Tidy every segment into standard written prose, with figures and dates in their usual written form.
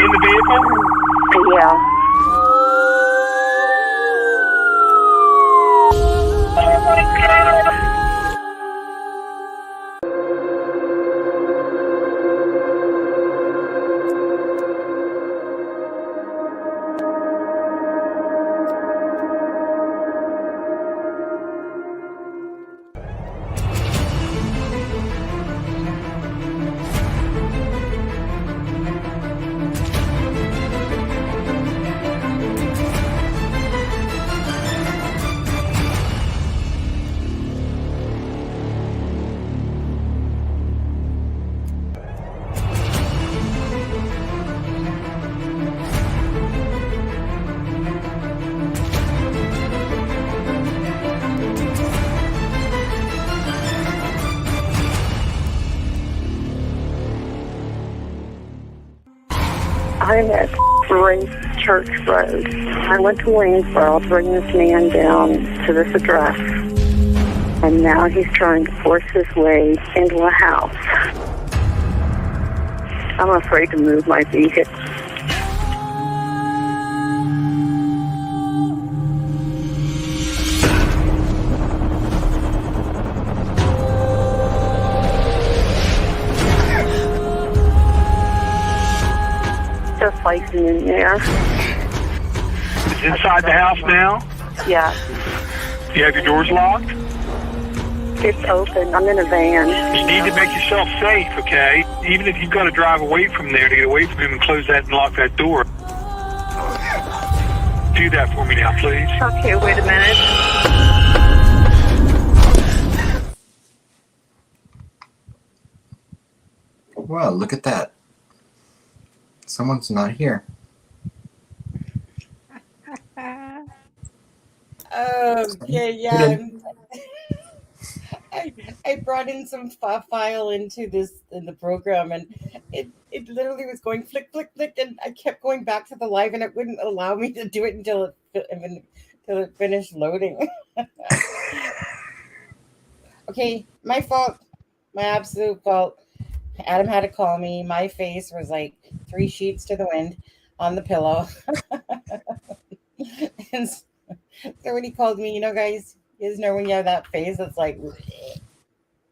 in the vehicle? Yeah. I'm at Grace Church Road. I went to Waynesboro to bring this man down to this address. And now he's trying to force his way into a house. I'm afraid to move my vehicle. Just fighting in there. It's inside the house now? Yeah. You have your doors locked? It's open. I'm in a van. You need to make yourself safe, okay? Even if you've got to drive away from there to get away from him and close that and lock that door. Do that for me now, please. Okay, wait a minute. Wow, look at that. Someone's not here. Okay, yeah. I brought in some file into the program, and it literally was going flick flick flick, and I kept going back to the live, and it wouldn't allow me to do it until it finished loading. Okay, my fault, my absolute fault. Adam had to call me. My face was like 3 sheets to the wind on the pillow. And so when he called me, guys, you guys know when you have that face that's like,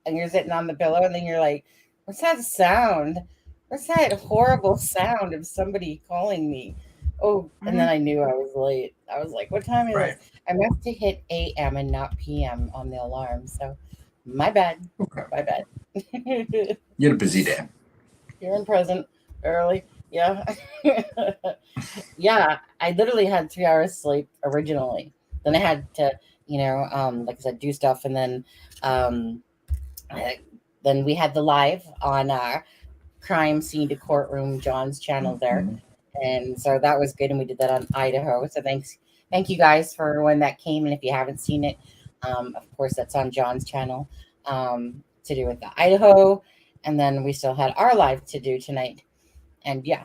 and you're sitting on the pillow, and then you're like, what's that sound? What's that horrible sound of somebody calling me? Oh, and then I knew I was late. I was like, what time is it? I must have hit AM and not PM on the alarm. So my bad. Okay. My bad. You had a busy day. You're in present early. Yeah. Yeah. I literally had 3 hours sleep originally. Then I had to, like I said, do stuff. And then we had the live on Crime Scene to Courtroom, John's channel there. And so that was good. And we did that on Idaho. So thank you guys for when that came. And if you haven't seen it, of course, that's on John's channel to do with the Idaho. And then we still had our live to do tonight. And yeah.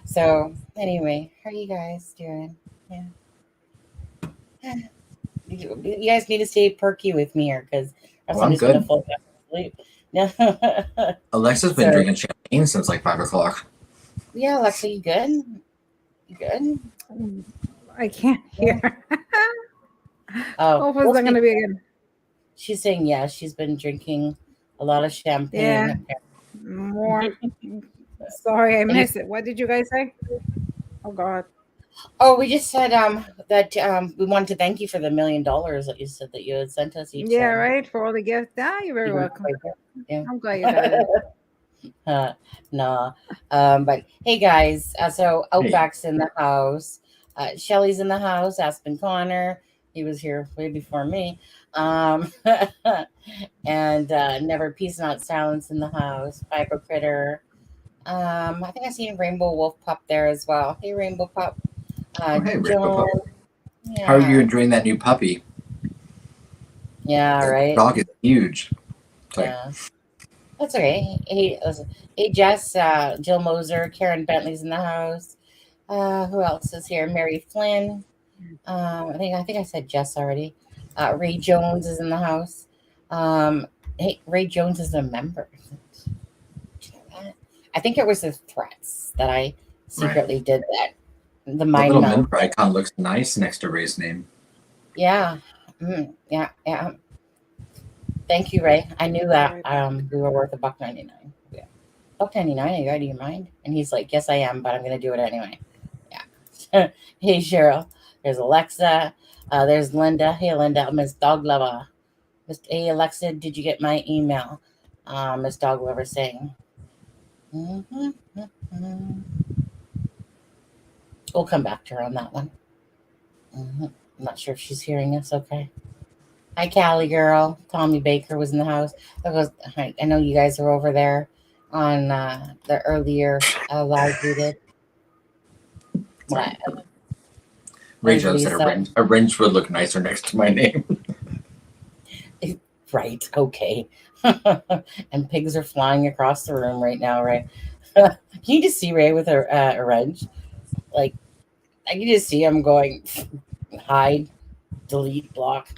So anyway, how are you guys doing? Yeah. You guys need to stay perky with me here, because I'm just going to fall back asleep. Alexa's been drinking champagne since like 5 o'clock. Yeah, Alexa, you good? You good? I can't hear. Oh, hopefully it's not going to be good. She's saying, yeah, she's been drinking a lot of champagne. Yeah. More. Sorry, I missed it. What did you guys say? Oh, God. Oh, we just said that we wanted to thank you for the $1 million that you said that you had sent us each. Yeah, right, for all the gifts. You're very welcome. Yeah. I'm glad you got it. No. But hey, guys. So Outback's in the house. Shelly's in the house. Aspen Connor. He was here way before me. And Never Peace Not Silence in the house. Fiber Critter. I think I seen Rainbow Wolf Pup there as well. Hey, Rainbow Pup. Hey, Rainbow Pup. Yeah. How are you enjoying that new puppy? Yeah, that right. Dog is huge. Sorry. Yeah. That's okay. Hey, listen. Hey, Jess, Jill Moser, Karen Bentley's in the house. Who else is here? Mary Flynn. I think I said Jess already. Ray Jones is in the house. Hey, Ray Jones is a member. I think it was the threats that I secretly did that. The The mind little meld. member icon looks nice next to Ray's name. Yeah. Yeah. Yeah. Thank you, Ray. I knew that Right back. we were worth $1.99. Yeah. $1.99, are you out of your mind? And he's like, yes, I am, but I'm going to do it anyway. Yeah. Hey, Cheryl. There's Alexa. There's Linda. Hey, Linda. Miss Dog Lover. Hey, Alexa, did you get my email? Miss Dog Lover saying. We'll come back to her on that one. I'm not sure if she's hearing us okay. Hi, Callie girl. Tommy Baker was in the house. I know you guys are over there on the earlier live we did. What? Ray Joe said a wrench would look nicer next to my name. Right. Okay. And pigs are flying across the room right now, Ray. Can you just see Ray with a wrench? Like, I can just see him going hide, delete, block.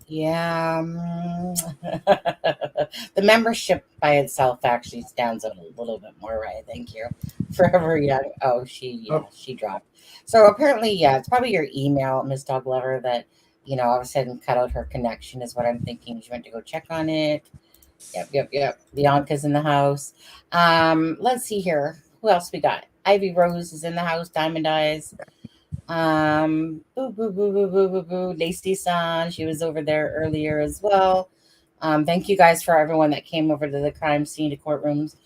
Yeah. The membership by itself actually stands out a little bit more, right? Thank you. Forever Young. Oh, she dropped. So apparently, yeah, it's probably your email, Miss Dog Lover, that all of a sudden cut out her connection is what I'm thinking. She went to go check on it. Yep. Bianca's in the house. Let's see here. Who else we got? Ivy Rose is in the house. Diamond Eyes. Boo. Lacey San, she was over there earlier as well. Thank you guys for everyone that came over to the crime scene to courtrooms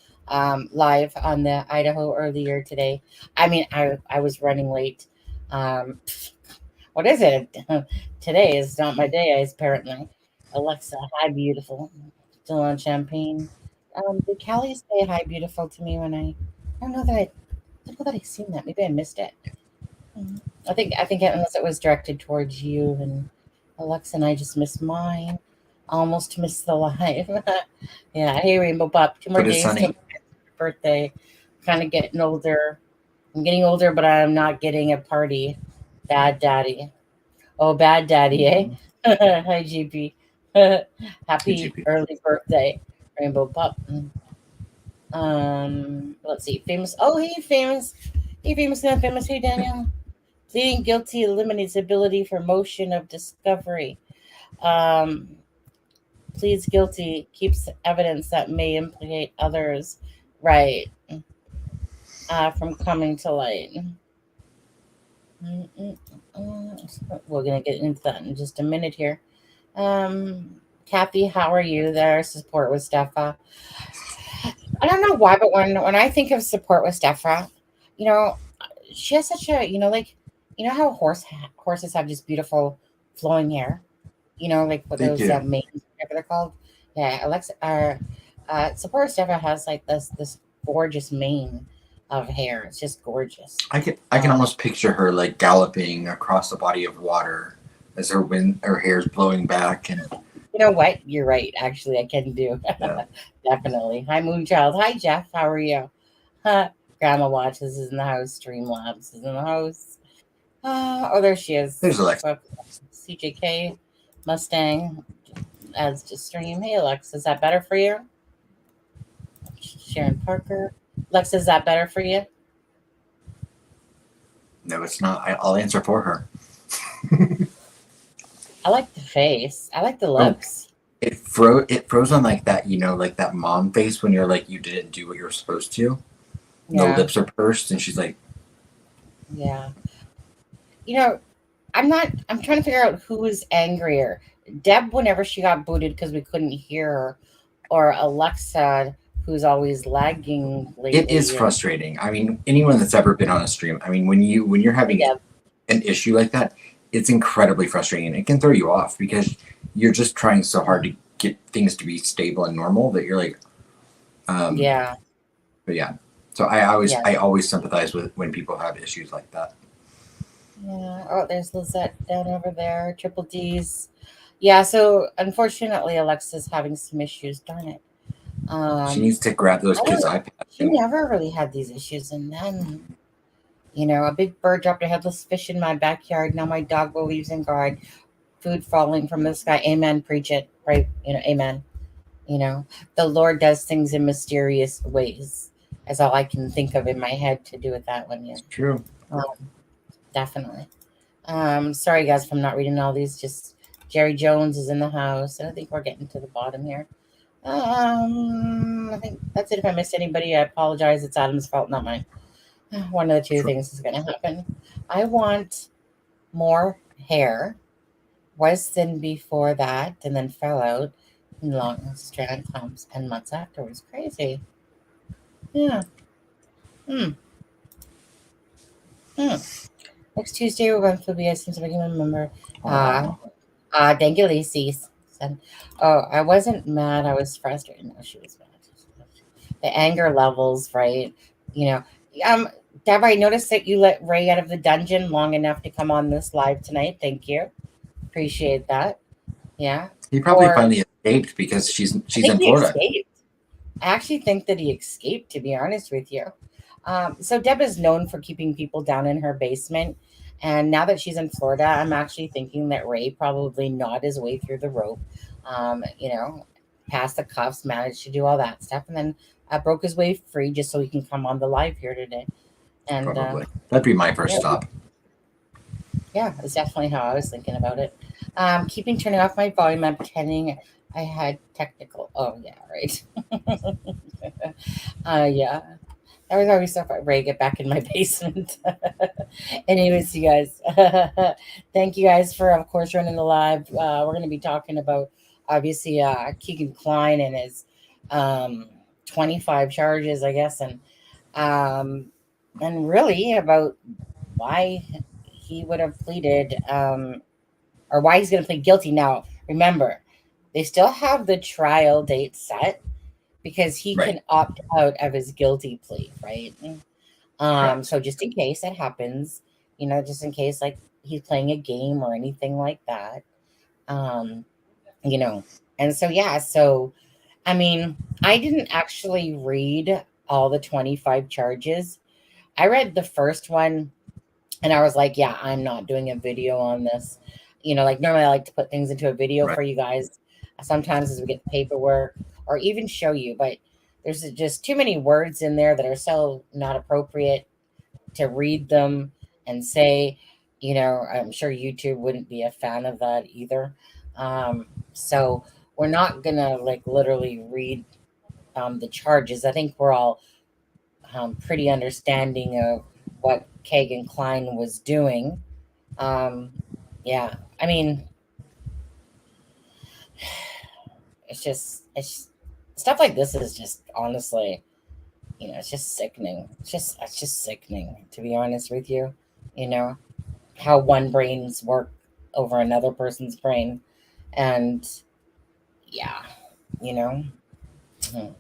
live on the Idaho earlier today. I mean, I was running late. What is it? Today is not my day, apparently. Alexa, hi, beautiful. Still on champagne. Did Callie say hi, beautiful to me when I don't know that I seen that. Maybe I missed it. I think unless it was directed towards you and Alexa and I just missed mine. Almost missed the live. Yeah. Hey, Rainbow Pop. 2 more days till my birthday. Kind of getting older. I'm getting older, but I'm not getting a party. Bad daddy. Oh, bad daddy, eh? Hi, GP. Happy early birthday, Rainbow Pop. Let's see. Famous. Oh, hey, famous. Hey, famous and famous. Hey, Daniel. Pleading guilty eliminates ability for motion of discovery. Pleads guilty keeps evidence that may implicate others, right, from coming to light. We're going to get into that in just a minute here. Kathy, how are you there? Support with Steffa. I don't know why, but when I think of support with Steffa, she has such a, how horses have just beautiful flowing hair, like what those manes, whatever they're called. Yeah, Alexa, support Steffa has like this gorgeous mane of hair. It's just gorgeous. I can almost picture her like galloping across a body of water as her hair's blowing back. And you know what? You're right. Actually, I can do. Yeah. Definitely. Hi, Moonchild. Hi, Jeff. How are you? Grandma Watches is in the house. Streamlabs is in the house. There she is. There's Alexa. CJK Mustang adds to stream. Hey, Alexa, is that better for you? Sharon Parker. Alexa, is that better for you? No, it's not. I'll answer for her. I like the face. I like the lips. It froze on like that, like that mom face when you're like you didn't do what you were supposed to. Yeah. The lips are pursed, and she's like, yeah. I'm trying to figure out who is angrier. Deb, whenever she got booted because we couldn't hear her, or Alexa, who's always lagging lately. It is frustrating. I mean, anyone that's ever been on a stream, I mean, when you're having an issue like that, it's incredibly frustrating, and it can throw you off because you're just trying so hard to get things to be stable and normal that you're like, yeah. But yeah, so I always sympathize with when people have issues like that. Yeah. Oh, there's Lizette down over there. Triple D's. Yeah. So unfortunately, Alexa's having some issues. Darn it. She needs to grab those kids' iPads. She never really had these issues, and then, a big bird dropped a headless fish in my backyard. Now my dog believes in God. Food falling from the sky. Amen. Preach it. Right. Amen. You know, the Lord does things in mysterious ways. That's all I can think of in my head to do with that one. Yeah, It's true. um, definitely. Sorry guys if I'm not reading all these. Just Jerry Jones is in the house, and I think we're getting to the bottom here. I think that's it. If I missed anybody, I apologize. It's Adam's fault, not mine. One of the two Sure. things is going to happen. I want more hair, was thin before that, and then fell out in long strand clumps 10 months afterwards. Crazy. Yeah. Hmm. Hmm. Next Tuesday, we're going to be, since I can remember. Dangulisi's son. Oh, I wasn't mad. I was frustrated. No, she was mad. The anger levels, right? You know, Deb, I noticed that you let Ray out of the dungeon long enough to come on this live tonight. Thank you. Appreciate that. Yeah. He probably Or finally escaped because she's I in think he Florida. escaped. I actually think that he escaped, to be honest with you. So Deb is known for keeping people down in her basement. And now that she's in Florida, I'm actually thinking that Ray probably gnawed his way through the rope, you know, past the cuffs, managed to do all that stuff, and then broke his way free just so he can come on the live here today. And Probably. That'd be my first yeah. stop. Yeah, that's definitely how I was thinking about it. Keeping turning off my volume and pretending I had technical. Oh, yeah, right. Yeah. That was always stuff I ready to get back in my basement. Anyways, you guys, thank you guys for, of course, running the live. We're going to be talking about, obviously, Keegan Klein and his 25 charges, I guess, and really about why he would have pleaded, or why he's going to plead guilty. Now, remember, they still have the trial date set because he Right. can opt out of his guilty plea, right? Correct. So just in case that happens, you know, just in case like he's playing a game or anything like that, um, you know, and so yeah, so I mean, I didn't actually read all the 25 charges. I read the first one and I was like, yeah, I'm not doing a video on this. You know, like normally I like to put things into a video Right. for you guys. Sometimes as we get the paperwork or even show you, but there's just too many words in there that are so not appropriate to read them and say, you know, I'm sure YouTube wouldn't be a fan of that either. So we're not gonna like literally read the charges. I think we're all pretty understanding of what Kegan Klein was doing. Um, yeah, I mean, it's stuff like this is just honestly, you know, it's just sickening. It's just sickening to be honest with you. You know how one brain's work over another person's brain, and yeah, you know, mhm.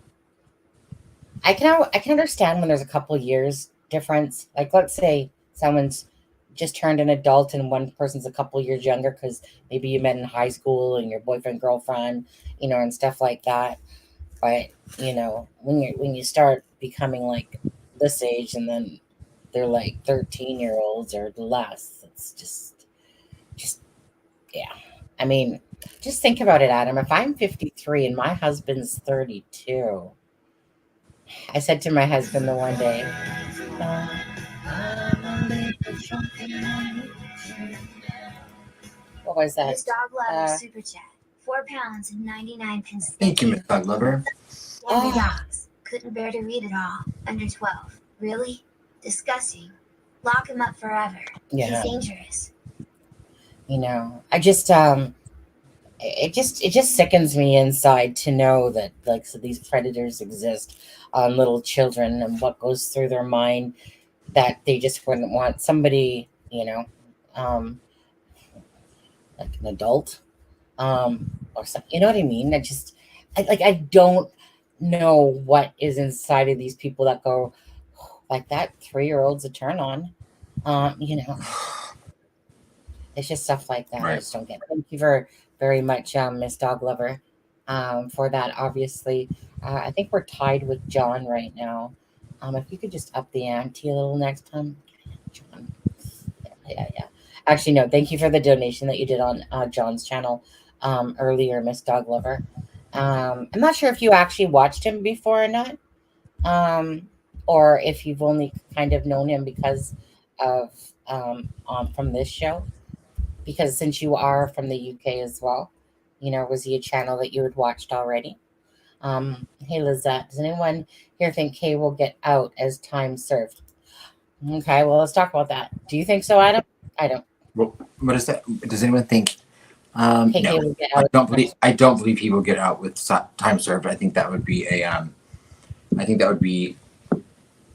I can understand when there's a couple years difference. Like let's say someone's just turned an adult and one person's a couple years younger because maybe you met in high school and your boyfriend girlfriend, you know, and stuff like that. But you know, when you start becoming like this age and then they're like 13-year olds or less, it's just yeah. I mean, just think about it, Adam. If I'm 53 and my husband's 32, I said to my husband the one day, what was that? Miss Dog Lover Super Chat. £4 and 99 pence. Thank you, Miss Dog Lover. Yeah, the dogs. Couldn't bear to read it all. Under 12. Really? Disgusting. Lock him up forever. Yeah. He's dangerous. You know, it just sickens me inside to know that like so these predators exist on little children and what goes through their mind that they just wouldn't want somebody, you know, like an adult, or something. You know what I mean? I don't know what is inside of these people that go like that. 3-year-old's a turn on, you know. It's just stuff like that. Right. I just don't get. Thank you very much, Miss Dog Lover, for that. Obviously, I think we're tied with John right now. If you could just up the ante a little next time, John. Yeah. Actually, no. Thank you for the donation that you did on John's channel earlier, Miss Dog Lover. I'm not sure if you actually watched him before or not, or if you've only kind of known him because of from this show. Because since you are from the UK as well, was he a channel that you had watched already? Hey Lizette, does anyone here think Kay will get out as time served? Okay, well let's talk about that. Do you think so, Adam? I don't. Well, what is that? Does anyone think? Kay No, will get out. I don't believe he will get out with time served. I think that would be I think that would be.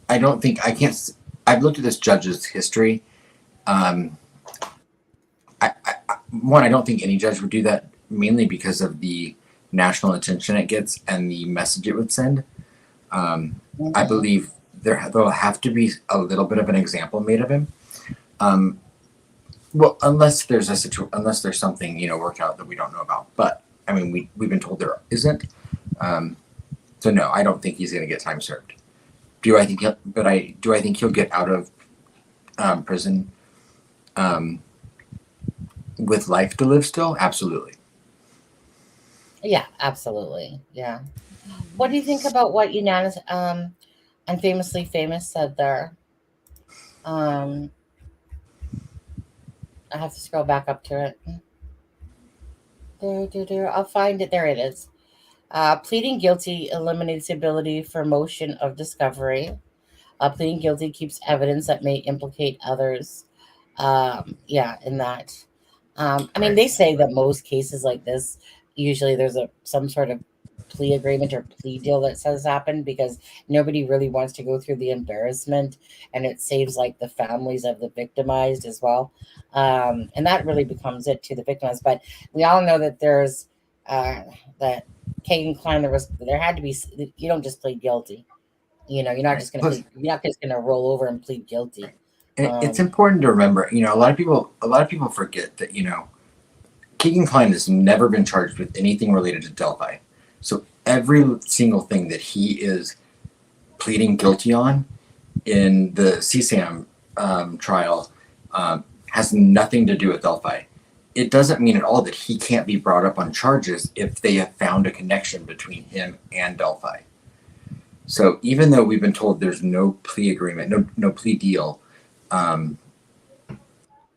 I don't think I can't. I've looked at this judge's history. I don't think any judge would do that, mainly because of the national attention it gets and the message it would send. I believe there'll have to be a little bit of an example made of him. Well, unless there's unless there's something worked out that we don't know about. But I mean, we've been told there isn't. So no, I don't think he's going to get time served. Do I think he'll get out of prison with life to live still? Absolutely. Yeah, absolutely. Yeah. What do you think about what Unanimous and Famously Famous said there? I have to scroll back up to it. I'll find it. There it is. Pleading guilty eliminates the ability for motion of discovery. Pleading guilty keeps evidence that may implicate others. Yeah, in that. I mean, they say that most cases like this, usually there's some sort of plea agreement or plea deal that says happened because nobody really wants to go through the embarrassment, and it saves like the families of the victimized as well. And that really becomes it to the victims. But we all know that there's that Kegan Kline, there had to be. You don't just plead guilty. You're not just going to you're not just going to roll over and plead guilty. It's important to remember. A lot of people forget that Keegan Klein has never been charged with anything related to Delphi. So every single thing that he is pleading guilty on in the CSAM trial has nothing to do with Delphi. It doesn't mean at all that he can't be brought up on charges if they have found a connection between him and Delphi. So even though we've been told there's no plea agreement, no plea deal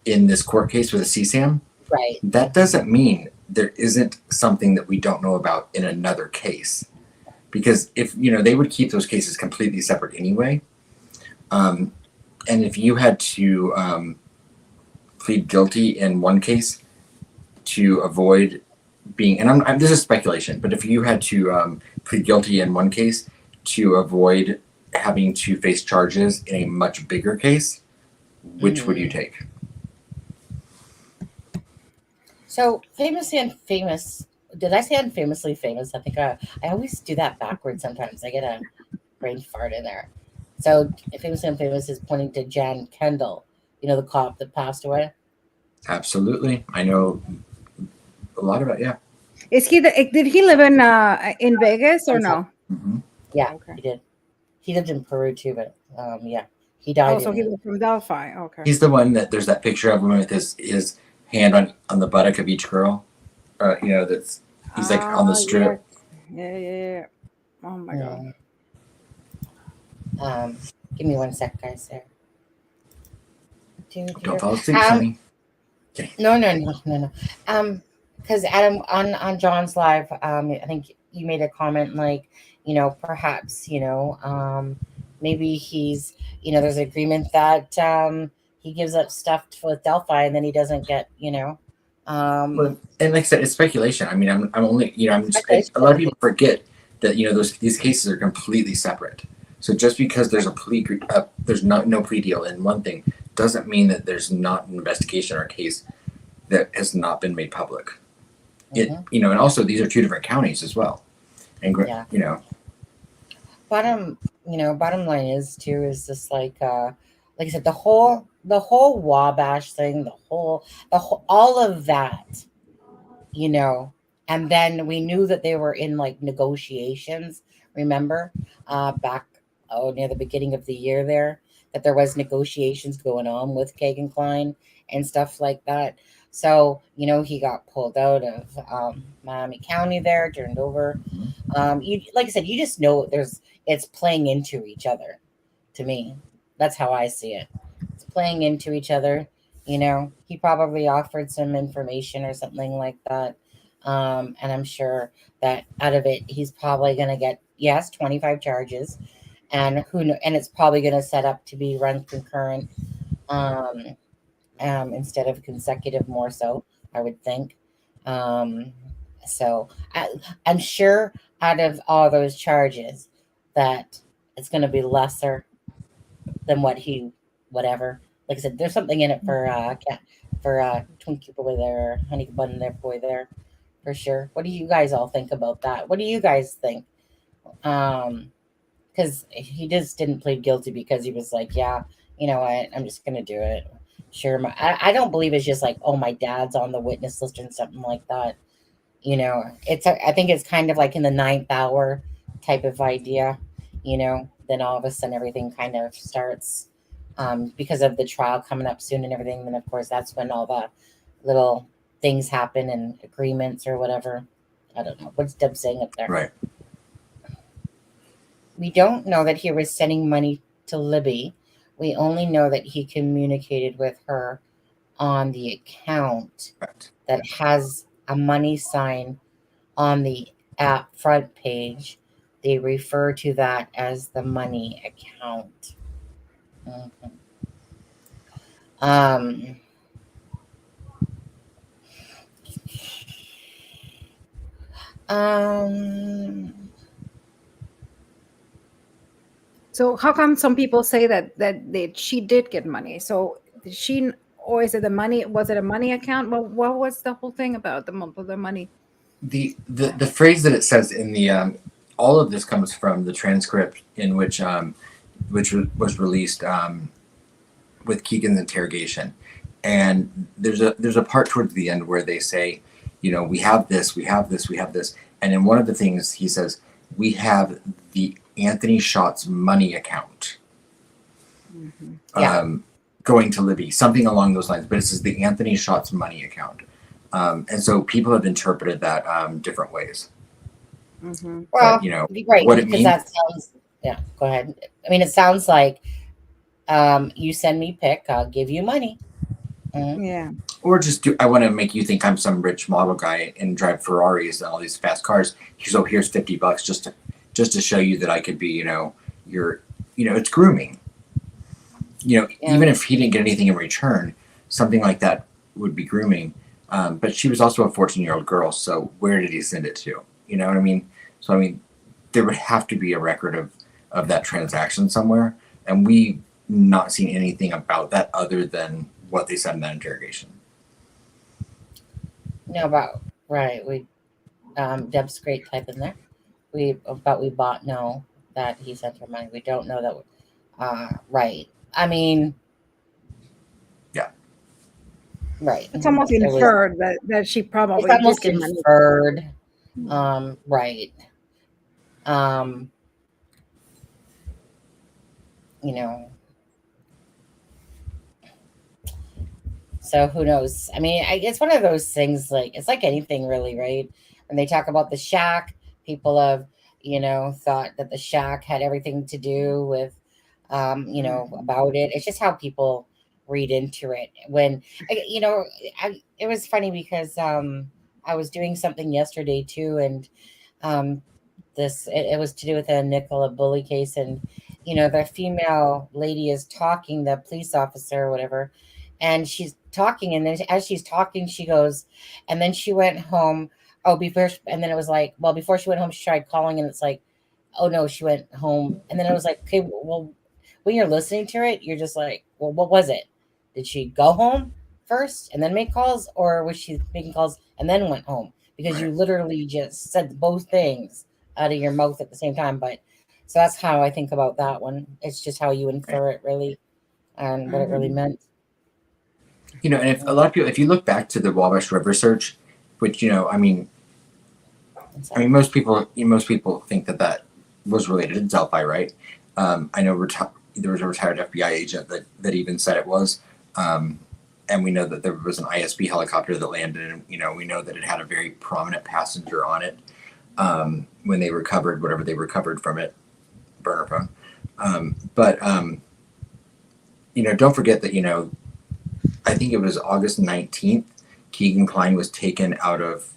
in this court case with a CSAM, right? That doesn't mean there isn't something that we don't know about in another case. Because if they would keep those cases completely separate anyway. And if you had to plead guilty in one case to avoid being, and this is speculation, but if you had to plead guilty in one case to avoid having to face charges in a much bigger case, which would you take? So Famously and Famous. Did I say unfamously famous? I think I always do that backwards sometimes. I get a brain fart in there. So Famously and Famous is pointing to Jan Kendall, the cop that passed away. Absolutely, I know a lot about. Yeah. Is he? Did he live in Vegas or no? Mm-hmm. Yeah, okay. He did. He lived in Peru too, but yeah, he died. Oh, so he was from Delphi. Okay. He's the one that there's that picture of him with his hand on the buttock of each girl. That's he's like on the strip. Yeah. Oh my god. Give me 1 sec, guys. There. Don't fall asleep, honey. Okay. No. Because Adam on John's live, I think you made a comment like, perhaps, maybe he's, there's an agreement that he gives up stuff with Delphi and then he doesn't get, Well, and like I said, it's speculation. I mean, I'm only, a lot of people forget that, these cases are completely separate. So just because there's there's no plea deal in one thing doesn't mean that there's not an investigation or a case that has not been made public. And also these are two different counties as well. And bottom line is just like I said, the whole Wabash thing, the whole all of that, and then we knew that they were in like negotiations. Remember, back near the beginning of the year that there was negotiations going on with Kegan Klein and stuff like that. So, he got pulled out of Miami County there, turned over. You, like I said, you just know it's playing into each other. To me, that's how I see it. It's playing into each other. He probably offered some information or something like that. And I'm sure that out of it, he's probably going to get, yes, 25 charges. And and it's probably going to set up to be run concurrent um, instead of consecutive, more so, I would think. Um, so I'm sure out of all those charges that it's going to be lesser than whatever. Like I said, there's something in it for Twinkie boy there, honey bun there boy there, for sure. What do you guys all think about that? What do you guys think? Because he just didn't plead guilty because he was like, yeah, you know what, I'm just gonna do it. Sure, I don't believe it's just like, oh, my dad's on the witness list or something like that. I think it's kind of like in the ninth hour type of idea. Then all of a sudden everything kind of starts because of the trial coming up soon and everything. Then of course that's when all the little things happen and agreements or whatever. I don't know. What's Deb saying up there? Right. We don't know that he was sending money to Libby. We only know that he communicated with her on the account Right. that has a money sign on the app front page. They refer to that as the money account. Mhm. Um, um, So how come some people say that she did get money? So did she, or is it the money? Was it a money account? Well, what was the whole thing about the money? The phrase that it says in the all of this comes from the transcript in which was released with Keegan's interrogation, and there's a part towards the end where they say, we have this, and in one of the things he says, we have the Anthony Shots money account. Mm-hmm. Yeah. Going to Libby, something along those lines, but it says the Anthony Shots money account. And so people have interpreted that different ways. Mm-hmm. Well, But, right, what it because means. that sounds. Yeah, go ahead. I mean, it sounds like you send me pick, I'll give you money. Mhm. Yeah. Or just I want to make you think I'm some rich model guy and drive Ferraris and all these fast cars. So here's $50 just to show you that I could be, it's grooming. Yeah. Even if he didn't get anything in return, something like that would be grooming. But she was also a 14-year-old girl, so where did he send it to? You know what I mean? So there would have to be a record of that transaction somewhere, and we've not seen anything about that other than what they said in that interrogation. No, about right. We Deb's great type in there. We bought no that he sent her money. We don't know that. Right. I mean. Yeah. Right. It's almost inferred that she probably it's almost did get money. inferred. Right. So who knows? I mean, it's one of those things. Like it's like anything, really, right? When they talk about the shack, people have thought that the shack had everything to do with about it. It's just how people read into it. When it was funny because I was doing something yesterday too, and it was to do with a Nicola bully case, and the female lady is talking, the police officer or whatever, and she's talking, and then as she's talking, she goes, and then she went home. Oh, and then it was like, well, before she went home, she tried calling, and it's like, oh no, she went home, and then it was like, okay, well, when you're listening to it, you're just like, well, what was it? Did she go home first and then make calls, or was she making calls and then went home? Because you literally just said both things out of your mouth at the same time. But so that's how I think about that one. It's just how you infer it, really, and what it really meant. And if a lot of people, if you look back to the Wabash River search, which most people think that was related to Delphi, right? I know there was a retired FBI agent that even said it was, and and we know that there was an ISB helicopter that landed, and we know that it had a very prominent passenger on it when they recovered whatever they recovered from it, burner phone. But don't forget that I think it was August 19th. Kegan Kline was taken out of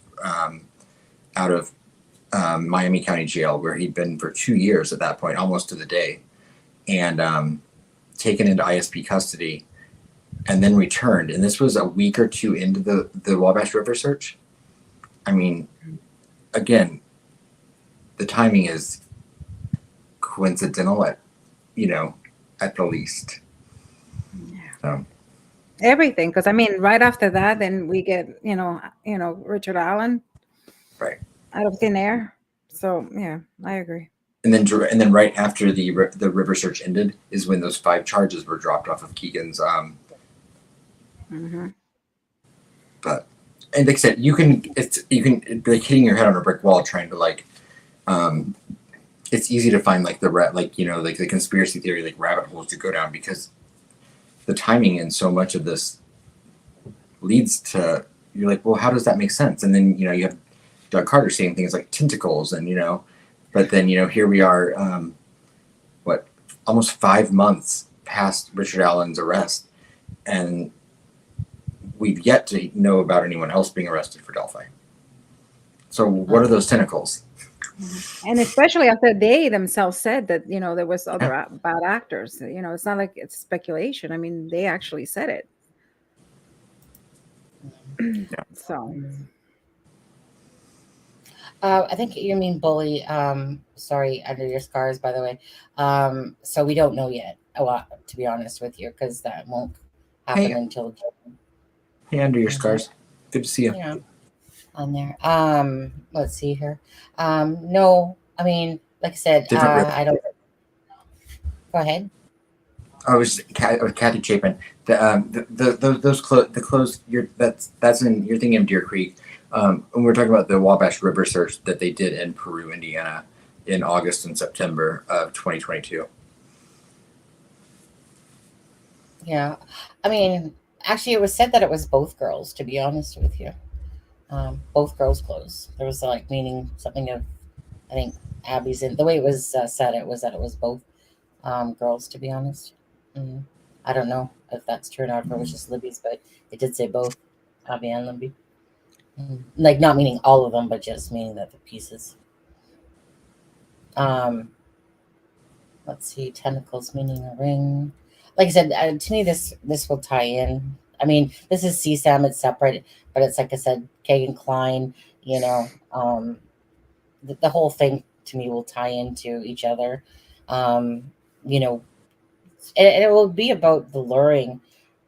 Miami County Jail, where he'd been for 2 years at that point, almost to the day, and taken into ISP custody, and then returned. And this was a week or two into the Wabash River search. I mean, again, the timing is coincidental at the least. So. Everything, because I mean, right after that, then we get Richard Allen, right, out of thin air. So yeah, I agree. And then right after the river search ended is when those 5 charges were dropped off of Keegan's. But and like I said, you can like hitting your head on a brick wall trying to it's easy to find like the conspiracy theory like rabbit holes to go down, because the timing in so much of this leads to, you're like, well, how does that make sense? And then you have Doug Carter saying things like tentacles, and but then here we are, almost 5 months past Richard Allen's arrest, and we've yet to know about anyone else being arrested for Delphi. So what are those tentacles? And especially after they themselves said that there was other bad actors. It's not like it's speculation. I mean, they actually said it. Yeah. So I think you mean bully. Sorry, under your scars, by the way. So we don't know yet a lot, to be honest with you, because that won't happen until June. Hey, under your scars. Good to see you. Yeah. On there. Let's see here. No, I mean, like I said, I don't. Go ahead. I was Kathy Chapin. Those clothes. That's in. You're thinking of Deer Creek. And we're talking about the Wabash River search that they did in Peru, Indiana, in August and September of 2022. Yeah, I mean, actually, it was said that it was both girls. To be honest with you. Both girls' clothes. There was meaning something of, I think Abby's in the way it was said. It was that it was both girls. To be honest, I don't know if that's true or not. If it was just Libby's, but it did say both Abby and Libby. Like not meaning all of them, but just meaning that the pieces. Let's see, tentacles meaning a ring. Like I said, to me, this will tie in. I mean, this is CSAM, it's separate, but it's like I said, Kegan Kline, the whole thing to me will tie into each other. And it will be about the luring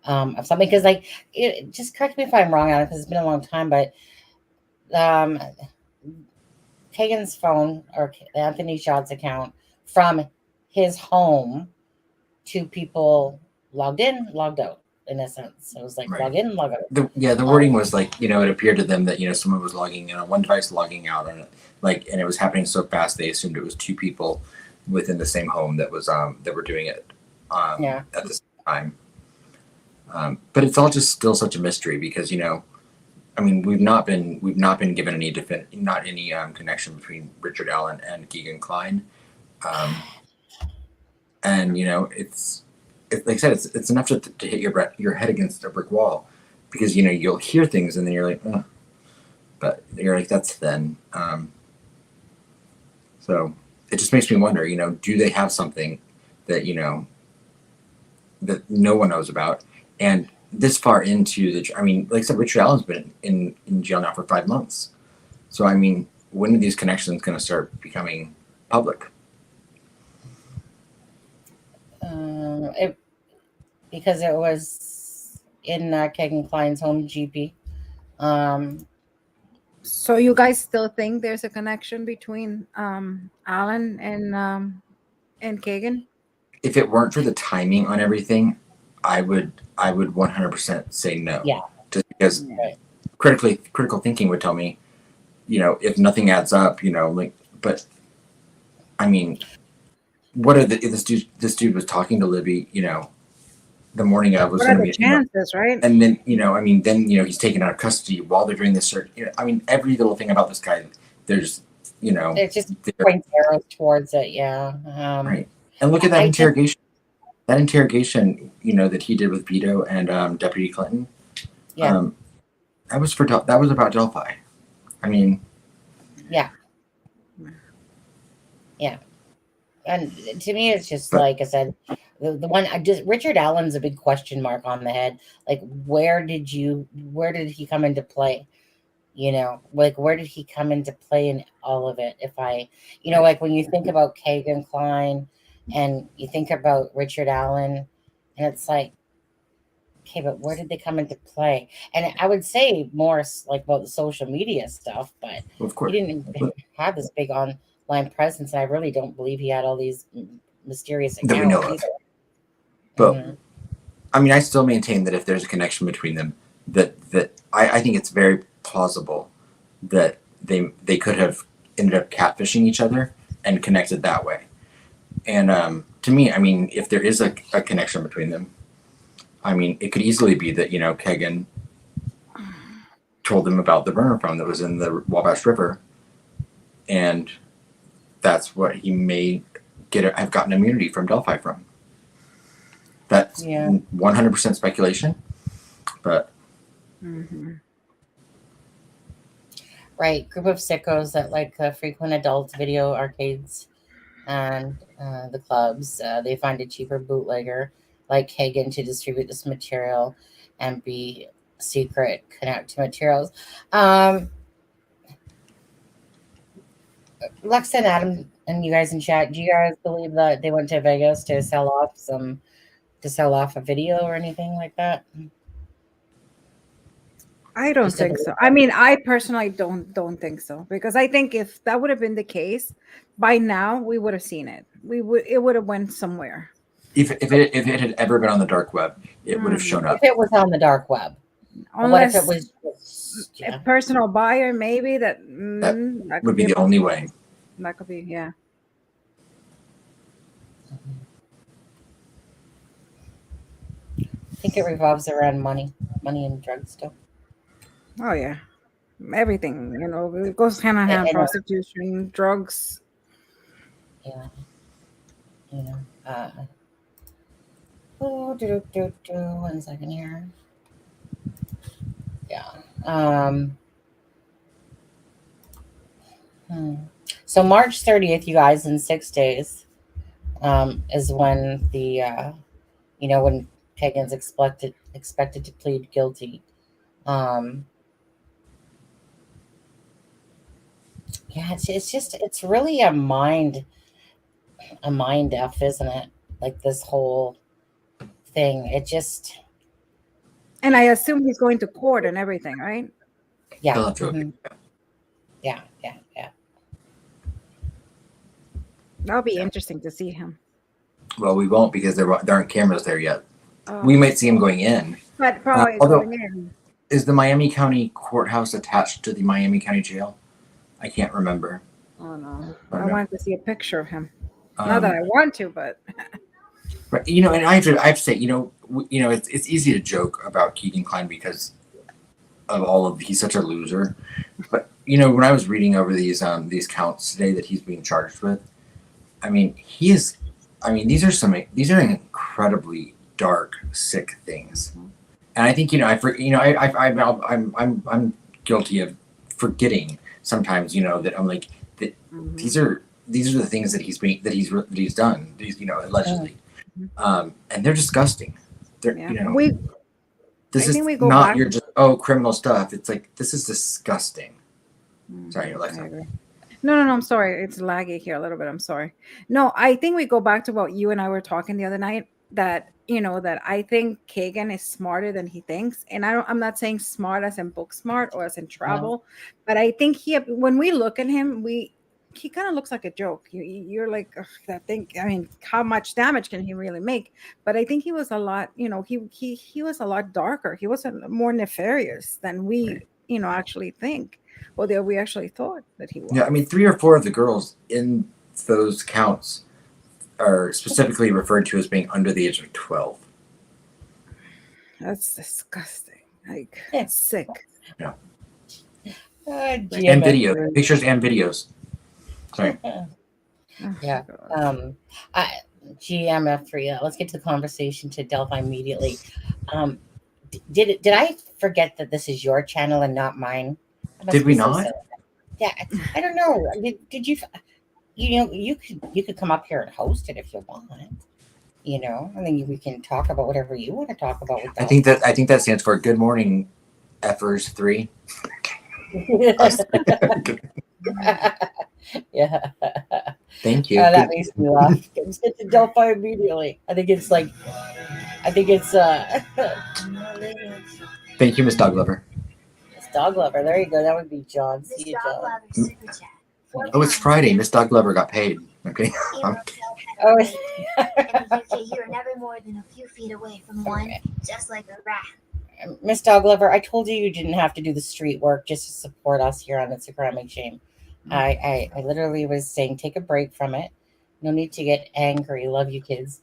of something, because just correct me if I'm wrong on it, because it's been a long time, but Kegan's phone, or Anthony Schaud's account, from his home to people logged in, logged out. In a sense, it was like log in, log out. The wording was it appeared to them that someone was logging in on one device, logging out on it, and it was happening so fast they assumed it was 2 people within the same home that was that were doing it at the same time. But it's all just still such a mystery, because I mean, we've not been given any connection between Richard Allen and Kegan Kline, and it's. Like I said, it's enough to hit your head against a brick wall, because you'll hear things and then you're like, oh. But you're like, that's thin. So it just makes me wonder, do they have something that that no one knows about, and this far into I mean, like I said, Richard Allen's been in jail now for 5 months. So I mean, when are these connections going to start becoming public? Because it was in Kegan Kline's home GP. So you guys still think there's a connection between Allen and Kegan? If it weren't for the timing on everything, I would 100% say no. Yeah. Just because critical thinking would tell me, if nothing adds up, but I mean, what are this dude was talking to Libby, the morning of was What going are to the be, chances, right? and then, he's taken out of custody while they're doing this search. Every little thing about this guy, there's, It just there, points arrows towards it. Yeah. right. And look at that I interrogation. That interrogation, that he did with Beto and Deputy Clinton. Yeah. That was about Delphi. I mean, Yeah. Yeah. And to me, it's just like I said, the one Richard Allen's a big question mark on the head. Like, where did he come into play? Like, where did he come into play in all of it? Like when you think about Kegan Kline and you think about Richard Allen, and it's like, okay, but where did they come into play? And I would say more like about the social media stuff, but of he course. didn't have this big online presence, and I really don't believe he had all these mysterious accounts That we know of. either. But I still maintain that if there's a connection between them, that I think it's very plausible that they could have ended up catfishing each other and connected that way. And to me, if there is a connection between them, it could easily be that Kegan told them about the burner phone that was in the Wabash River, and that's what he may have gotten immunity from Delphi from. That's 100% speculation, but right, group of sickos that like frequent adult video arcades and the clubs. They find a cheaper bootlegger like Kegan to distribute this material and be secret connect to materials. Lex and Adam and you guys in chat, do you guys believe that they went to Vegas to sell off a video or anything like that? I don't think so. I personally don't think so, because I think if that would have been the case, by now we would have seen it. It would have went somewhere. If it had ever been on the dark web, it would have shown up. If it was on the dark web, unless what if it was a personal buyer, maybe that would be the only way. That could be, yeah. I think it revolves around money and drugs still. Oh yeah, everything, it goes hand in hand. Prostitution, drugs. Yeah. One second here. Yeah. So March 30th, you guys, in 6 days, is when the when Kegan's expected to plead guilty. Yeah, it's really a mind F, isn't it? Like this whole thing. It just. And I assume he's going to court and everything, right? Yeah. Mm-hmm. Yeah. That'll be interesting to see him. Well, we won't, because there aren't cameras there yet. We might see him going in. But probably going in. Is the Miami County courthouse attached to the Miami County jail? I can't remember. Oh no! I wanted to see a picture of him. Not that I want to, but. But and I have to say, it's easy to joke about Keegan Klein because of he's such a loser. But when I was reading over these counts today that he's being charged with, these are incredibly dark, sick things. And I think I'm guilty of forgetting sometimes, that I'm like that. These are the things that he's done. These allegedly, and they're disgusting. They're this is not your just criminal stuff. It's like, this is disgusting. Sorry, Alexa. No, I'm sorry. It's laggy here a little bit. I'm sorry. No, I think we go back to what you and I were talking the other night, that that I think Kegan is smarter than he thinks. And I'm not saying smart as in book smart or as in travel, but I think when we look at him, he kind of looks like a joke. You're like, that thing. How much damage can he really make? But I think he was a lot, he was a lot darker. He was more nefarious than we, actually think, or that we actually thought that he was. Yeah, 3 or 4 of the girls in those counts are specifically referred to as being under the age of 12. That's disgusting. Like Yeah. sick. And GMF video, 3. pictures and videos. Sorry. Oh, Yeah. God. GMF3. Let's get to the conversation to Delphi immediately. Did I forget that this is your channel and not mine? I must Did we be so not? silly. Yeah, I don't know. Did you? You know, you could come up here and host it if you want. You know, and then we can talk about whatever you want to talk about with I think that stands for Good Morning Effers 3. Yeah. Thank you. That makes me laugh. Let's get to Delphi immediately. I think it's Thank you, Miss Dog Lover. It's Dog Lover. There you go. That would be John. Miss See you, Dog John. Lover super chat. Oh, it's Friday. Miss Dog Lover got paid. Okay. Emo Oh, in the UK, you are never more than a few feet away from one, just like a rat. Miss Dog Lover, I told you didn't have to do the street work just to support us here on Instagram and Shame. I literally was saying take a break from it. No need to get angry. Love you, kids.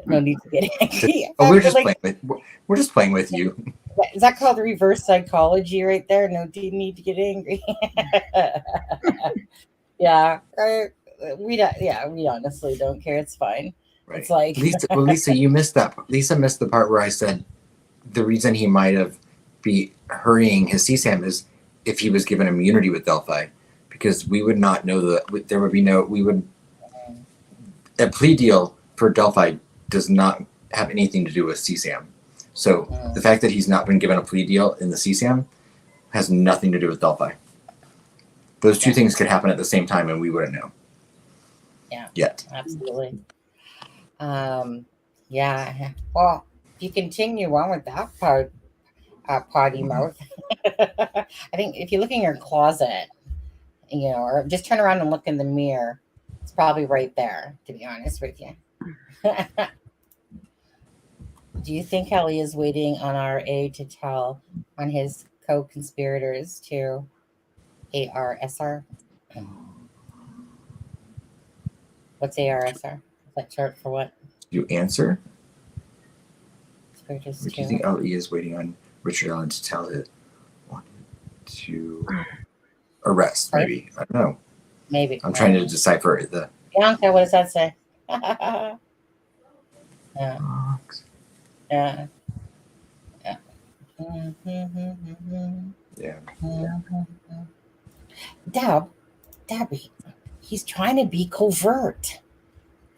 No need to get angry. Oh, we're just playing with you. Is that called reverse psychology right there? No need to get angry. Yeah, we honestly don't care. It's fine. Right. It's like Lisa, you missed that. Lisa missed the part where I said the reason he might have be hurrying his CSAM is if he was given immunity with Delphi, because we would not know that there would be no. We would a plea deal for Delphi does not have anything to do with CSAM. So the fact that he's not been given a plea deal in the CSAM has nothing to do with Delphi. Those two things could happen at the same time, and we wouldn't know. Yeah. Yet. Absolutely. Yeah. Well, if you continue on with that part, potty mouth. I think if you look in your closet, you know, or just turn around and look in the mirror, it's probably right there, to be honest with you. Do you think Kelly is waiting on RA to tell on his co-conspirators to ARSR? What's ARSR? Is that short for what? You answer? Conspirators Do you to- think LE is waiting on Richard Allen to tell it to arrest? Maybe. I don't know. Maybe. I'm trying to decipher the. Bianca, what does that say? Yeah. Yeah. Yeah. Yeah. Dabby, he's trying to be covert.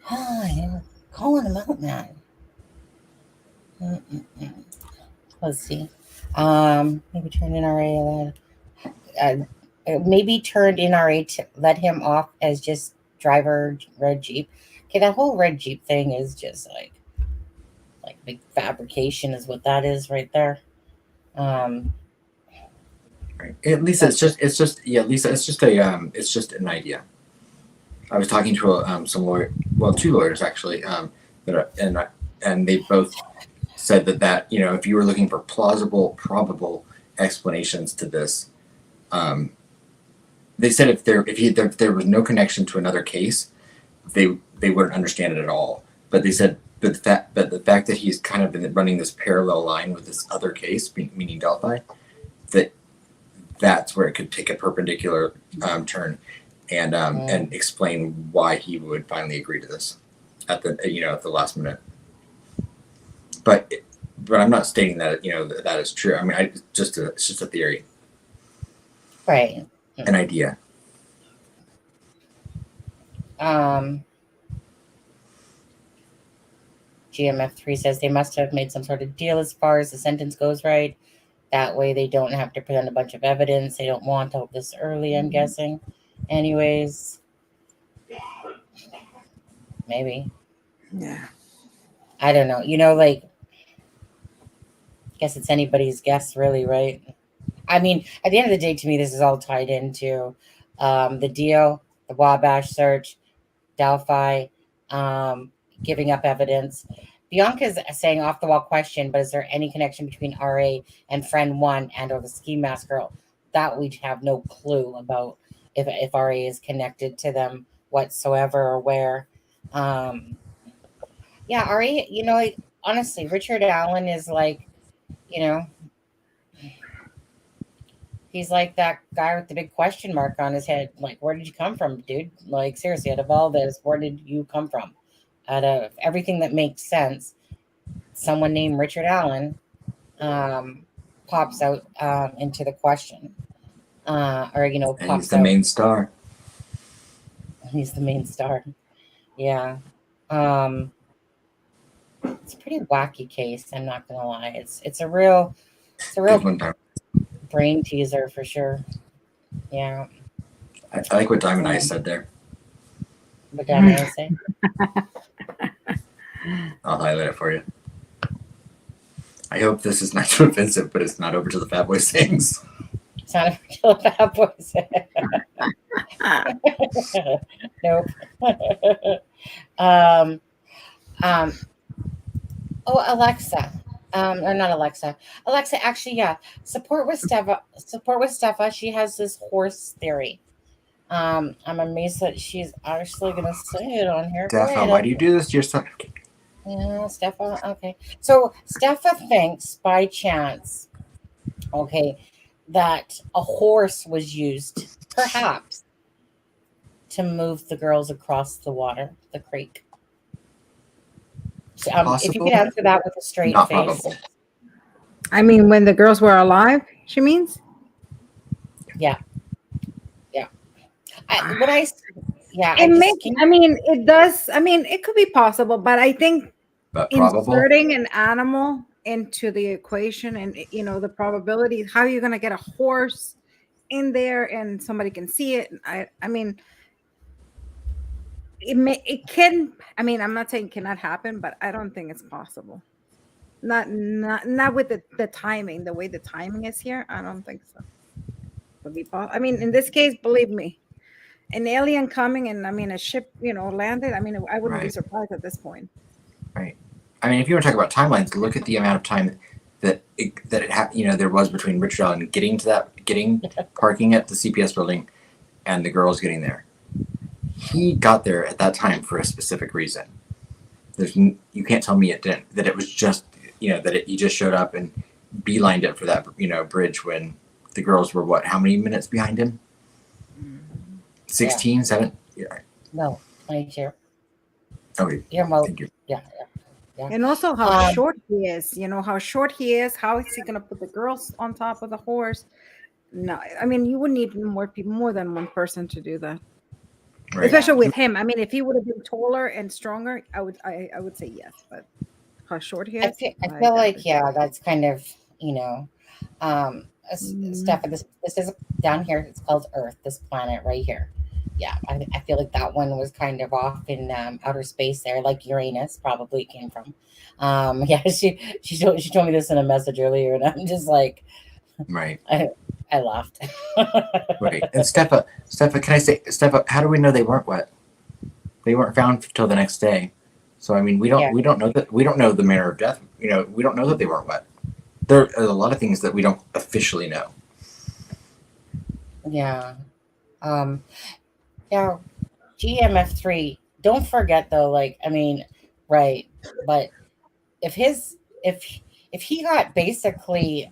Hi, calling him out, man. Let's see. Maybe turn in RA. Maybe turned in RA to let him off as just driver red Jeep. Okay, that whole red Jeep thing is just like big fabrication is what that is right there. Right. At least Lisa, it's just an idea. I was talking to some lawyer, well, two lawyers actually, and they both said that if you were looking for plausible, probable explanations to this, they said if there was no connection to another case, they wouldn't understand it at all. But they said, but the fact that he's kind of been running this parallel line with this other case, meaning Delphi, that's where it could take a perpendicular turn, and explain why he would finally agree to this at the last minute. But I'm not stating that that is true. I mean, it's just a theory, Right. an idea. GMF3 says they must have made some sort of deal as far as the sentence goes, right? That way they don't have to present a bunch of evidence. They don't want out this early, I'm guessing. Anyways, maybe. Yeah. I don't know. I guess it's anybody's guess, really, right? I mean, at the end of the day, to me, this is all tied into the deal, the Wabash search, Delphi, giving up evidence. Bianca's saying off the wall question, but is there any connection between RA and friend one and or the ski mask girl? That we have no clue about if RA is connected to them whatsoever or where. Yeah, RA, honestly, Richard Allen is like, you know, he's like that guy with the big question mark on his head. Like, where did you come from, dude? Like, seriously, out of all this, where did you come from? Out of everything that makes sense, someone named Richard Allen pops out into the question. Or, you know, And he's pops the out. main star. He's the main star. Yeah. It's a pretty wacky case, I'm not gonna lie. It's a real Good one, Diamond. brain teaser for sure. Yeah. I like what Diamond Eyes said there. What did I say? I'll highlight it for you. I hope this is not too offensive, but it's not over to the Fat Boy Sings. It's not a real bad voice. Nope. Oh, Alexa. Or not Alexa. Alexa, actually, yeah. Support with Steffa. She has this horse theory. I'm amazed that she's actually gonna say it on here. Go Stefan, ahead. why do you do this to your son? Yeah, Steffa. Okay. So Steffa thinks by chance, okay, that a horse was used, perhaps, to move the girls across the water, the creek. So, if you could answer that with a straight Not face. probable. I mean, when the girls were alive, she means? Yeah. It does. I mean, it could be possible, but I think But probable. inserting an animal into the equation and, you know, the probability, how you're going to get a horse in there and somebody can see it. I mean, it can, I mean, I'm not saying it cannot happen, but I don't think it's possible. Not with the timing, the way the timing is here. I don't think so. Would be possible. I mean, in this case, believe me, an alien coming and, I mean, a ship, you know, landed. I mean, I wouldn't be surprised at this point. Right. I mean, if you want to talk about timelines, look at the amount of time that there was between Richard Allen getting parking at the CPS building and the girls getting there. He got there at that time for a specific reason. You can't tell me it didn't. That it was just, he just showed up and beelined it for that, bridge when the girls were what? How many minutes behind him? 16, 7? Yeah. No, 22. Okay. Thank you. Yeah. And also how short he is. You know how short he is. How is he going to put the girls on top of the horse? No, I mean, you would need more than one person to do that. Right. Especially with him. I mean, if he would have been taller and stronger, I would say yes. But how short he is, I feel like that's kind of stuff. This is down here. It's called Earth. This planet right here. Yeah, I feel like that one was kind of off in outer space there, like Uranus probably came from. Yeah, she told me this in a message earlier, and I'm just like, right. I laughed. Right. And Steffa, can I say, Steffa, how do we know they weren't wet? They weren't found till the next day. So I mean, we don't know that. We don't know the manner of death. We don't know that they weren't wet. There are a lot of things that we don't officially know. Yeah. Yeah. GMF3. Don't forget though, right. But if he got basically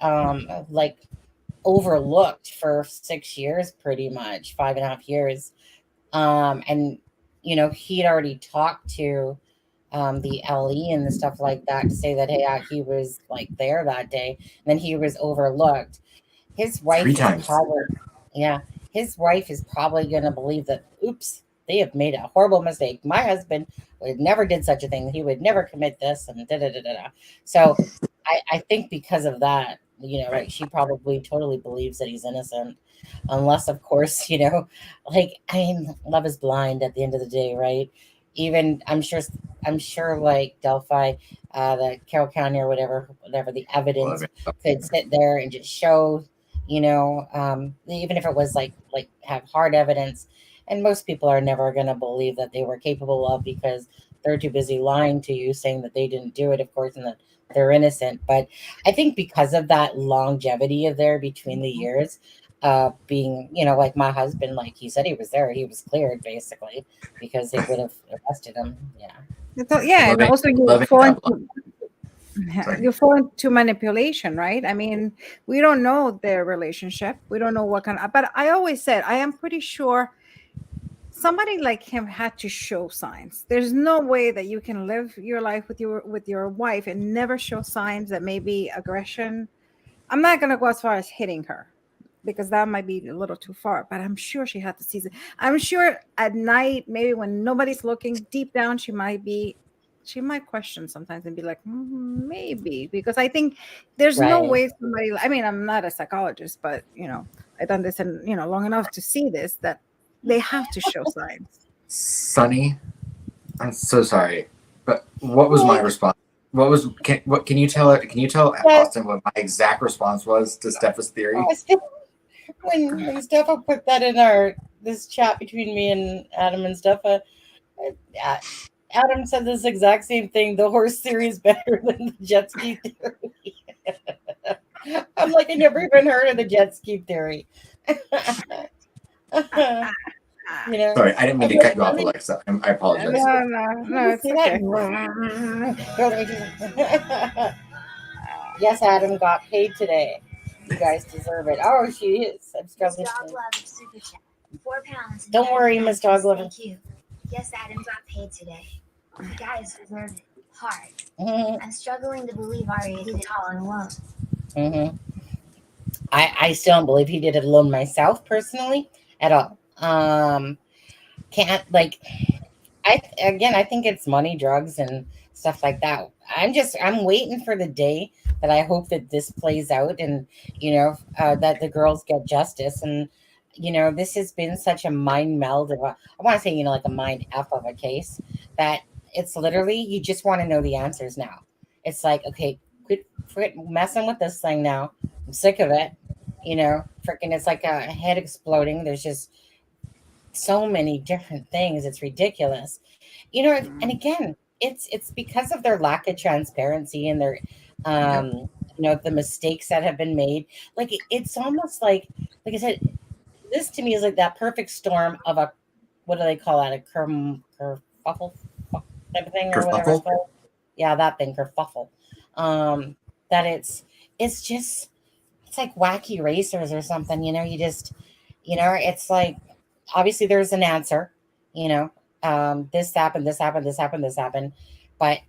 overlooked for 6 years, pretty much 5.5 years, and he'd already talked to the LE and the stuff like that to say that he was there that day, and then he was overlooked. His wife his wife is probably going to believe that, oops, they have made a horrible mistake. My husband would never did such a thing. He would never commit this and da-da-da-da-da. So I think because of that, right, she probably totally believes that he's innocent. Unless, of course, love is blind at the end of the day, right? Even I'm sure like Delphi, the Carroll County or whatever, the evidence could sit there and just show, even if it was have hard evidence. And most people are never going to believe that they were capable of, because they're too busy lying to you, saying that they didn't do it, of course, and that they're innocent. But I think because of that longevity of there between the years, being, like my husband, like he said, he was there, he was cleared basically because they would have arrested him. Yeah. And also Sorry. You fall into manipulation, right? I mean, we don't know their relationship. We don't know what kind of, but I always said, I am pretty sure somebody like him had to show signs. There's no way that you can live your life with your wife and never show signs that maybe aggression. I'm not gonna go as far as hitting her because that might be a little too far, but I'm sure she had to see it. I'm sure at night, maybe when nobody's looking deep down, she might question sometimes and be like, maybe, because I think there's no Right. way somebody, I mean, I'm not a psychologist, but I've done this and long enough to see this, that they have to show signs. Sonny, I'm so sorry, but what was my response? Can you tell Austin what my exact response was to Stepha's theory? When Steffa put that in this chat between me and Adam and Steffa, Adam said this exact same thing. The horse theory is better than the jet ski theory. I'm like, I never even heard of the jet ski theory. Sorry, I didn't mean to cut you off, Alexa. I apologize. No, it's okay. Yes, Adam got paid today. You guys deserve it. Oh, she is. I'm struggling. Dog Love Super Chat. 4 pounds. Don't worry, Miss Dog Lover. Thank you. Yes, Adam got paid today. You guys deserve it. Hard. I'm struggling to believe Aria did it all alone. I still don't believe he did it alone myself, personally, at all. Can't I think it's money, drugs, and stuff like that. I'm waiting for the day that I hope that this plays out, and that the girls get justice. And this has been such a mind meld of I want to say like a mind f of a case that it's literally you just want to know the answers now. It's like, okay, quit messing with this thing now. I'm sick of it. Freaking, it's like a head exploding. There's just so many different things. It's ridiculous. And again, it's because of their lack of transparency and their the mistakes that have been made. Like it's almost like I said, this to me is like that perfect storm of a, what do they call that? A kerfuffle type of thing or whatever it's called. Yeah, that thing, kerfuffle. That it's just, it's like wacky racers or something, you just, it's like, obviously there's an answer, this happened. But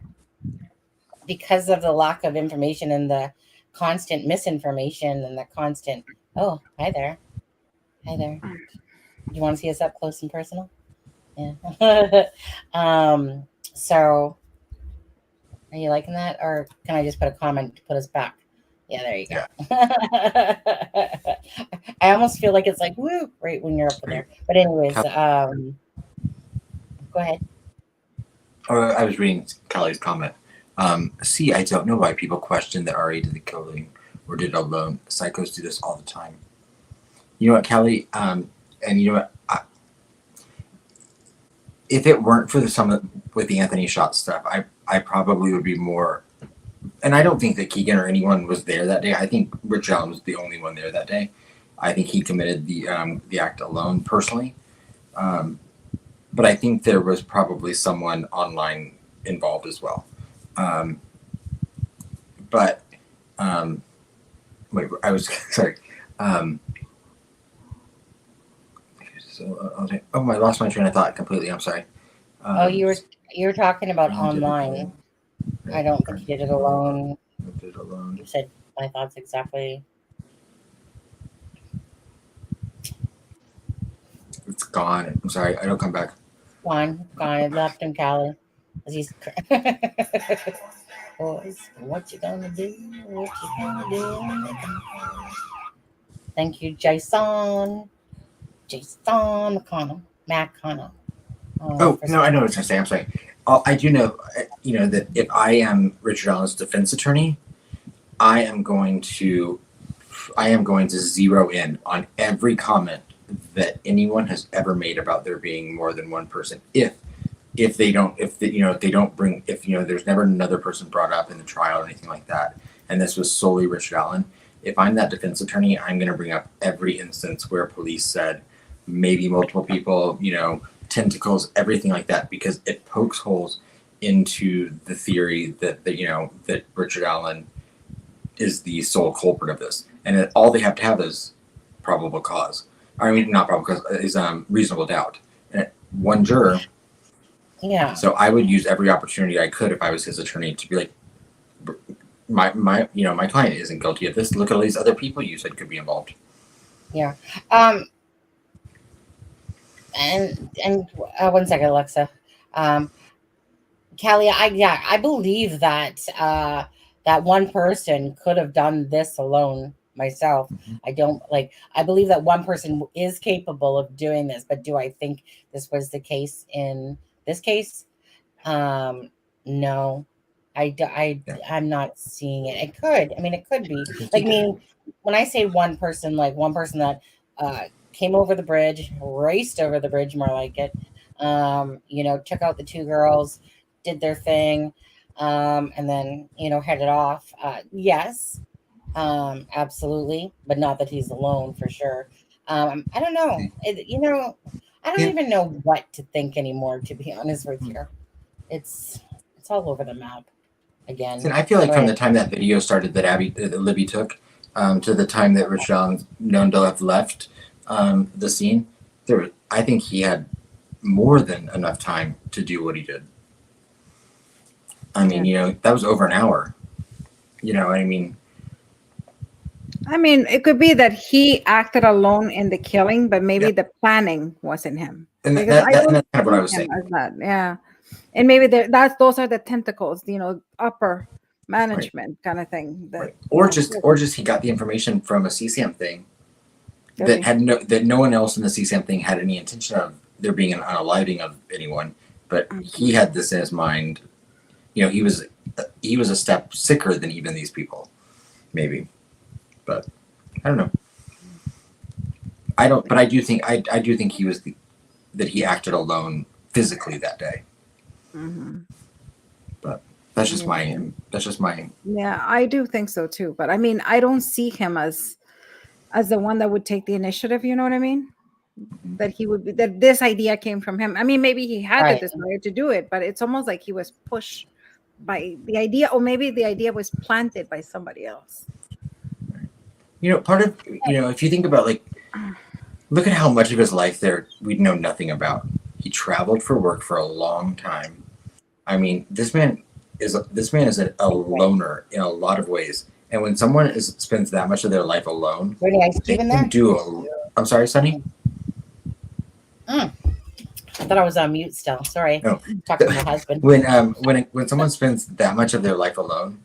because of the lack of information and the constant misinformation and the constant, oh, hi there. Do you want to see us up close and personal? Yeah. So are you liking that? Or can I just put a comment to put us back? Yeah, there you go. Yeah. I almost feel like it's like, woo, right when you're up there. But anyways, go ahead. I was reading Kelly's comment. I don't know why people question that Ari did the killing or did it alone. Psychos do this all the time. You know what, Kelly? And you know what? If it weren't for with the Anthony Shot stuff, I probably would be more. And I don't think that Keegan or anyone was there that day. I think Rich Allen was the only one there that day. I think he committed the act alone, personally. But I think there was probably someone online involved as well. Wait, I was sorry. I lost my train of thought completely. I'm sorry. You were talking about online. I don't think he did it alone. You said my thoughts exactly. It's gone. I'm sorry. I don't come back. Gone. I left him, Callie. He's boys, what you gonna do? Thank you, Jason McConnell. No, I know what you're saying. I'm sorry. I do know, that if I am Richard Allen's defense attorney, I am going to zero in on every comment that anyone has ever made about there being more than one person. If there's never another person brought up in the trial or anything like that, and this was solely Richard Allen. If I'm that defense attorney, I'm going to bring up every instance where police said maybe multiple people, tentacles, everything like that, because it pokes holes into the theory that that Richard Allen is the sole culprit of this, and all they have to have is probable cause. I mean, not probable cause, is reasonable doubt. And one juror. Yeah. So I would use every opportunity I could if I was his attorney to be like, my client isn't guilty of this. Look at all these other people you said could be involved. Yeah. And 1 second, Alexa. Callie, I believe that that one person could have done this alone myself. I believe that one person is capable of doing this, but do I think this was the case in this case? No. I'm not seeing it. It could. I mean, it could be. Like, I mean, when I say one person, like one person that came over the bridge, raced over the bridge, more like it. Took out the two girls, did their thing, and then headed off. Yes, absolutely, but not that he's alone for sure. I don't know. I don't even know what to think anymore. To be honest with you, it's all over the map again. And I feel like from the time that video started that Libby took to the time that Rashawn known to have left the scene, I think he had more than enough time to do what he did. I mean, that was over an hour. You know what I mean? I mean, it could be that he acted alone in the killing, but maybe the planning wasn't him. And that's kind of what I was saying. Yeah. And maybe those are the tentacles, upper management kind of thing. That, right. Or just he got the information from a CSAM thing that no one else in the CSAM thing had any intention of there being an unaliving of anyone, but he had this in his mind. He was a step sicker than even these people, maybe. But I don't know. But I do think he was that he acted alone physically that day. Mm-hmm. But that's just my. Yeah, I do think so too. But I mean, I don't see him as the one that would take the initiative. You know what I mean? Mm-hmm. That he would be, that this idea came from him. I mean, maybe he had the desire to do it, but it's almost like he was pushed by the idea, or maybe the idea was planted by somebody else. Part of if you think about look at how much of his life we know nothing about. He traveled for work for a long time. I mean, this man is a loner in a lot of ways. And when someone spends that much of their life alone, they can do I'm sorry, Sonny? I thought I was on mute still. Sorry. No. Talking to my husband. When someone spends that much of their life alone,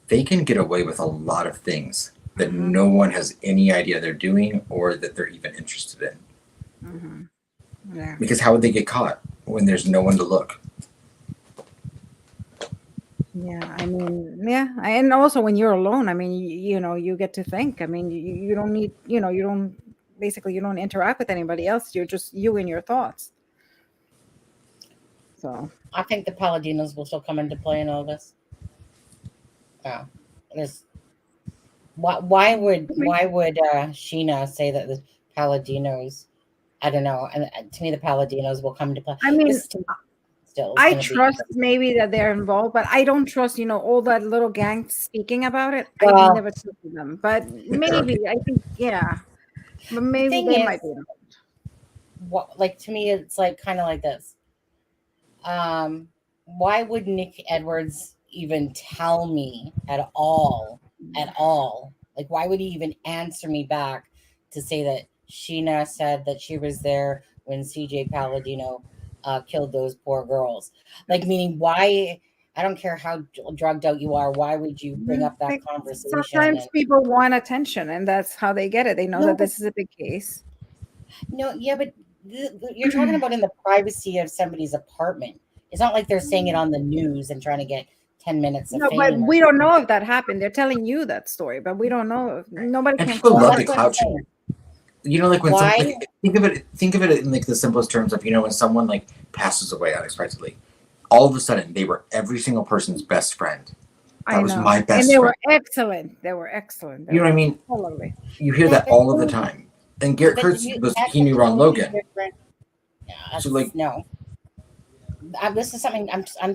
they can get away with a lot of things that no one has any idea they're doing or that they're even interested in. Mm-hmm. Yeah. Because how would they get caught when there's no one to look? Yeah, I mean, yeah, and also when you're alone, I mean, you get to think. I mean, you don't need, you don't interact with anybody else. You're just you and your thoughts. So I think the Paladinos will still come into play in all this. Yeah, why would Sheena say that the Paladinos? I don't know. And to me, the Paladinos will come to play. I mean, I trust maybe that they're involved, but I don't trust, all that little gang speaking about it. Well, I never trusted them, but maybe I think, but maybe they might be involved. To me, it's kind of like this. Why would Nick Edwards even tell me at all? Why would he even answer me back to say that Sheena said that she was there when CJ Palladino killed those poor girls? Meaning why? I don't care how drugged out you are. Why would you bring up that conversation? Sometimes people want attention, and that's how they get it. They know that this is a big case. No, yeah, but you're talking about in the privacy of somebody's apartment. It's not like they're saying it on the news and trying to get 10 minutes of fame. But we don't know if that happened. They're telling you that story, but we don't know. If nobody can. People love the clout chase. When think of it in the simplest terms of when someone passes away unexpectedly, all of a sudden they were every single person's best friend. That was my best friend. And they were excellent. They were excellent. You know what I mean? Totally. You hear that all of the time. And Garrett Kurtz he knew Ron Logan. Yeah, so no. this is something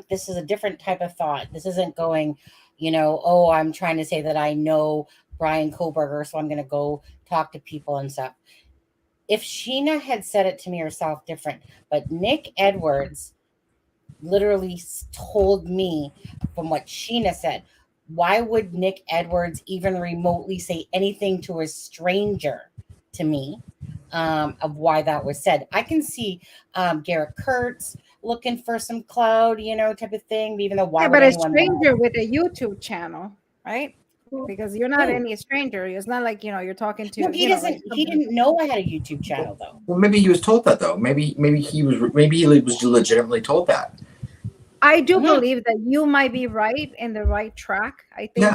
this is a different type of thought. This isn't going, oh, I'm trying to say that I know Brian Koberger, so I'm going to go talk to people and stuff. If Sheena had said it to me herself, different. But Nick Edwards literally told me from what Sheena said. Why would Nick Edwards even remotely say anything to a stranger to me of why that was said? I can see Garrett Kurtz looking for some cloud, type of thing. Even though why would but a anyone stranger with a YouTube channel, right? Because you're not any stranger. It's not like you're talking to. No, he doesn't. He didn't know I had a YouTube channel though. Well, maybe he was told that though. Maybe he was legitimately told that. I do believe that you might be right in the right track. I think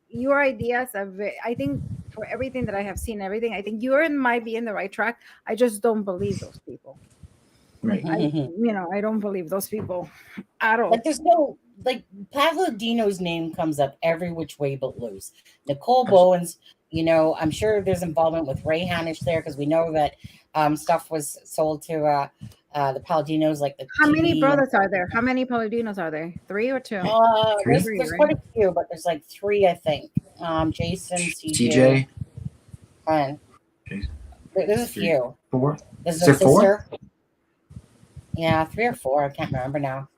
your ideas are I think for everything that I have seen, I think you might be in the right track. I just don't believe those people. Right. I don't believe those people at all. Like there's no Palladino's name comes up every which way but loose. Nicole Bowens, I'm sure there's involvement with Ray Hanish there because we know that stuff was sold to the Palladinos, like the How many brothers are there? How many Palladinos are there? 3 or 2? There's quite a few, but there's like 3, I think. Jason, CJ. There's a few. 4. There's a sister. 4? Yeah, 3 or 4. I can't remember now.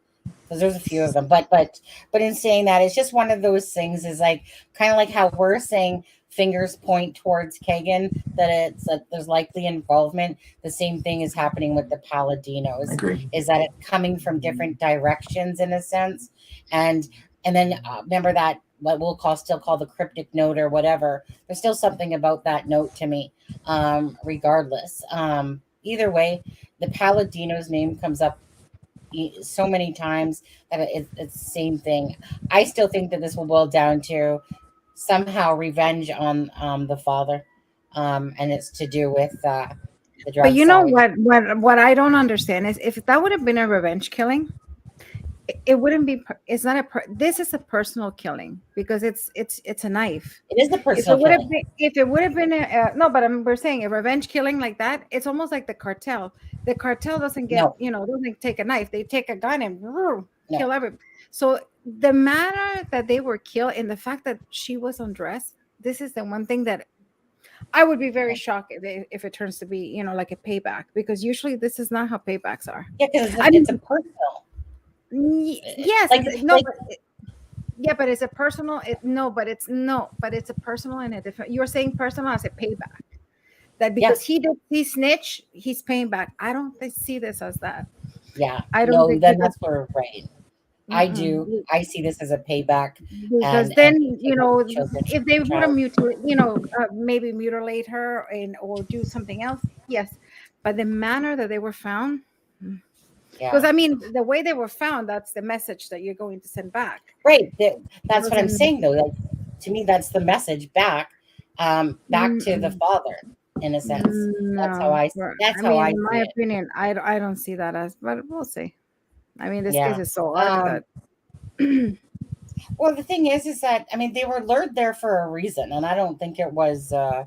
Because there's a few of them. But in saying that, it's just one of those things is like kind of like how we're saying fingers point towards Kegan, that there's likely involvement. The same thing is happening with the Palladinos. I agree. Is that it's coming from different directions in a sense. And then remember that what we'll still call the cryptic note or whatever. There's still something about that note to me, regardless. Either way, the Palladino's name comes up so many times that it's the same thing. I still think that this will boil down to somehow revenge on the father, and it's to do with the drug. But you know what I don't understand is if that would have been a revenge killing, it wouldn't be. It's not this is a personal killing because it's a knife. It is the personal killing. If it would have been we're saying a revenge killing like that, it's almost like the cartel. The cartel doesn't get doesn't take a knife. They take a gun and kill everybody. So the manner that they were killed and the fact that she was undressed, this is the one thing that I would be very shocked if it turns to be like a payback, because usually this is not how paybacks are. Yeah, because it's a personal. Yes, but it's a personal. But it's a personal and a different. You're saying personal as a payback. That because he snitch, he's paying back. I don't see this as that. Yeah, I don't. think that's where right. I do. I see this as a payback because then if they would have maybe mutilate her or do something else. Yes, but the manner that they were found. Because I mean, the way they were found, that's the message that you're going to send back. Right. That's what I'm saying, though. Like, to me, that's the message back to the father, in a sense. That's how I. In my opinion, I don't see that as, but we'll see. I mean, this case is so hard. Well, the thing is that they were lured there for a reason, and I don't think it was. No,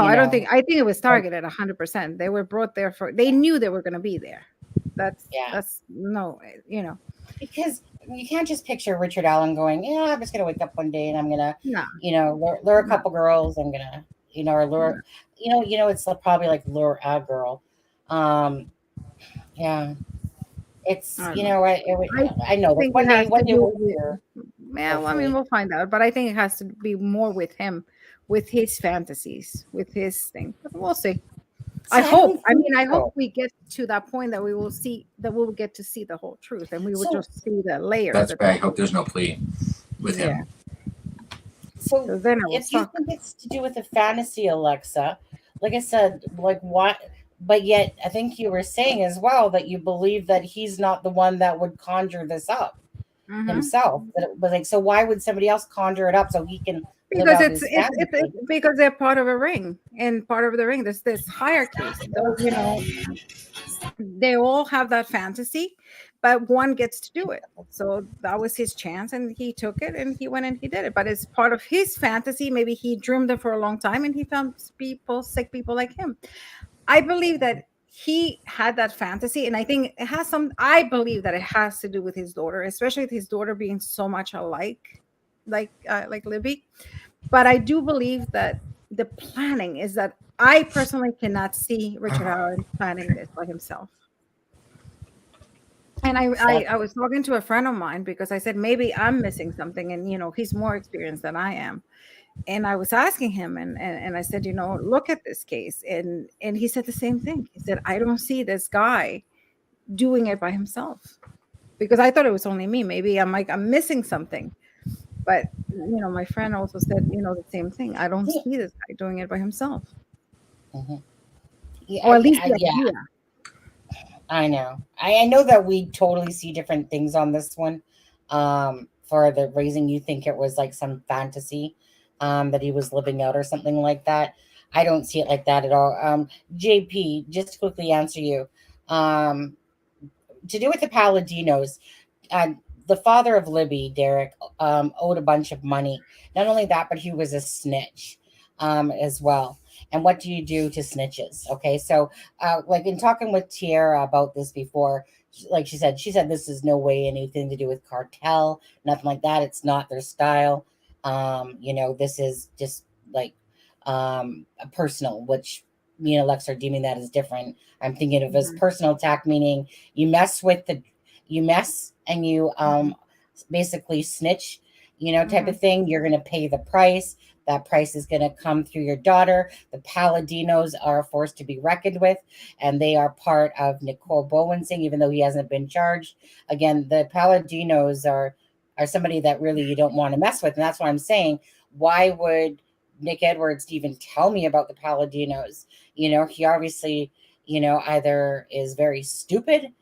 I don't think. I think it was targeted 100%. They were brought there they knew they were going to be there. That's because you can't just picture Richard Allen going, I'm just gonna wake up one day and I'm gonna lure a couple girls. I'm gonna or lure it's probably like lure a girl. It's I know one day we'll find out, but I think it has to be more with him, with his fantasies, with his thing. But we'll see. I hope we get to that point that we will get to see the whole truth, and we will just see the layers. That's why I hope there's no plea with him. So then if you think it's to do with a fantasy, Alexa, like I said, like what? But yet, I think you were saying as well that you believe that he's not the one that would conjure this up himself. But so why would somebody else conjure it up so he can? Because it's because they're part of a ring, and part of the ring there's this hierarchy. So, they all have that fantasy, but one gets to do it. So that was his chance, and he took it, and he went and he did it. But it's part of his fantasy. Maybe he dreamed it for a long time, and he found sick people like him. I believe that he had that fantasy, and I think it has I believe that it has to do with his daughter, especially with his daughter being so much alike, like Libby. But I do believe that the planning is that I personally cannot see Richard Allen planning this by himself. And I was talking to a friend of mine because I said maybe I'm missing something, and he's more experienced than I am. And I was asking him, and I said, look at this case, and he said the same thing. He said, I don't see this guy doing it by himself, because I thought it was only me. Maybe I'm missing something. But my friend also said the same thing. I don't see this guy doing it by himself, Yeah, or at least the yeah, idea. I know. I know that we totally see different things on this one. For the raising, you think it was like some fantasy that he was living out or something like that. I don't see it like that at all. JP, just to quickly answer you. To do with the Paladinos, the father of Libby, Derek, owed a bunch of money. Not only that, but he was a snitch as well. And what do you do to snitches? Okay, so like in talking with Tiara about this before, like she said this is no way anything to do with cartel, nothing like that. It's not their style. This is just like a personal, which me and Alex are deeming that as different. I'm thinking of as personal attack, meaning you mess and you basically snitch, type of thing. You're going to pay the price. That price is going to come through your daughter. The Paladinos are a force to be reckoned with, and they are part of Nicole Bowen's thing, even though he hasn't been charged. Again, the Paladinos are somebody that really you don't want to mess with, and that's why I'm saying, why would Nick Edwards even tell me about the Paladinos? He obviously, either is very stupid,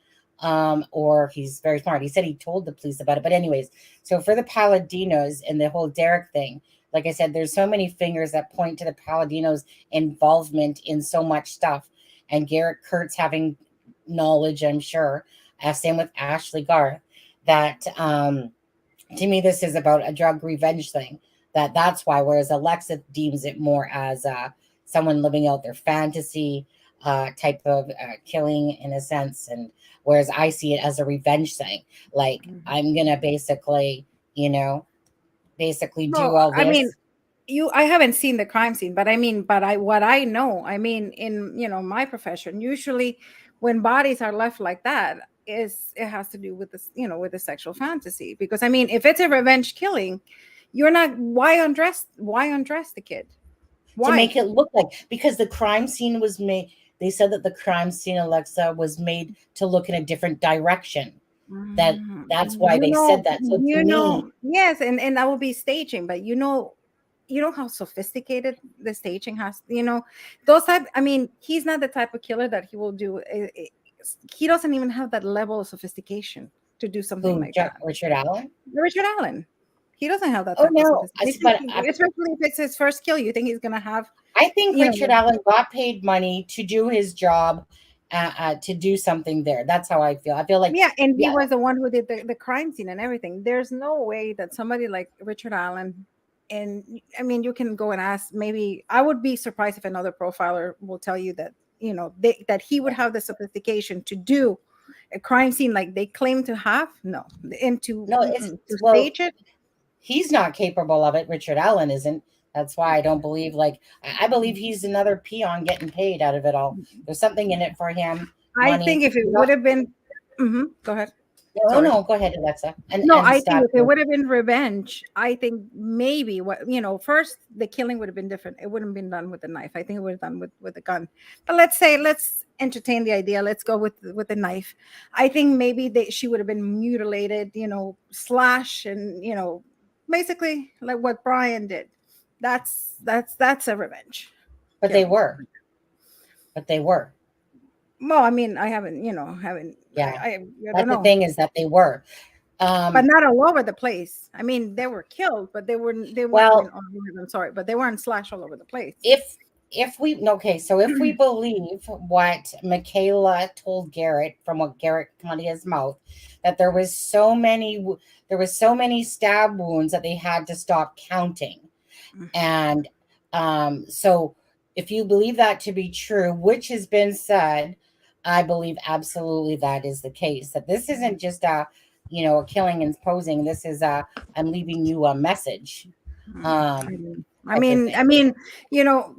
or he's very smart. He said he told the police about it. But anyways, so for the Paladinos and the whole Derek thing, like I said, there's so many fingers that point to the Paladinos' involvement in so much stuff. And Garrett Kurtz having knowledge, I'm sure, same with Ashley Garth, that to me, this is about a drug revenge thing. That's why, whereas Alexa deems it more as someone living out their fantasy type of killing in a sense. And whereas I see it as a revenge thing. Like, I'm going to basically, do all this. I mean, I haven't seen the crime scene, but what I know, in my profession, usually when bodies are left like that, it has to do with this, with the sexual fantasy. Because if it's a revenge killing, you're not, why undress the kid? Why? To make it look like, because the crime scene was made, they said that the crime scene, Alexa, was made to look in a different direction. That's why they said that. So yes, and that will be staging, but you know how sophisticated the staging has, those type. He's not the type of killer that he will do. He doesn't even have that level of sophistication to do something like that. Richard Allen. He doesn't have that. Oh no, especially if it's his first kill. You think he's gonna have? I think Richard Allen got paid money to do his job, to do something there. That's how I feel. I feel like and he was the one who did the crime scene and everything. There's no way that somebody like Richard Allen, and you can go and ask. Maybe I would be surprised if another profiler will tell you that that he would have the sophistication to do a crime scene like they claim to have. To stage it. He's not capable of it. Richard Allen isn't. That's why I don't believe, I believe he's another peon getting paid out of it all. There's something in it for him. I think if it would have been, go ahead. No, go ahead, Alexa. I think if it would have been revenge, I think maybe first the killing would have been different. It wouldn't have been done with a knife. I think it would have done with a gun. But let's entertain the idea. Let's go with the knife. I think maybe she would have been mutilated, slash, and basically like what Brian did. That's a revenge. But they were. Well, I haven't. Yeah. I don't know. The thing is that they were. But not all over the place. They were killed, but they weren't. I'm sorry, but they weren't slashed all over the place. If we believe what Michaela told Garrett, from what Garrett came out of his mouth, that there was so many stab wounds that they had to stop counting. And so if you believe that to be true, which has been said, I believe absolutely that is the case. That this isn't just a, a killing and posing. This is a, I'm leaving you a message. I Type mean, of thing. you know,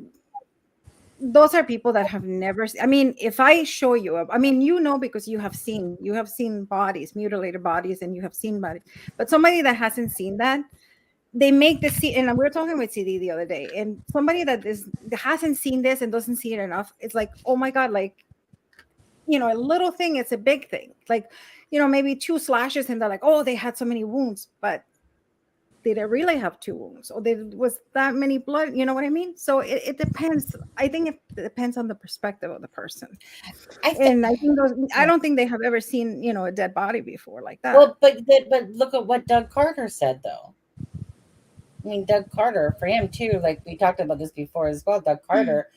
those are people that have never I mean, if I show you I mean, because you have seen bodies, mutilated bodies, and you have seen bodies, but somebody that hasn't seen that, they make the scene. And we were talking with CD the other day, and somebody that hasn't seen this and doesn't see it enough, it's like, oh my god, like, a little thing, it's a big thing, like, maybe 2 slashes, and they're like, oh, they had so many wounds, but did I really have 2 wounds, or was that many blood? You know what I mean? So it depends. I think it depends on the perspective of the person. I think. And I think I don't think they have ever seen, a dead body before like that. Well, but look at what Doug Carter said, though. I mean, Doug Carter, for him too. Like we talked about this before as well. Doug Carter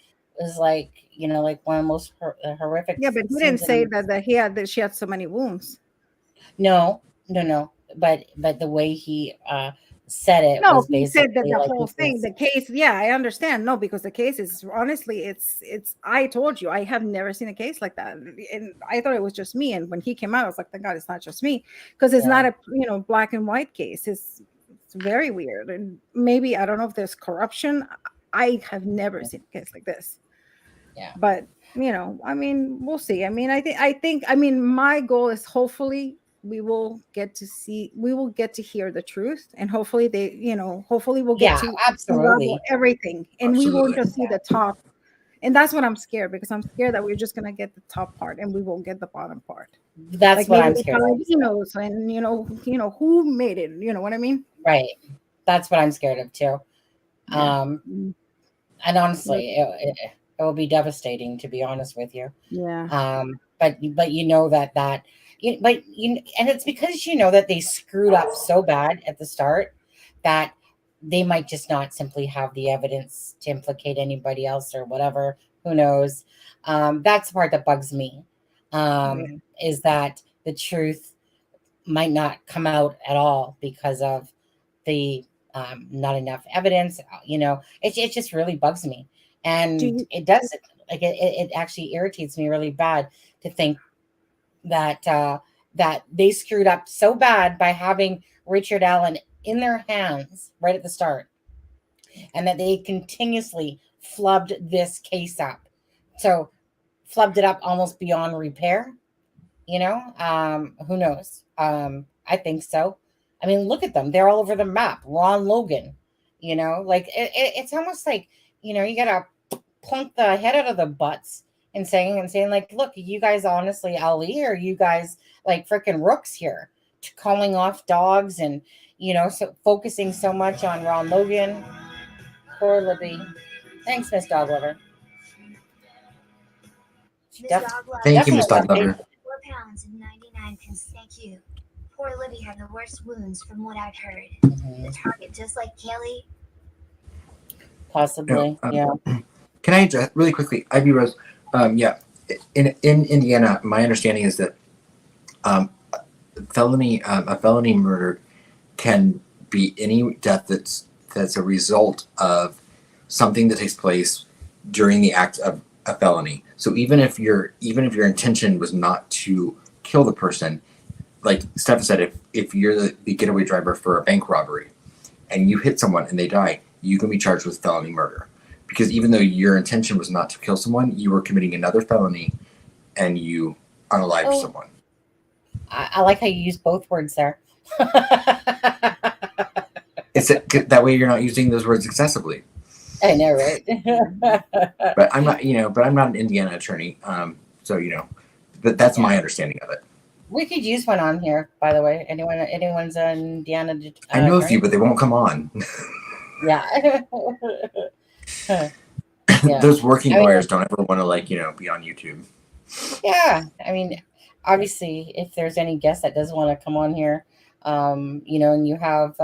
is like, like one of the most horrific. Yeah, but he didn't say that she had so many wounds. No. But the way he said it No, was he said basically that the like whole thing, the case. Yeah, I understand. No, because the case is honestly, it's. I told you, I have never seen a case like that, and I thought it was just me. And when he came out, I was like, thank God, it's not just me, because it's not a black and white case. It's very weird, and maybe I don't know if there's corruption. I have never seen a case like this. Yeah, but I mean, we'll see. I mean, I think my goal is hopefully we will get to hear the truth, and hopefully hopefully we'll get to absolutely everything, and we won't Absolutely. just see the top. And that's what I'm scared, because I'm scared that we're just gonna get the top part and we won't get the bottom part. That's Like what maybe I'm the scared of. Filipinos, and who made it. You know what I mean? Right. That's what I'm scared of too. Yeah. And honestly, it will be devastating, to be honest with you. Yeah. But you know that and it's because that they screwed up so bad at the start that they might just not simply have the evidence to implicate anybody else or whatever. Who knows? That's the part that bugs me. Is that the truth might not come out at all because of the not enough evidence. It just really bugs me, and it does it actually irritates me really bad to think that that they screwed up so bad by having Richard Allen in their hands right at the start, and that they continuously flubbed this case up. So flubbed it up almost beyond repair. Who knows? I think so. I mean, look at them. They're all over the map. Ron Logan, like it's almost like, you got to plunk the head out of the butts and saying like, look, you guys honestly, Ali, or you guys like freaking rooks here, calling off dogs and, so focusing so much on Ron Logan. Poor Libby. Thanks, Miss Dog Lover. Thank you, Miss Dog Lover. £4.99. Thank you. Poor Libby had the worst wounds from what I've heard. The target, just like Kelly. Possibly, yeah. Can I address really quickly, Ivy Rose? Yeah, in Indiana, my understanding is that a felony murder can be any death that's a result of something that takes place during the act of a felony. So even if your intention was not to kill the person, like Steph said, if you're the getaway driver for a bank robbery and you hit someone and they die, you can be charged with felony murder. Because even though your intention was not to kill someone, you were committing another felony and you unalived someone. I like how you use both words there. It's that way you're not using those words excessively. I know, right? But I'm not, I'm not an Indiana attorney. So, that's my understanding of it. We could use one on here, by the way. Anyone's an Indiana I know a few, but they won't come on. Yeah. Those working lawyers don't ever want to be on YouTube. Yeah. I mean, obviously, if there's any guest that does want to come on here, and you have,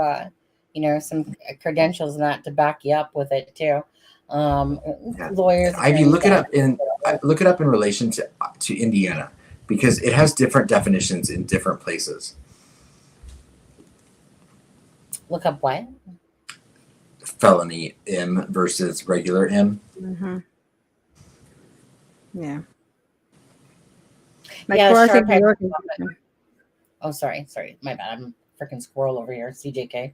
some credentials and that to back you up with it too. Lawyers. Ivy, look it up in relation to Indiana, because it has different definitions in different places. Look up what? Felony M versus regular M. Mm-hmm. Yeah. Like Yeah, for us in sharp New edge York. weapon. Oh, sorry, my bad. I'm a freaking squirrel over here. CJK.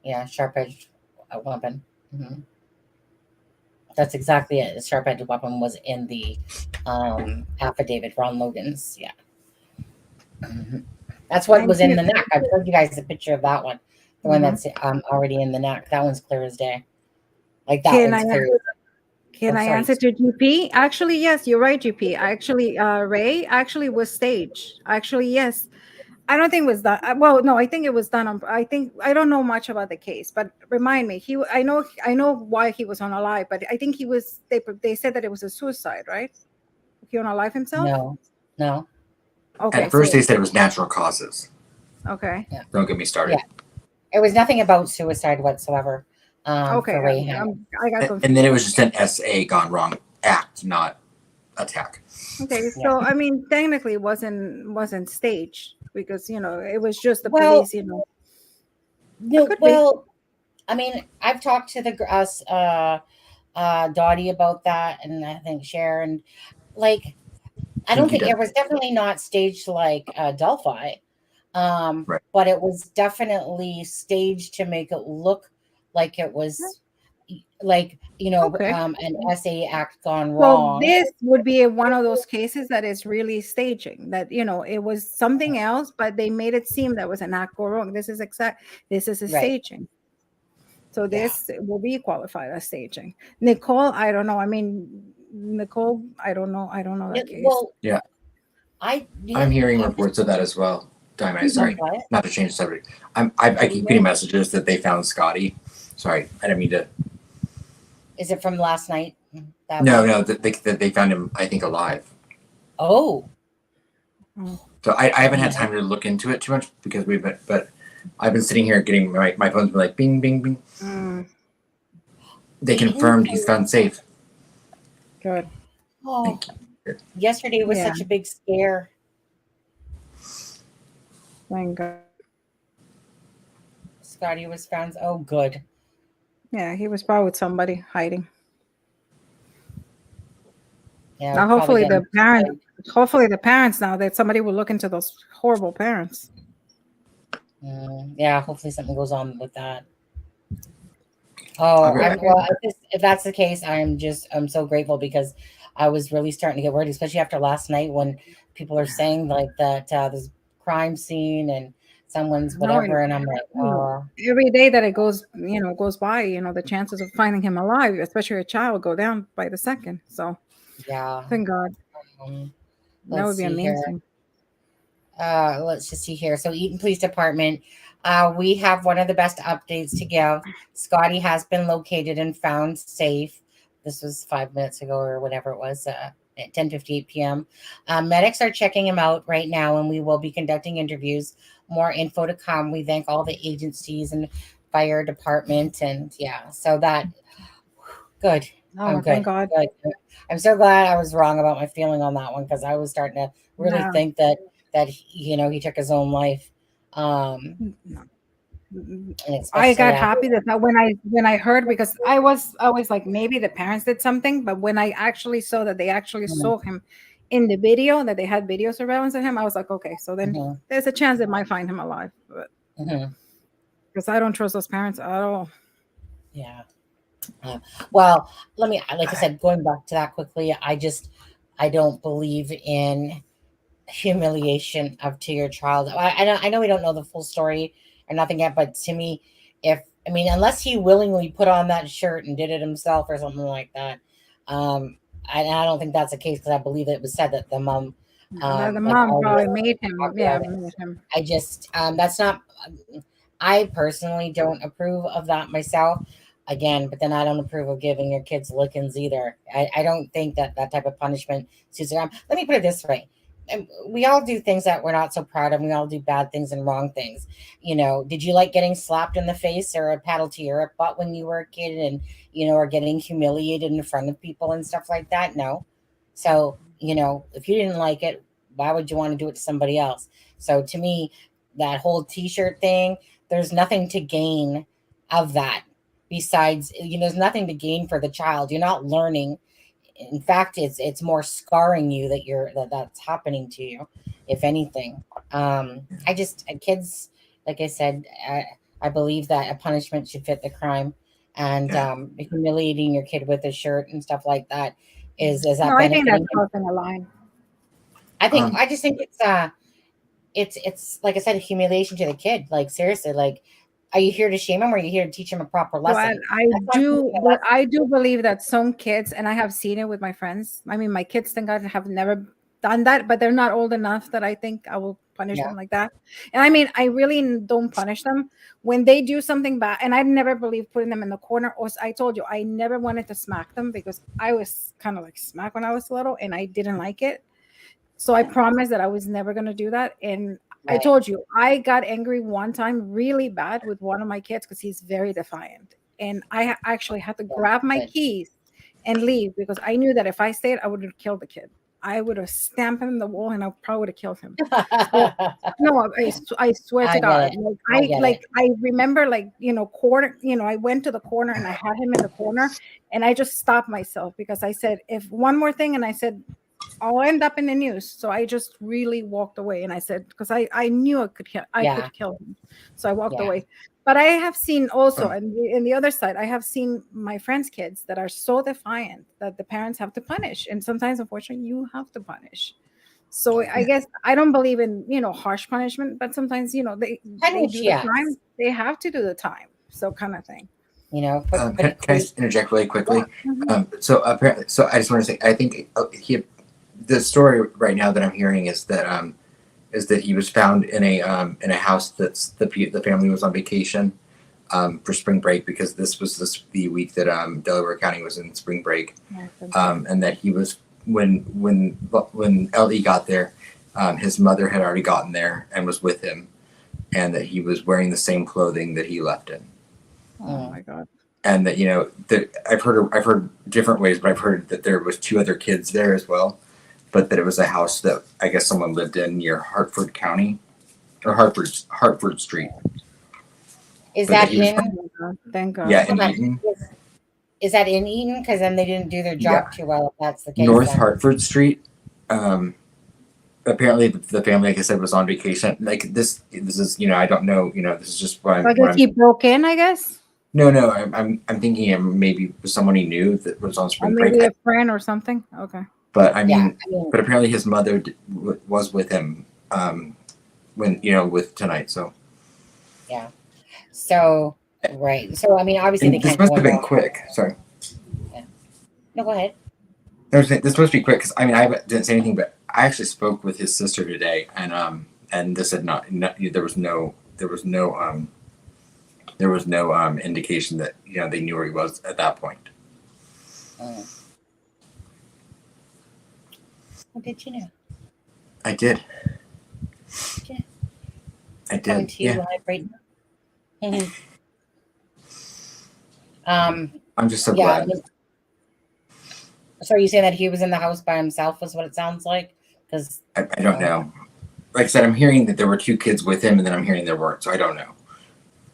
Yeah, sharp edged weapon. Hmm. That's exactly it. The sharp edged weapon was in the affidavit, Ron Logan's. Yeah. Mhm. That's what was in the neck. I showed you guys a picture of that one. The one that's already in the neck. That one's clear as day. Like that Can one's I clear. can I Sorry. answer to GP? Actually, yes, you're right, GP. Actually, Ray actually was staged. Actually, yes. I don't think it was done. Well, no, I think it was done on. I think I don't know much about the case, but remind me. I know why he was unalive, but I think he was. They said that it was a suicide, right? He unalive himself. No. Okay, At first, so they said it was natural causes. okay, Yeah. Don't get me started. It was nothing about suicide whatsoever. okay, For Ray Hanna. I got confused. And then it was just an SA gone wrong act, not attack. Okay, Yeah. so I mean, technically, it wasn't staged because it was just the Well, police. No, could be. well, I mean, I've talked to the Dottie about that, and I think Sharon. Like, I don't think it was definitely not staged like Delphi, Right. but it was definitely staged to make it look like it was like Okay. an SA act gone So wrong. this would be one of those cases that is really staging. That it was something else, but they made it seem that was an act go wrong. This is a Right. staging. So this will be qualified as staging. Nicole, I don't know. I mean, Nicole, I don't know. I don't know that case. Well, Yeah. I'm I'm hearing reports of that as well. Diamond, sorry, What? not to change the subject. I keep getting messages that they found Scotty. Sorry, I didn't mean to. Is it from last night? No, that they found him, I think, alive. Oh. So I haven't had time to look into it too much because but I've been sitting here getting my phone's been like bing, bing, bing. They confirmed he's found safe. Good. Oh, Thank you. yesterday was such a big scare. Thank God. Scotty was found. Oh, good. Yeah, he was probably with somebody hiding. Yeah. Now, hopefully the parents now that somebody will look into those horrible parents. Yeah, hopefully something goes on with that. Oh, well, if that's the case, I'm so grateful because I was really starting to get worried, especially after last night when people are saying like that there's a crime scene and someone's whatever, and I'm like, oh. Every day that it goes by, the chances of finding him alive, especially a child, go down by the second. So, yeah, thank God. That would be amazing. Let's just see here. So, Eaton Police Department, we have one of the best updates to give. Scotty has been located and found safe. This was 5 minutes ago or whatever it was, at 10:58 p.m. Medics are checking him out right now, and we will be conducting interviews. More info to come. We thank all the agencies and fire department, and so that good. Oh, I'm good. thank God. Good. I'm so glad I was wrong about my feeling on that one because I was starting to really think that he took his own life. I got happy that when I heard, because I was like, maybe the parents did something, but when I actually saw that they actually saw him in the video, that they had video surveillance of him, I was like, okay, so then there's a chance they might find him alive, but because I don't trust those parents at all. Yeah. Well, like I said, going back to that quickly, I don't believe in humiliation to your child. I know we don't know the full story or nothing yet, but to me, unless he willingly put on that shirt and did it himself or something like that, I don't think that's the case because I believe it was said that the mom, the mom probably made him. Yeah, made him. I just that's not. I personally don't approve of that myself. Again, but then I don't approve of giving your kids lickings either. I don't think that type of punishment suits them. Let me put it this way. We all do things that we're not so proud of. We all do bad things and wrong things. Did you like getting slapped in the face or a paddle to your butt when you were a kid and, or getting humiliated in front of people and stuff like that? No. So, if you didn't like it, why would you want to do it to somebody else? So to me, that whole t-shirt thing, there's nothing to gain of that besides, there's nothing to gain for the child. You're not learning in fact, it's more scarring you that's happening to you, if anything. Kids, like I said, I believe that a punishment should fit the crime, and humiliating your kid with a shirt and stuff like that is that No, I think benefiting that's him? crossing a line. I just think it's like I said, a humiliation to the kid. Like, seriously, like, are you here to shame him, or are you here to teach him a proper So lesson? I do believe that some kids, and I have seen it with my friends. I mean, my kids, thank God, have never done that, but they're not old enough that I think I will punish them like that. And I mean, I really don't punish them when they do something bad. And I never believe putting them in the corner. Or I told you, I never wanted to smack them because I was kind of like smack when I was little, and I didn't like it. So I promised that I was never going to do that. And I told you, I got angry one time really bad with one of my kids because he's very defiant. And I actually had to grab my keys and leave because I knew that if I stayed, I would have killed the kid. I would have stamped him in the wall and I probably would have killed him. So, no, I swear to God. I remember, corner, I went to the corner and I had him in the corner and I just stopped myself because I said, if one more thing, and I said, I'll end up in the news. So I just really walked away, and I said, because I knew I could kill him. So I walked away. But I have seen also, and in the other side, I have seen my friends' kids that are so defiant that the parents have to punish. And sometimes, unfortunately, you have to punish. So I guess I don't believe in, harsh punishment, but sometimes, they do the time. They have to do the time. So kind of thing. Can I interject really quickly? So apparently, I just want to say, I think the story right now that I'm hearing is that he was found in a house that's the family was on vacation for spring break, because this was the week that Delaware County was in spring break, and that he was when LE got there, his mother had already gotten there and was with him, and that he was wearing the same clothing that he left in. Oh my God. And that I've heard different ways, but I've heard that there was 2 other kids there as well, but that it was a house that I guess someone lived in near Hartford County or Hartford Street. Is that in? Thank God. Yeah, in Eaton. Is that in Eaton? Because then they didn't do their job too well. If that's the case. North Hartford Street. Apparently, the family, like I said, was on vacation. Like this is I don't know. This is just what I guess he broke in. I guess. No. I'm thinking maybe it was someone he knew that was on spring break. Maybe a friend or something. Okay. But but apparently his mother was with him when with tonight. So. Yeah. So right. So I mean, obviously they can't. This must have been quick. Sorry. Yeah. No, go ahead. This must be quick because I didn't say anything, but I actually spoke with his sister today, and this had not there was no indication that they knew where he was at that point. Well, did you know? I did. Yeah. I did. Coming to you live right now. I'm just so glad. So are you saying that he was in the house by himself? Is what it sounds like? Because I don't know. Like I said, I'm hearing that there were 2 kids with him, and then I'm hearing there weren't. So I don't know.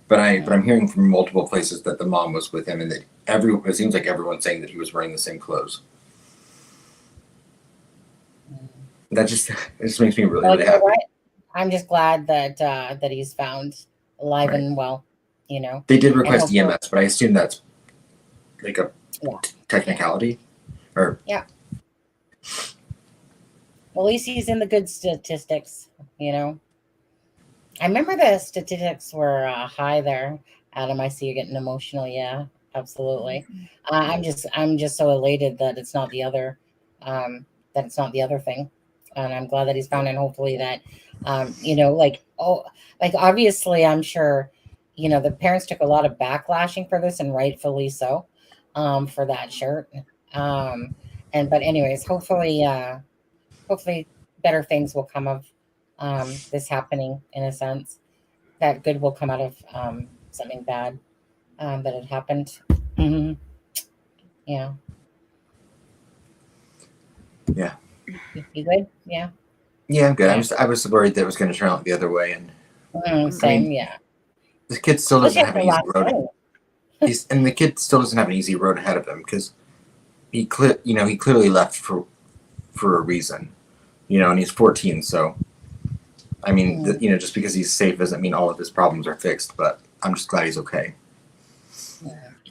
But I'm hearing from multiple places that the mom was with him, and that it seems like everyone's saying that he was wearing the same clothes. That just makes me really happy. What? I'm just glad that he's found alive and well. They did request EMS, but I assume that's like a technicality, or Well, at least he's in the good statistics. I remember the statistics were high there. Adam, I see you getting emotional. Yeah, absolutely. I'm just so elated that it's not the other thing, and I'm glad that he's found, and hopefully that obviously I'm sure the parents took a lot of backlashing for this, and rightfully so, for that shirt. But anyways, hopefully better things will come of this happening, in a sense, that good will come out of something bad that had happened. Mm-hmm. Yeah. You good? Yeah. Yeah, I'm good. I was worried that it was going to turn out the other way, and same. This kid still doesn't have an easy road. And the kid still doesn't have an easy road ahead of him, because he clearly left for a reason, and he's 14. So, I mean, just because he's safe doesn't mean all of his problems are fixed. But I'm just glad he's okay,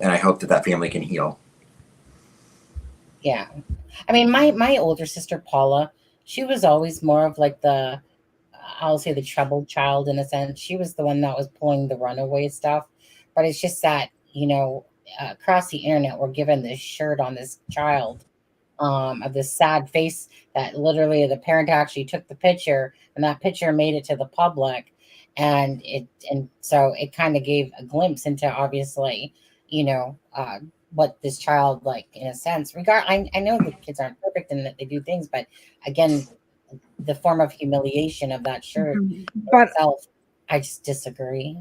and I hope that family can heal. Yeah, I mean, my older sister Paula, she was always more of like I'll say the troubled child in a sense. She was the one that was pulling the runaway stuff, but it's just that across the internet we're given this shirt on this child of this sad face that literally the parent actually took the picture, and that picture made it to the public, and so it kind of gave a glimpse into obviously what this child, like, in a sense, I know the kids aren't perfect and that they do things, but again, the form of humiliation of that shirt But itself, I just disagree.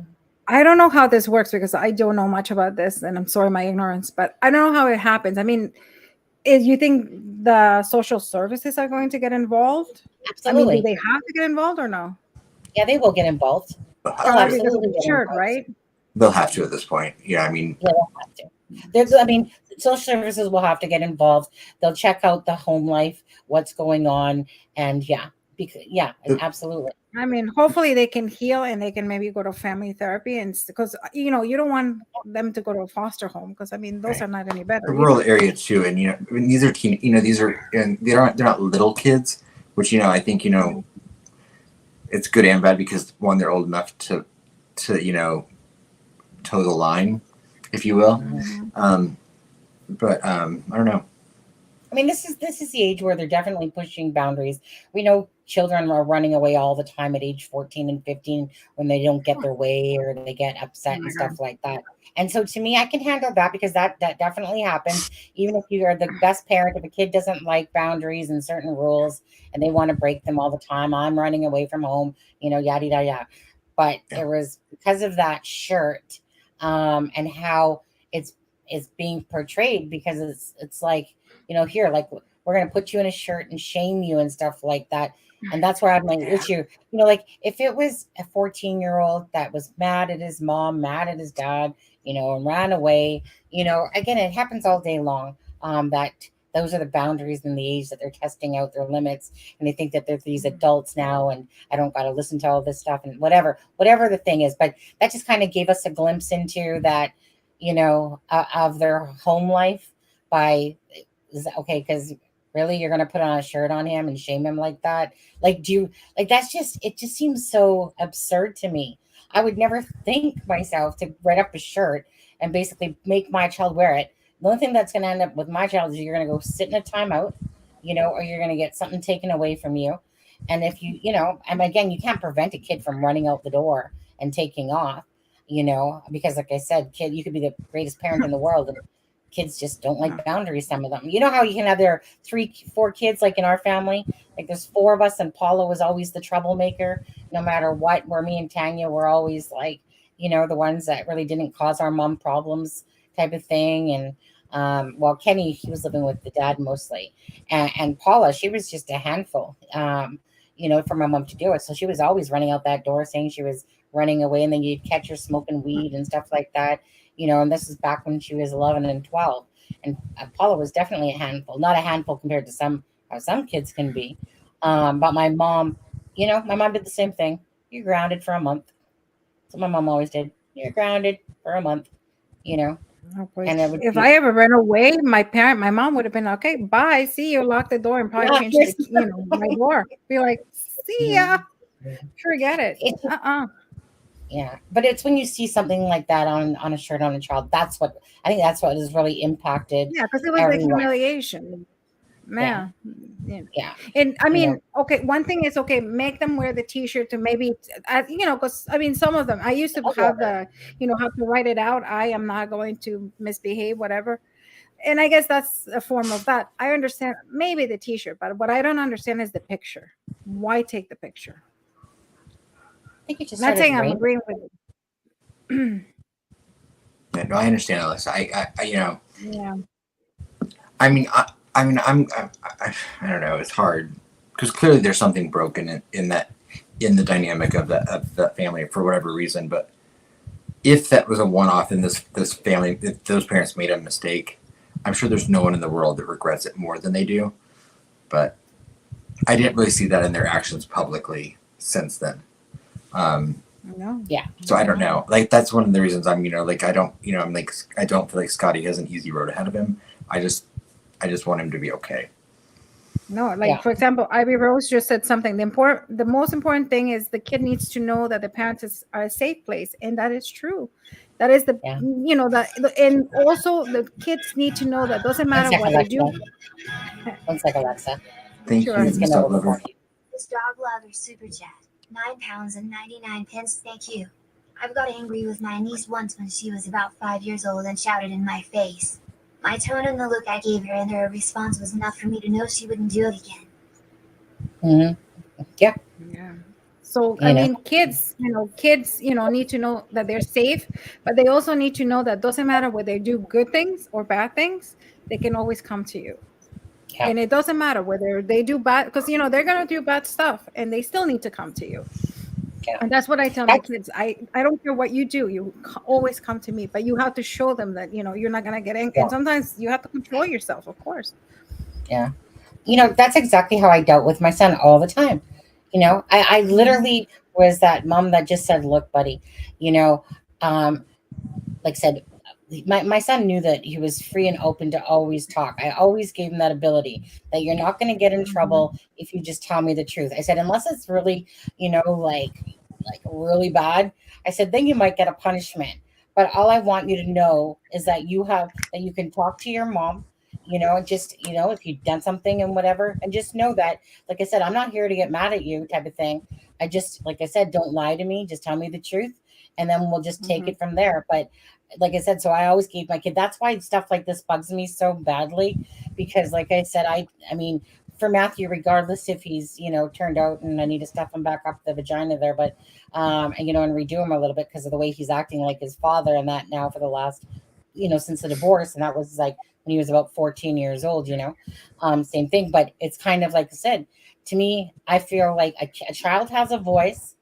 I don't know how this works because I don't know much about this, and I'm sorry my ignorance, but I don't know how it happens. I mean, you think the social services are going to get involved? Absolutely. I mean, do they have to get involved or no? Yeah, they will get involved. They'll absolutely get shirt, involved. right? They'll have to at this point. Yeah, I mean, they'll have to. Social services will have to get involved. They'll check out the home life, what's going on, and absolutely. I mean, hopefully they can heal and they can maybe go to family therapy, and because you don't want them to go to a foster home because I mean those are not any better. A rural area too, and these are and they're not little kids, which I think it's good and bad because one, they're old enough to toe the line, if you will. But I don't know. I mean, this is the age where they're definitely pushing boundaries. We know children are running away all the time at age 14 and 15 when they don't get their way or they get upset and stuff like that. And so to me, I can handle that because that definitely happens. Even if you are the best parent, if a kid doesn't like boundaries and certain rules and they want to break them all the time, I'm running away from home, yada, yada, yada. But it was because of that shirt and how it's being portrayed, because it's like, here, like, we're going to put you in a shirt and shame you and stuff like that. And that's where I have my issue. Like, if it was a 14-year-old that was mad at his mom, mad at his dad, and ran away, again, it happens all day long. That those are the boundaries and the age that they're testing out their limits. And they think that they're these adults now, and I don't got to listen to all this stuff and whatever the thing is. But that just kind of gave us a glimpse into that, of their home life by, okay, because really you're going to put on a shirt on him and shame him like that? Like, it just seems so absurd to me. I would never think myself to write up a shirt and basically make my child wear it. The only thing that's going to end up with my child is you're going to go sit in a timeout, or you're going to get something taken away from you. And if and again, you can't prevent a kid from running out the door and taking off, because like I said, kid, you could be the greatest parent in the world, and kids just don't like boundaries, some of them. You know how you can have their 3-4 kids, like in our family, like there's 4 of us, and Paula was always the troublemaker, no matter what, where me and Tanya were always like, the ones that really didn't cause our mom problems type of thing. And while Kenny, he was living with the dad mostly. And Paula, she was just a handful, for my mom to do it. So she was always running out that door saying she was running away, and then you'd catch her smoking weed and stuff like that. And this is back when she was 11 and 12. And Paula was definitely a handful, not a handful compared to how some kids can be. But my mom, my mom did the same thing. You're grounded for a month. That's what my mom always did. You're grounded for a month, And if I ever ran away, my mom would have been okay. Bye, see you. Lock the door and probably change my door. Be like, see ya. Forget it. Yeah, but it's when you see something like that on a shirt on a child, that's what has really impacted. Yeah, because it was like humiliation. Man. Yeah. And I mean, okay, one thing is, okay, make them wear the t-shirt to maybe, because I mean, some of them, I used to have have to write it out. I am not going to misbehave, whatever. And I guess that's a form of that. I understand maybe the t-shirt, but what I don't understand is the picture. Why take the picture? I think it just not saying I'm agreeing with you. Yeah, no, I understand, Alyssa. I I mean, I don't know. It's hard because clearly there's something broken in the dynamic of that family for whatever reason. But if that was a one-off in this family, if those parents made a mistake, I'm sure there's no one in the world that regrets it more than they do, but I didn't really see that in their actions publicly since then. No. Yeah. So I don't know. Like that's one of the reasons I'm, like I don't, I'm like I don't feel like Scotty has an easy road ahead of him. I just want him to be okay. No, like for example, Ivy Rose just said something. The most important thing is the kid needs to know that the parents are a safe place, and that is true. That is that, and also the kids need to know that doesn't matter what they do. One second, Alexa. Thank Sure. you, Miss Dog Lover. This dog lover super chat. 9 pounds and 99 pence, thank you. I've got angry with my niece once when she was about 5 years old and shouted in my face. My tone and the look I gave her and her response was enough for me to know she wouldn't do it again. Mm-hmm. Yeah. Yeah. So I mean, kids need to know that they're safe, but they also need to know that doesn't matter whether they do good things or bad things, they can always come to you. Yeah. And it doesn't matter whether they do bad, because they're gonna do bad stuff, and they still need to come to you. Yeah. And that's what I tell my kids. I don't care what you do. You always come to me, but you have to show them that, you're not going to get angry. Yeah. And sometimes you have to control yourself, of course. Yeah. That's exactly how I dealt with my son all the time. I literally was that mom that just said, look, buddy, like I said, my son knew that he was free and open to always talk. I always gave him that ability that you're not going to get in trouble if you just tell me the truth. I said, unless it's really, like really bad, I said, then you might get a punishment. But all I want you to know is that you can talk to your mom, just, if you've done something and whatever, and just know that, like I said, I'm not here to get mad at you type of thing. I just, like I said, don't lie to me. Just tell me the truth. And then we'll just take it from there. But like I said, so I always gave my kid, that's why stuff like this bugs me so badly, because like I said, I mean, for Matthew, regardless if he's, turned out and I need to stuff him back up the vagina there, but, and redo him a little bit because of the way he's acting like his father and that now for the last, since the divorce. And that was like when he was about 14 years old, same thing. But it's kind of like I said, to me, I feel like a child has a voice.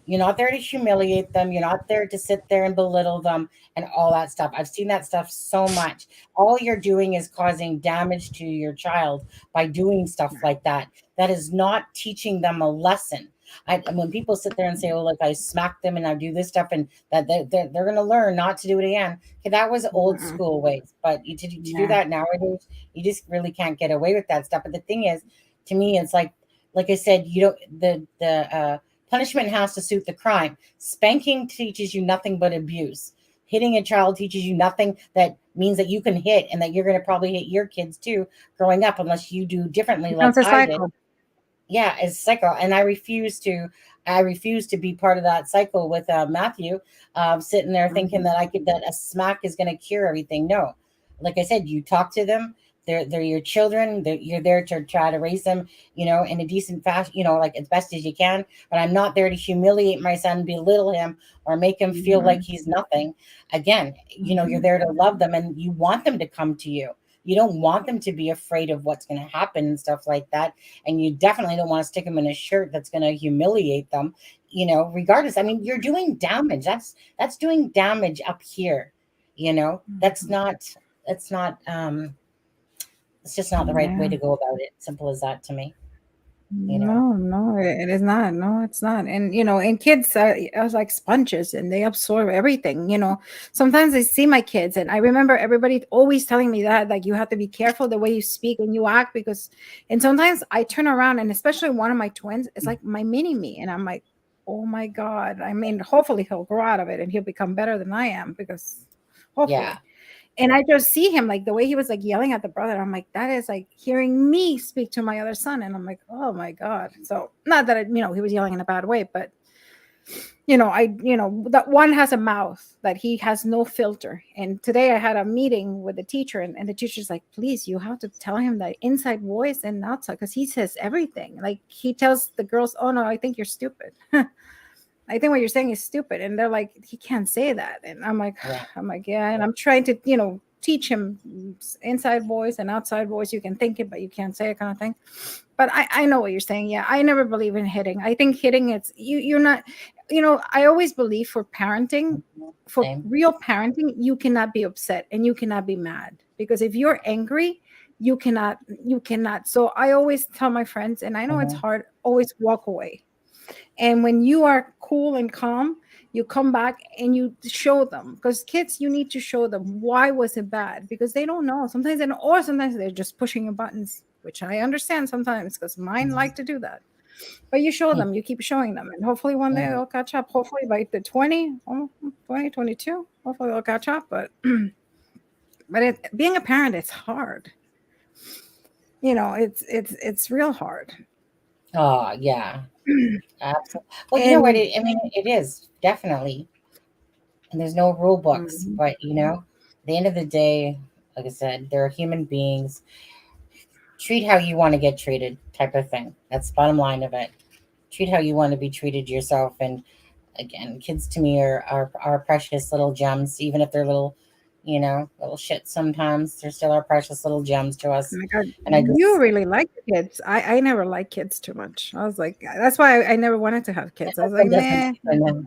You're not there to humiliate them. You're not there to sit there and belittle them and all that stuff. I've seen that stuff so much. All you're doing is causing damage to your child by doing stuff like that. That is not teaching them a lesson. When people sit there and say, oh, like I smacked them and I do this stuff and that they're going to learn not to do it again. Okay, that was old school ways. But to do that nowadays, you just really can't get away with that stuff. But the thing is, to me, it's like I said, the punishment has to suit the crime. Spanking teaches you nothing but abuse. Hitting a child teaches you nothing that means that you can hit and that you're going to probably hit your kids too growing up unless you do differently like I did. Yeah, it's a cycle. And I refuse to be part of that cycle with Matthew, sitting there thinking that that a smack is going to cure everything. No. Like I said, you talk to them. They're your children. You're there to try to raise them, in a decent fashion, like as best as you can. But I'm not there to humiliate my son, belittle him, or make him feel like he's nothing. Again, you're there to love them, and you want them to come to you. You don't want them to be afraid of what's going to happen and stuff like that. And you definitely don't want to stick them in a shirt that's going to humiliate them, regardless. I mean, you're doing damage. That's doing damage up here. That's not. It's just not the right way to go about it. Simple as that to me. No, it is not. No, it's not. And and kids are like sponges, and they absorb everything. Sometimes I see my kids, and I remember everybody always telling me that, like, you have to be careful the way you speak and you act, and sometimes I turn around, and especially one of my twins is like my mini me, and I'm like, oh my God. I mean, hopefully he'll grow out of it and he'll become better than I am, because hopefully. Yeah. And I just see him, like the way he was like yelling at the brother. I'm like, that is like hearing me speak to my other son. And I'm like, oh my God. So not that, he was yelling in a bad way, but that one has a mouth that he has no filter. And today I had a meeting with the teacher, and the teacher's like, please, you have to tell him that inside voice and outside, because he says everything. Like he tells the girls, oh no, I think you're stupid. I think what you're saying is stupid. And they're like, he can't say that. And I'm like, yeah. And I'm trying to, teach him inside voice and outside voice. You can think it, but you can't say it, kind of thing. But I know what you're saying. Yeah. I never believe in hitting. I think hitting, you're not, I always believe for parenting, for Same. real parenting, you cannot be upset and you cannot be mad, because if you're angry, you cannot. So I always tell my friends, and I know it's Mhm. hard, always walk away. And when you are cool and calm, you come back and you show them, because kids, you need to show them why was it bad, because they don't know sometimes, or sometimes they're just pushing your buttons, which I understand sometimes because mine like to do that. But you show them, you keep showing them, and hopefully one day they'll catch up. Hopefully by the 2022, hopefully they'll catch up. But being a parent, it's hard. It's real hard. Oh, yeah. Absolutely. Well, you know what? And I mean, it is definitely, and there's no rule books, Mhm. but at the end of the day, like I said, they're human beings. Treat how you want to get treated, type of thing. That's the bottom line of it. Treat how you want to be treated yourself. And again, kids to me are precious little gems, even if they're little shit sometimes. They're still our precious little gems to Oh us. my God, And I you just, really like kids. I never liked kids too much. I was like, that's why I never wanted to have my kids. I was like, husband doesn't meh. even know.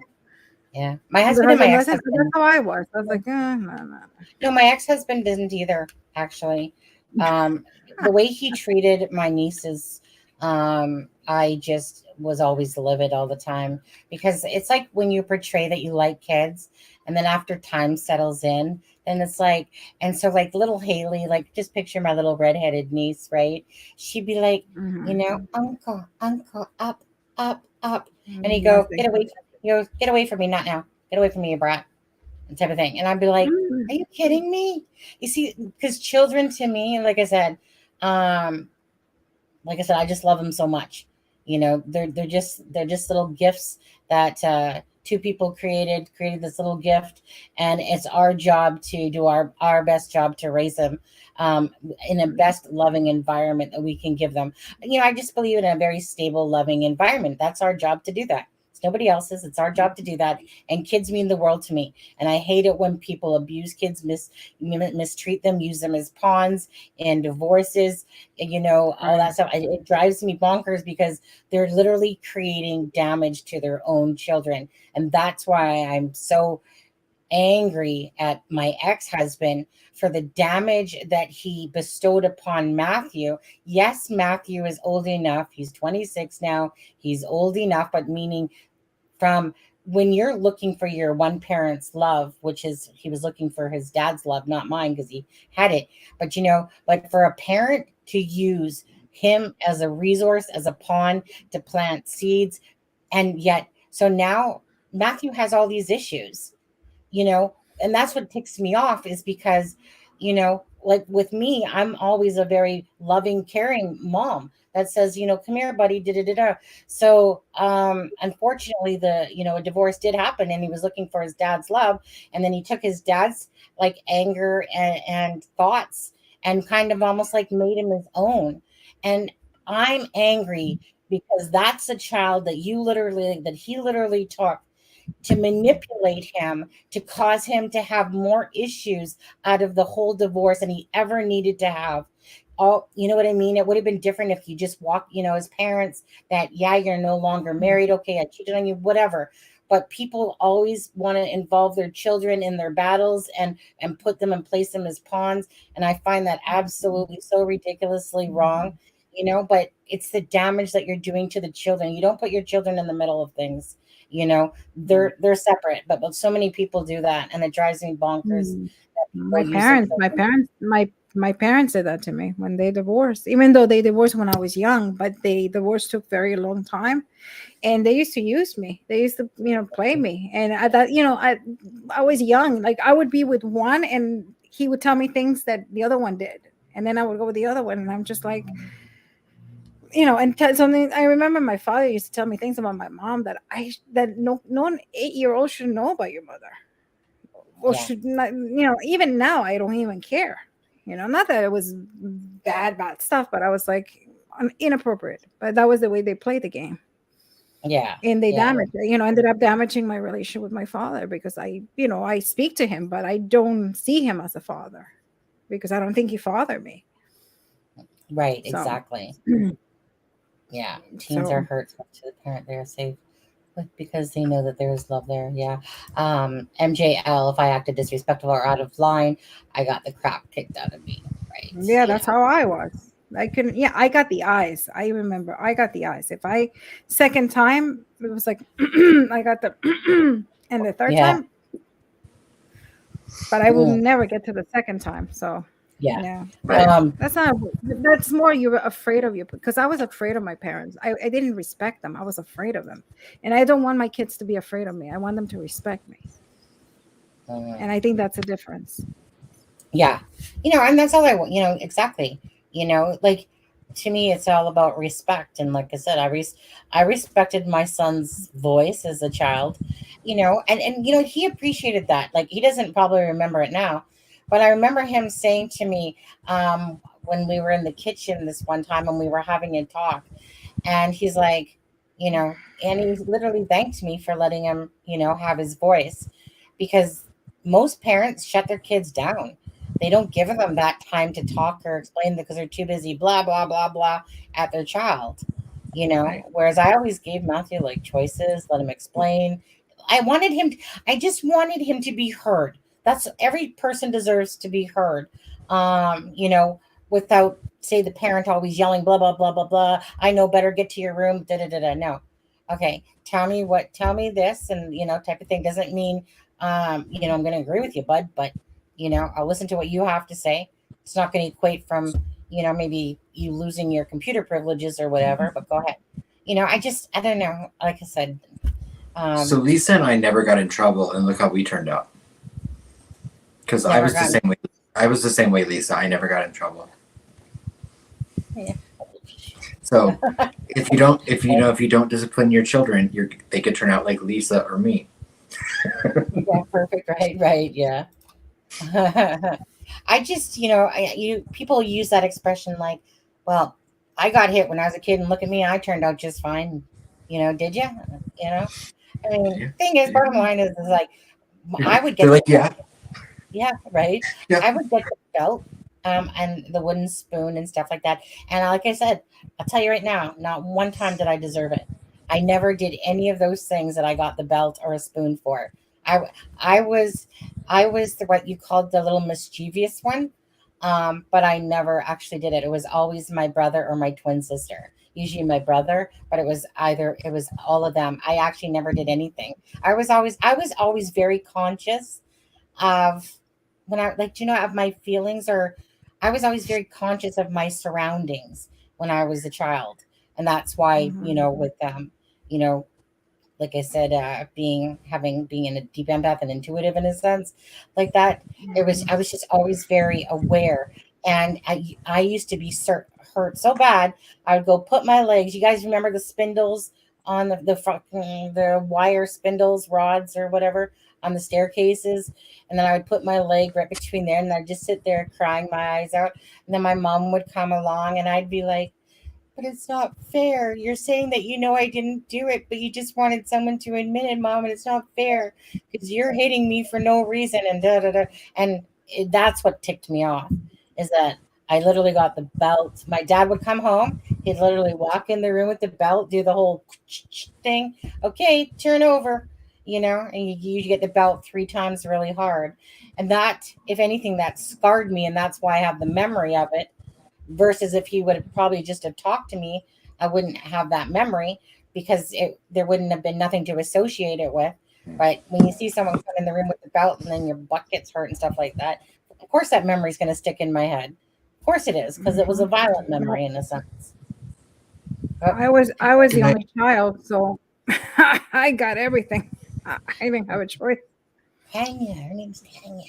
Yeah. My The husband and my husband ex doesn't. But that's husband. how I was. I was like, no, no. No, my ex-husband didn't either, actually. The way he treated my nieces, I just was always livid all the time, because it's like when you portray that you like kids, and then after time settles in, then it's like, and so like little Haley, like just picture my little redheaded niece, right? She'd be like, Mhm. uncle, uncle, up, up, up. And he'd go, Nothing. get away from me, not now. Get away from me, you brat, type of thing. And I'd be like, Mm. are you kidding me? You see, because children to me, um, like I said, I just love them so much. They're just little gifts that two people created this little gift, and it's our job to do our best job to raise them in the best loving environment that we can give them. I just believe in a very stable, loving environment. That's our job to do that. It's nobody else's. It's our job to do that. And kids mean the world to me. And I hate it when people abuse kids, mistreat them, use them as pawns in divorces, all Right. that stuff. It drives me bonkers, because they're literally creating damage to their own children. And that's why I'm so angry at my ex-husband for the damage that he bestowed upon Matthew. Yes, Matthew is old enough. He's 26 now. He's old enough, but meaning from when you're looking for your one parent's love, which is he was looking for his dad's love, not mine, because he had it. But for a parent to use him as a resource, as a pawn to plant seeds, and yet, so now Matthew has all these issues, you know and that's what ticks me off, is because like with me, I'm always a very loving, caring mom that says, come here, buddy, da da da da. So unfortunately, a divorce did happen, and he was looking for his dad's love, and then he took his dad's like anger and thoughts, and kind of almost like made him his own. And I'm angry, because that's a child that he literally took to manipulate him, to cause him to have more issues out of the whole divorce than he ever needed to have. You know what I mean? It would have been different if you just walked, as parents, that, yeah, you're no longer married. Okay, I cheated on you, whatever. But people always want to involve their children in their battles, and put them and place them as pawns. And I find that absolutely so ridiculously wrong. But it's the damage that you're doing to the children. You don't put your children in the middle of things. They're separate, but so many people do that, and it drives me bonkers Mm. that My people use their parents, my children. parents, my parents did that to me when they divorced. Even though they divorced when I was young, but the divorce took very long time, and they used to use me. They used to, play me. And I thought, I was young. Like I would be with one, and he would tell me things that the other one did, and then I would go with the other one, and I'm just like, and something. I remember my father used to tell me things about my mom that no 8-year-old should know about your mother, or Yeah, should not. Even now I don't even care. Not that it was bad stuff, but I was like inappropriate. But that was the way they played the game, yeah, and they yeah. damaged. Ended up damaging my relationship with my father, because I speak to him, but I don't see him as a father, because I don't think he fathered me. Right, So, exactly. Yeah, teens are so hurt to the parent they are safe. because they know that there is love there. Yeah. MJL, if I acted disrespectful or out of line, I got the crap kicked out of me. Right. Yeah, Yeah. that's how I was. I couldn't. Yeah, I got the eyes. I remember I got the eyes. If I second time, it was like I got the and the third Yeah. time, but I will Mm, never get to the second time. So yeah. yeah, Right. that's not. That's more you were afraid of you because I was afraid of my parents. I didn't respect them. I was afraid of them, and I don't want my kids to be afraid of me. I want them to respect me, and I think that's a difference. Yeah. And that's all I want, exactly. Like to me it's all about respect, and like I said, I respected my son's voice as a child, and he appreciated that. Like he doesn't probably remember it now, but I remember him saying to me when we were in the kitchen this one time and we were having a talk, and he's like, and he literally thanked me for letting him, have his voice, because most parents shut their kids down. They don't give them that time to talk or explain because they're too busy, blah, blah, blah, blah, at their child, Right. Whereas I always gave Matthew like choices, let him explain. I just wanted him to be heard. That's every person deserves to be heard. Without say the parent always yelling blah blah blah blah blah. I know better. Get to your room. Da da da da. No, okay. Tell me this, and type of thing doesn't mean I'm going to agree with you, bud. But I'll listen to what you have to say. It's not going to equate from maybe you losing your computer privileges or whatever. But go ahead. I don't know. Like I said, So Lisa and I never got in trouble, and look how we turned out. Because I never was the got. same way. I was the same way, Lisa. I never got in trouble. Yeah. So if you don't discipline your children, they could turn out like Lisa or me. Yeah, perfect. Right. Yeah. I just, people use that expression like, well, I got hit when I was a kid and look at me, I turned out just fine. Did you? I mean, Yeah. thing is, bottom line is like, I would get They're like, yeah, yeah, right. yeah. I would get the belt, and the wooden spoon and stuff like that. And like I said, I'll tell you right now, not one time did I deserve it. I never did any of those things that I got the belt or a spoon for. I I was I was what you called the little mischievous one, but I never actually did it. It was always my brother or my twin sister. Usually my brother, but it was all of them. I actually never did anything. I was always very conscious of when I like, of my feelings, or I was always very conscious of my surroundings when I was a child. And that's why, Mhm. with you know, like I said, being in a deep empath and intuitive in a sense like that, I was just always very aware. And I used to be hurt so bad. I would go put my legs. You guys remember the spindles on the wire spindles, rods or whatever on the staircases, and then I would put my leg right between there, and I'd just sit there crying my eyes out. And then my mom would come along, and I'd be like, but it's not fair. You're saying that I didn't do it, but you just wanted someone to admit it, mom, and it's not fair because you're hitting me for no reason and da da da. And that's what ticked me off is that I literally got the belt. My dad would come home. He'd literally walk in the room with the belt, do the whole thing. Okay, turn over, and you get the belt 3 times really hard. And that, if anything, that scarred me. And that's why I have the memory of it versus if he would have probably just have talked to me, I wouldn't have that memory because there wouldn't have been nothing to associate it with. But when you see someone come in the room with the belt and then your butt gets hurt and stuff like that, of course that memory is going to stick in my head. Of course it is because it was a violent No, memory in a sense. Oh, I was the Can I? only child, so I got everything. I didn't have a choice. Tanya, her name's Tanya.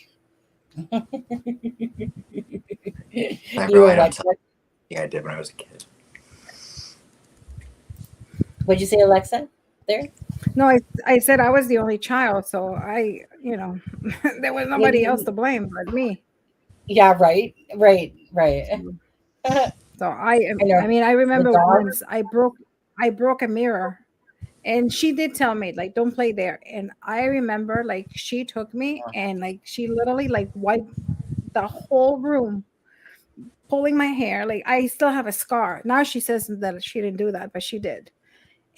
I You bro, were I don't what? tell. Yeah, I did when I was a kid. What'd you say, Alexa? There? No, I said I was the only child, so there was Yeah, nobody else to blame but me. yeah, right. So I know I mean, I the remember dog. once I broke a mirror, and she did tell me like don't play there, and I remember like she took me and like she literally like wiped the whole room, pulling my hair. Like I still have a scar. Now she says that she didn't do that, but she did.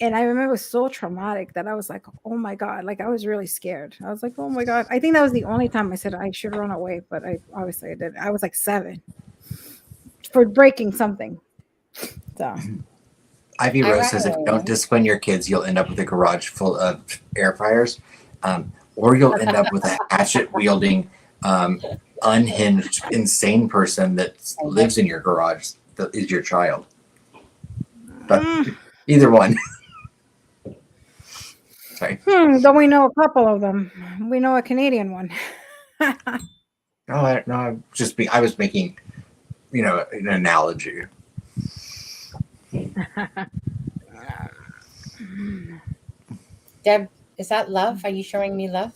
And I remember it was so traumatic that I was like, oh my God, like I was really scared. I was like, oh my God. I think that was the only time I said I should run away, but I obviously I did. I was like 7 for breaking something. So Ivy I Rose ran says if you don't away. discipline your kids, you'll end up with a garage full of air fryers, or you'll end up with a hatchet wielding, unhinged, insane person that lives in your garage that is your child. But either one. Sorry. Don't we know a couple of them? We know a Canadian one. I was making, an analogy. Deb, is that love? Are you showing me love?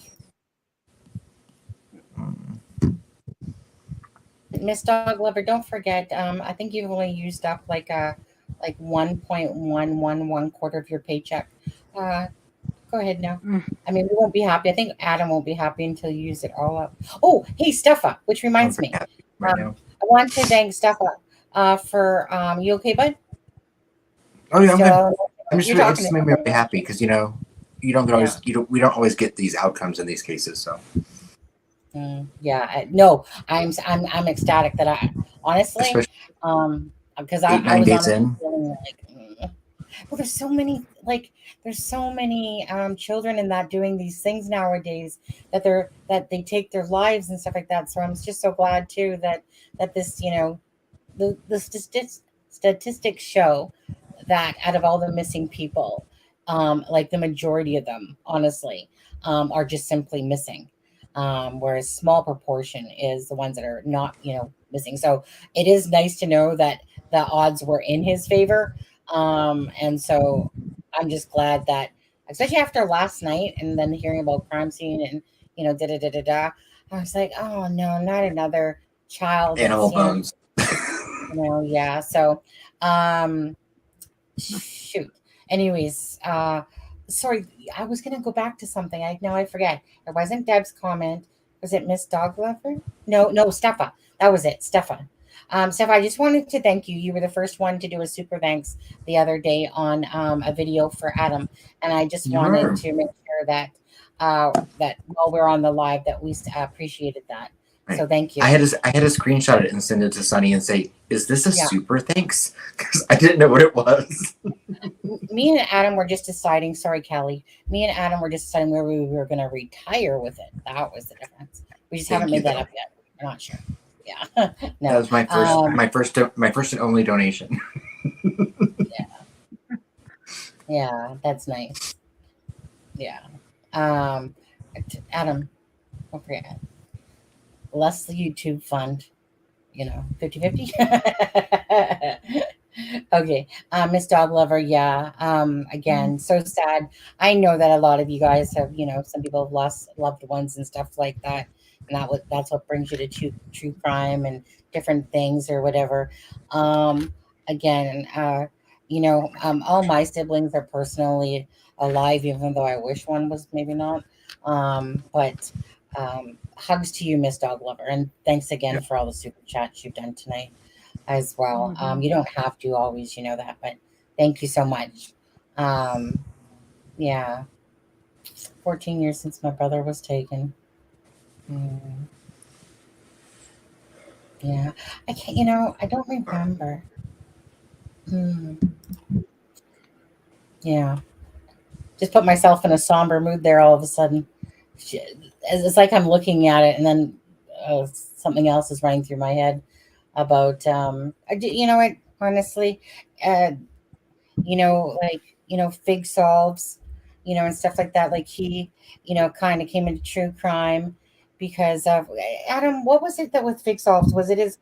Miss Dog Lover, don't forget. I think you've only used up like 1.111 quarter of your paycheck. Go ahead now. I mean, we won't be happy. I think Adam won't be happy until you use it all up. Oh, hey, Steffa, which reminds me. Right now. I want to thank Steffa for you okay, bud? Oh yeah, So, I'm just you're really, it talking just to made me really happy because we don't always get these outcomes in these cases. So no, I'm ecstatic that I honestly, especially because 8-9 was days honestly in. feeling like, well, there's so many children in that doing these things nowadays that they take their lives and stuff like that. So I'm just so glad too that this the statistics show that out of all the missing people, like the majority of them, honestly, are just simply missing. Whereas small proportion is the ones that are not, missing. So it is nice to know that the odds were in his favor. And so I'm just glad that, especially after last night and then hearing about crime scene and, da da da da da, I was like, oh no, not another child Animal that's, bones. yeah. So, shoot. Anyways, sorry, I was gonna go back to something. I forget. It wasn't Deb's comment. Was it Miss Dog Lover? No, Steffa. That was it, Steffa. Steffa, I just wanted to thank you. You were the first one to do a super thanks the other day on a video for Adam, and I just wanted to make sure that that while we're on the live that we appreciated that. Right. So thank you. I had to screenshot it and send it to Sunny and say, "Is this a Yeah. super thanks?" Because I didn't know what it was. Me and Adam were just deciding. Sorry, Kelly. Me and Adam were just deciding where we were going to retire with it. That was the difference. We just haven't made that up yet. We're not sure. Yeah. No. That was my first and only donation. Yeah, that's nice. Yeah. Adam, don't forget. Less the YouTube fund, 50-50. Okay. Miss Dog Lover, yeah. Again, so sad. I know that a lot of you guys have, some people have lost loved ones and stuff like that. And that's what brings you to true crime and different things or whatever. Again, all my siblings are personally alive, even though I wish one was maybe not. But hugs to you, Miss Dog Lover, and thanks again for all the super chats you've done tonight as well. You don't have to always, that, but thank you so much. Yeah, 14 years since my brother was taken. Yeah, I can't. I don't remember. Yeah, just put myself in a somber mood there all of a sudden. It's like I'm looking at it and then something else is running through my head about what, honestly, Fig Solves, and stuff like that. Like he, kind of came into true crime because of Adam. What was it that with Fig Solves? Was it his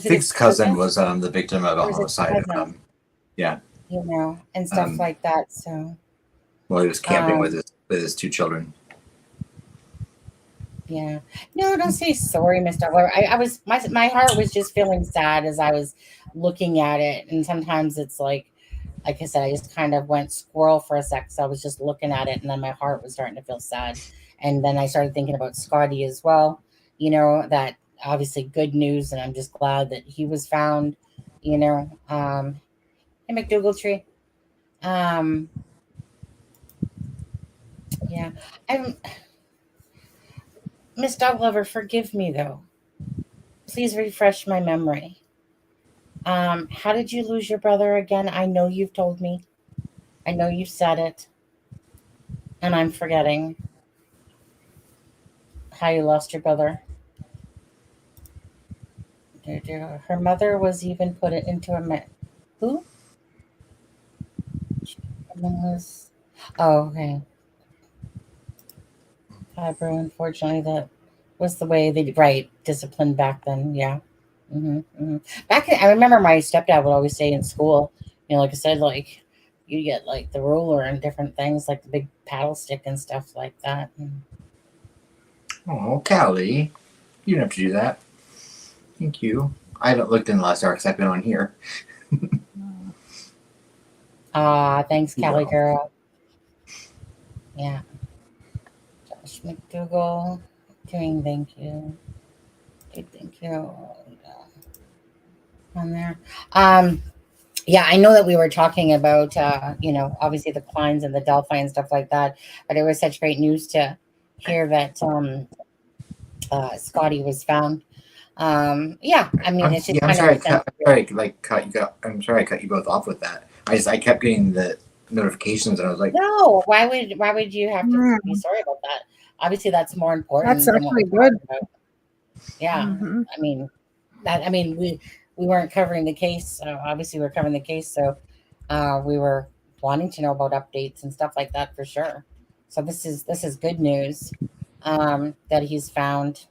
Fig's cousin was the victim of a homicide. Yeah. And stuff like that. So well, he was camping with his 2 children. Yeah. No, don't say sorry, Mr. Lover. I was my heart was just feeling sad as I was looking at it. And sometimes it's like I said, I just kind of went squirrel for a sec. So I was just looking at it and then my heart was starting to feel sad. And then I started thinking about Scotty as well, that obviously good news. And I'm just glad that he was found, Hey, McDougal tree. Yeah. I'm Miss Dog Lover, forgive me though. Please refresh my memory. How did you lose your brother again? I know you've told me. I know you've said it, and I'm forgetting how you lost your brother. Her mother was even put it into a who? Was oh okay. Bro, unfortunately, that was the way they right disciplined back then. Yeah. Back I remember my stepdad would always say in school, like I said, like you get like the ruler and different things, like the big paddle stick and stuff like that. Oh, Callie, you don't have to do that. Thank you. I haven't looked in the last hour because I've been on here. Thanks, Callie No. girl. Yeah. Josh McDougal doing thank you. Thank you. On there. Yeah, I know that we were talking about obviously the Kleins and the Delphi and stuff like that, but it was such great news to hear that Scotty was found. Yeah, I mean it's just I'm kind sorry. of a sense. I'm sorry I cut you both off with that. I kept getting the notifications and I was like, No, why would you have to be sorry about that? Obviously, that's more important That's than what actually we're good. talking about. Yeah, Mm-hmm. I mean we weren't covering the case. So obviously, we're covering the case, so we were wanting to know about updates and stuff like that for sure. So this is good news that he's found.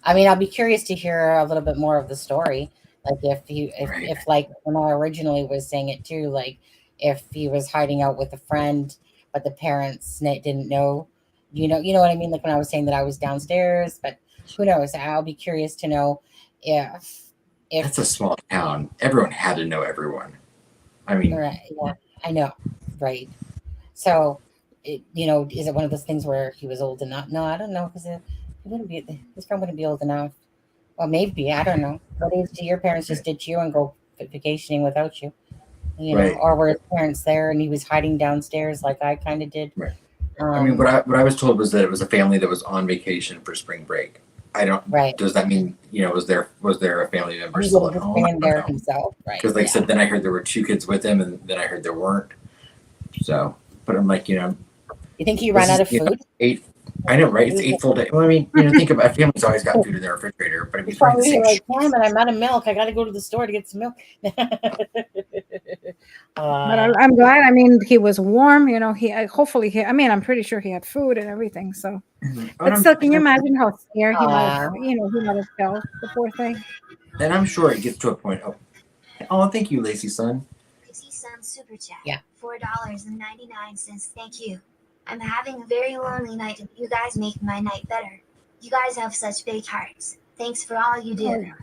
I mean, I'll be curious to hear a little bit more of the story. Like right. if like when I originally was saying it too, like if he was hiding out with a friend, but the parents didn't know, you know what I mean? Like when I was saying that I was downstairs, but who knows? I'll be curious to know if That's a small town. Everyone had to know everyone. I mean, right, yeah, I know, right. So, is it one of those things where he was old enough? No, I don't know because he wouldn't be. His friend wouldn't be old enough. Well, maybe I don't know. What age do your parents just ditch you and go vacationing without you? right, Or were his parents there and he was hiding downstairs like I kind of did? right. I mean, what I was told was that it was a family that was on vacation for spring break. I don't. Right. Does that mean was there a family member He still would at have just home? I been don't there know. himself, right? Because, like I Yeah. said, then I heard there were 2 kids with him, and then I heard there weren't. So, but I'm like, You think he this ran out is of food? 8. I know, right? It's 8 full days. Well, I mean, think about it. Family's always got food in their refrigerator, but if He's he's wearing the probably same like, damn it, I'm out of milk. I got to go to the store to get some milk. But I'm glad. I mean, he was warm. Hopefully he. I mean, I'm pretty sure he had food and everything. So, but still, can you imagine how scared he might have? He might have felt, the poor thing. And I'm sure it gets to a point. Oh, thank you, Lacey son. Lacey Sun Super Chat. Yeah. $4.99. Thank you. I'm having a very lonely night and you guys make my night better. You guys have such big hearts. Thanks for all you do.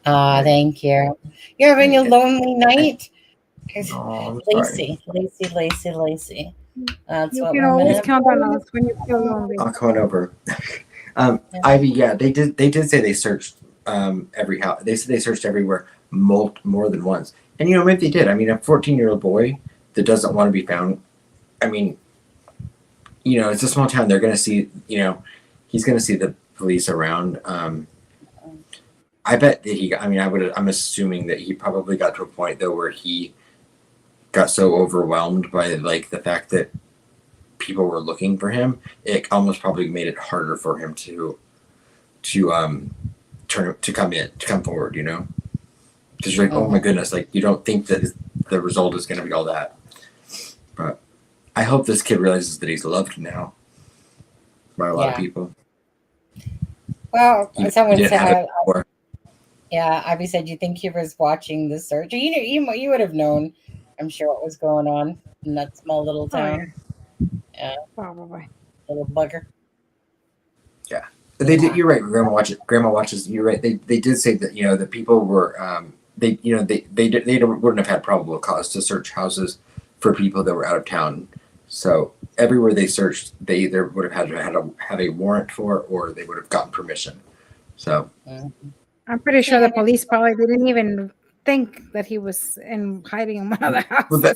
Thank you. You're having a lonely night? Oh, I'm sorry. Lacy. That's You what can we're always meant count on us when you feel lonely. I'll come on over. Ivy, yeah, they did say they searched every house. They said they searched everywhere more than once. And maybe they did. I mean, a 14-year-old boy that doesn't want to be found. I mean, it's a small town. They're gonna see. He's gonna see the police around. I bet that I'm assuming that he probably got to a point though where he got so overwhelmed by like the fact that people were looking for him, it almost probably made it harder for him to come forward, because you're like, oh my goodness, like you don't think that the result is going to be all that. But I hope this kid realizes that he's loved now by a lot of people. Well, someone said, yeah, Ivy said, you think he was watching the search? You would have known, I'm sure, what was going on in that small little town. Yeah, probably. Little bugger. Yeah, but they did. You're right. Grandma watches. You're right. They did say that the people were they wouldn't have had probable cause to search houses for people that were out of town. So everywhere they searched, they either would have had to have a warrant for, or they would have gotten permission. So I'm pretty sure the police probably didn't even think that he was hiding in one of the houses. Well,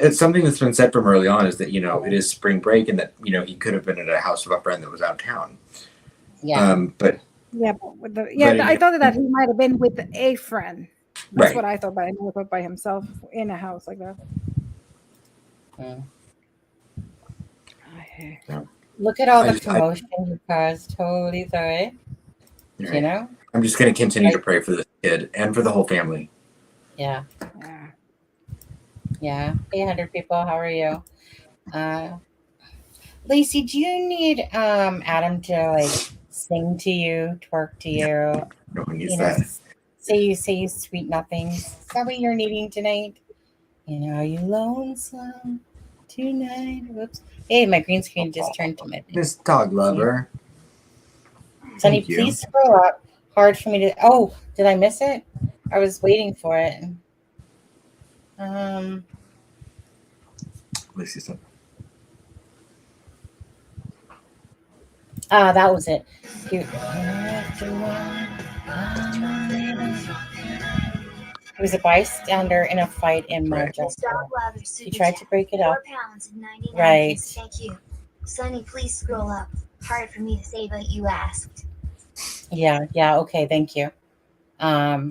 it's something that's been said from early on is that it is spring break and that he could have been at a house of a friend that was out of town. Yeah. But I thought that he might have been with a friend. That's Right. what I thought. But I never thought by himself in a house like that. Look at all the commotion you caused. Totally sorry. Right. You know? I'm just going to continue to pray for this kid and for the whole family. Yeah. Yeah. Hey, 100 people. How are you? Lacey, do you need Adam to like sing to you, twerk to you? No one needs that. Say sweet nothings. Is that what you're needing tonight? Are you lonesome tonight? Whoops. Hey, my green screen just turned to my This dog lover. Sunny, please scroll up. Hard for me to. Oh, did I miss it? I was waiting for it. Let's see something. That was it. He was a bystander in a fight in Manchester. He tried to break it up. Right. Thank you. Sunny, please scroll up. Hard for me to say, but you asked. Yeah. Okay. Thank you. Yeah.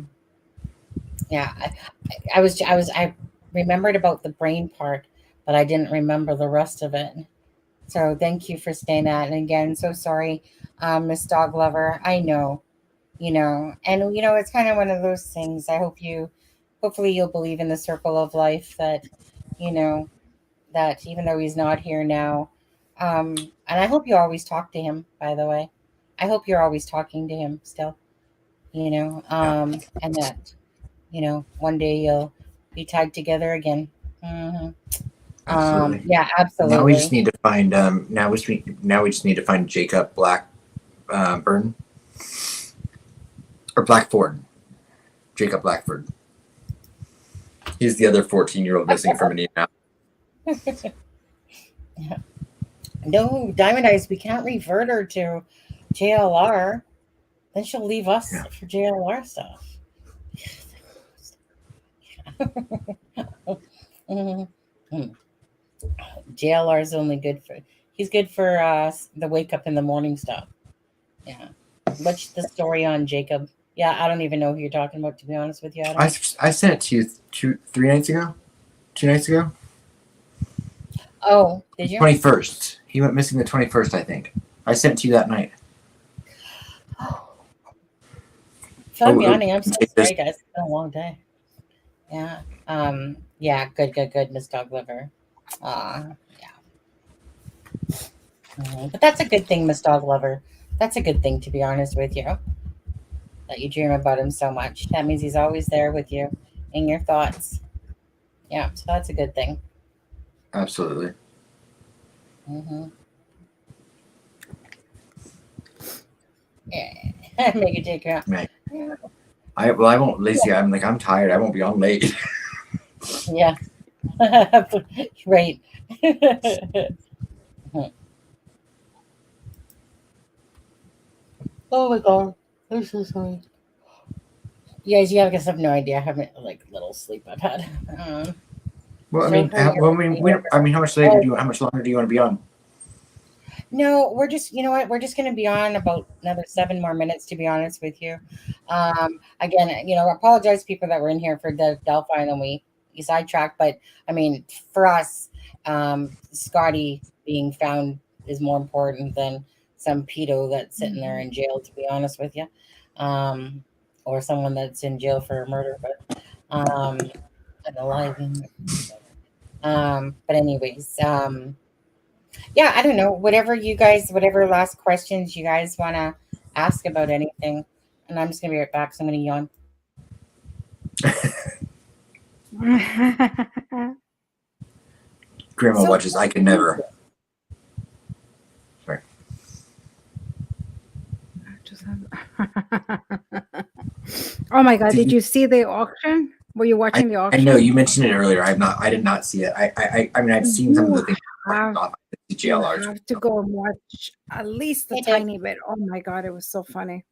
I remembered about the brain part, but I didn't remember the rest of it. So thank you for saying that. And again, so sorry, Miss Dog Lover. I know, and it's kind of one of those things. Hopefully you'll believe in the circle of life that, that even though he's not here now, and I hope you always talk to him, by the way. I hope you're always talking to him still, and that, one day you'll be tied together again. Mm-hmm. Absolutely. Yeah, absolutely. Now we just need to find now we just need to find Jacob Blackburn or Blackford. Jacob Blackford. He's the other 14-year-old missing from Indiana. Yeah. No, Diamond Eyes, we can't revert her to JLR. Then she'll leave us for JLR stuff. JLR is only good for. He's good for the wake up in the morning stuff. Yeah. What's the story on Jacob? Yeah, I don't even know who you're talking about, to be honest with you. I sent it to you 2 nights ago. Oh, did you? 21st. He went missing the 21st, I think. I sent it to you that night. So I'm yawning. I'm so sorry, guys. It's been a long day. Yeah. Yeah. Good, Miss Dog Lover. Yeah. But that's a good thing, Miss Dog Lover. That's a good thing, to be honest with you. That you dream about him so much. That means he's always there with you in your thoughts. Yeah. So that's a good thing. Absolutely. Mm-hmm. Yeah. Make it take out. Right. I won't, Lacey. I'm tired. I won't be on late. Yeah. Right. Oh my god. I'm so sorry. You guys, you guys have no idea how many little sleep I've had. Well, I mean, how much later how much longer do you want to be on? No, we're just, you know what? We're just going to be on about another 7 more minutes, to be honest with you. Again, I apologize to people that were in here for the Delphi and then we sidetracked. But I mean, for us, Scotty being found is more important than some pedo that's sitting there in jail, to be honest with you. Or someone that's in jail for murder, but and alive. But anyways, yeah, I don't know. Whatever last questions you guys want to ask about anything, and I'm just gonna be right back. So I'm gonna yawn. Grandma watches I Can Never. Sorry. Oh my god! Did you see the auction? Were you watching the auction? I know you mentioned it earlier. I did not see it. I mean, I've seen some of the things. You have to go and watch at least a tiny bit. Oh my god, it was so funny.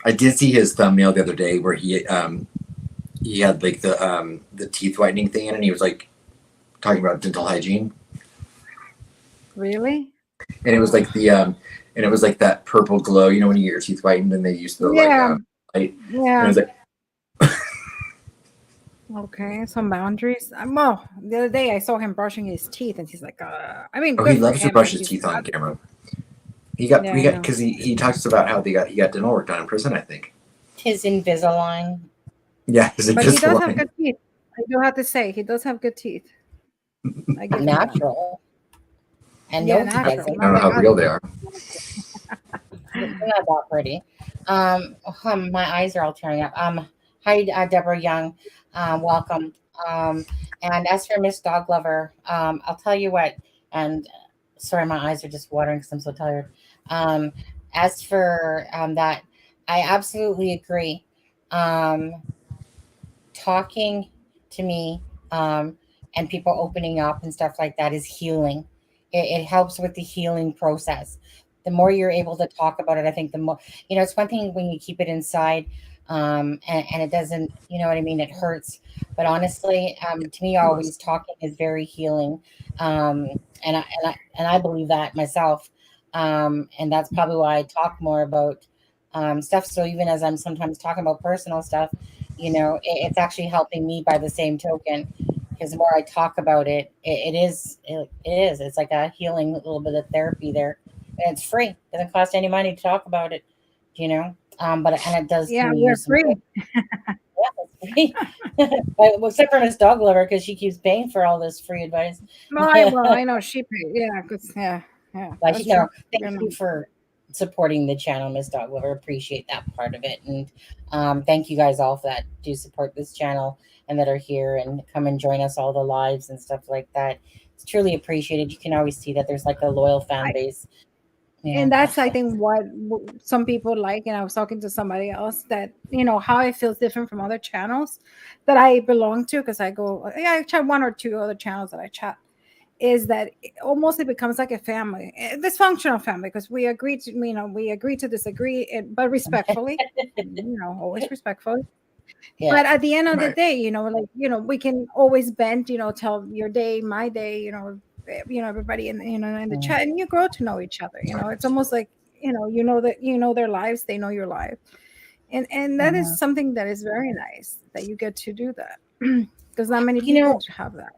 I did see his thumbnail the other day where he had like the teeth whitening thing in, and he was like talking about dental hygiene. Really? And it was like and it was like that purple glow, you know, when you get your teeth whitened and they use the light. And Yeah. it was like, Okay, some boundaries. Well, the other day I saw him brushing his teeth, and he's like, I mean, oh, good he for loves to him, brush but his he's teeth on not- camera. We Yeah, got I know. because he talks about how he got dental work done in prison, I think. His Invisalign. Yeah, But he does have good teeth. I do have to say, he does have good teeth. I give him that. Natural. And Yeah, no, he natural. doesn't. I don't know how real they are. They're not that pretty. My eyes are all tearing up. Hi, Deborah Young. Welcome. And as for Miss Dog Lover, I'll tell you what. And sorry, my eyes are just watering because I'm so tired. As for that, I absolutely agree. Talking to me and people opening up and stuff like that is healing. It helps with the healing process. The more you're able to talk about it, I think the more, it's one thing when you keep it inside and it doesn't, you know what I mean? It hurts. But honestly, to me, always talking is very healing. And I believe that myself. And that's probably why I talk more about stuff. So even as I'm sometimes talking about personal stuff, it's actually helping me by the same token, because the more I talk about it, it's like a healing little bit of therapy there, and it's free. It doesn't cost any money to talk about it, and it does Yeah, do we're you some free. good. Yeah, it's free. Well, except for Miss Dog Lover, because she keeps paying for all this free advice. Well, I know she paid. Yeah, because yeah. But That's true. thank you for supporting the channel, Miss Dog Lover. Appreciate that part of it, and thank you guys all that do support this channel and that are here and come and join us all the lives and stuff like that. It's truly appreciated. You can always see that there's like a loyal fan base. Yeah. And that's, I think, what some people like. And I was talking to somebody else that, how it feels different from other channels that I belong to, because I chat one or two other channels that I chat, is that it becomes like a family, a dysfunctional family, because we agree to disagree, but respectfully, always respectfully. Yeah. But at the end of the Right. day, we can always bend, tell your day, my day, everybody in the chat, and you grow to know each other. It's almost like, that their lives, they know your life. And that is something that is very nice, that you get to do that, because not many people have that.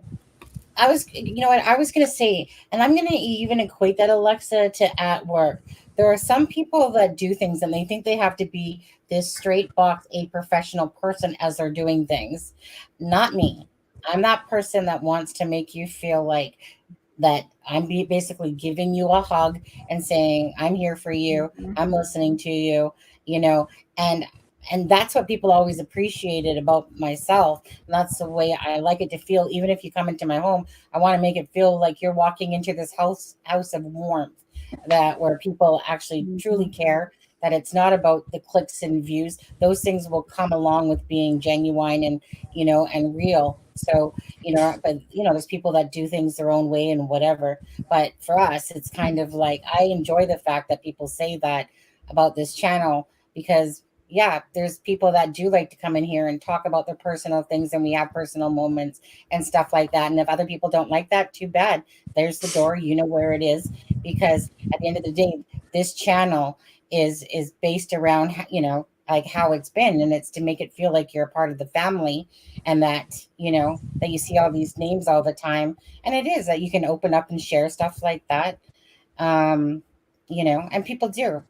I was going to say, and I'm going to even equate that, Alexa, to at work. There are some people that do things and they think they have to be this straight box, a professional person as they're doing things. Not me. I'm that person that wants to make you feel like that I'm basically giving you a hug and saying, I'm here for you. I'm listening to you, and that's what people always appreciated about myself. And that's the way I like it to feel. Even if you come into my home, I want to make it feel like you're walking into this house of warmth, that where people actually truly care, that it's not about the clicks and views. Those things will come along with being genuine and real. So, but there's people that do things their own way and whatever. But for us, it's kind of like, I enjoy the fact that people say that about this channel, because there's people that do like to come in here and talk about their personal things, and we have personal moments and stuff like that. And if other people don't like that, too bad. There's the door, where it is, because at the end of the day, this channel is based around, like how it's been, and it's to make it feel like you're a part of the family, and that, that you see all these names all the time. And it is that you can open up and share stuff like that. And people do.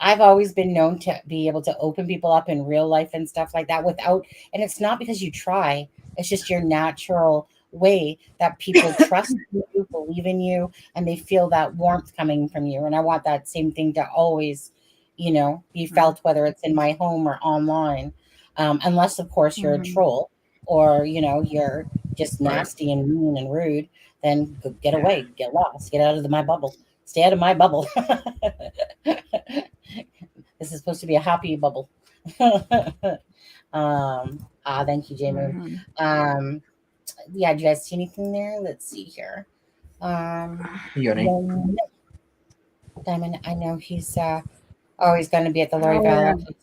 I've always been known to be able to open people up in real life and stuff like that and it's not because you try, it's just your natural way that people trust you, believe in you, and they feel that warmth coming from you. And I want that same thing to always, be felt, whether it's in my home or online. Unless, of course, you're a troll or, you're just nasty and mean and rude, then get away, get lost, get out of my bubble. Stay out of my bubble. This is supposed to be a happy bubble. Thank you, Jamie. Do you guys see anything there? Let's see here. Yoni. Diamond, I know he's Oh, he's going to be at the Lori Oh, Vallow case.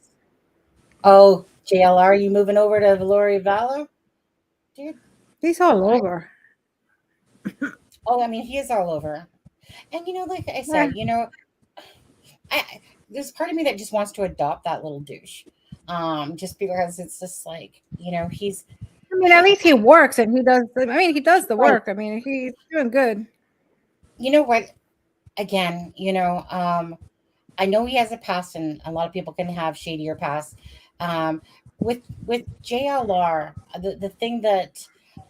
Oh, JLR, you moving over to the Lori Vallow? Dude. he's all over. Oh, I mean, he is all over. And, like I said, there's part of me that just wants to adopt that little douche. Just because it's just like, he's I mean, at least he works and he does. I mean, he does the Right. work. I mean, he's doing good. you know what? Again, I know he has a past, and a lot of people can have shadier past. Um, with JLR, the thing that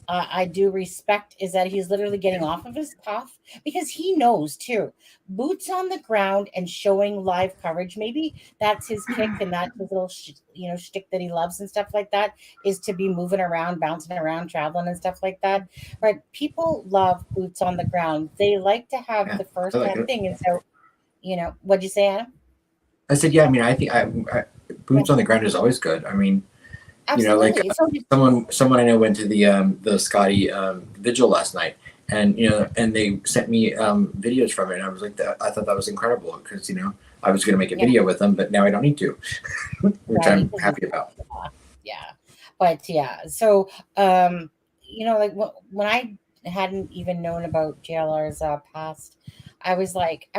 I do respect is that he's literally getting off of his cuff because he knows too. Boots on the ground and showing live coverage. Maybe that's his kick, and that's his little shtick that he loves and stuff like that. Is to be moving around, bouncing around, traveling and stuff like that. But people love boots on the ground. They like to have Yeah, the I first like hand it. thing, and so what'd you say, Adam? I said, yeah. I mean, I think boots on the ground is always good. I mean, Absolutely. someone I know went to the Scotty vigil last night, and and they sent me videos from it, and I was like, I thought that was incredible because I was going to make a video with them, but now I don't need to, which I'm happy about. Yeah, but yeah. So like when I hadn't even known about JLR's past, I was like,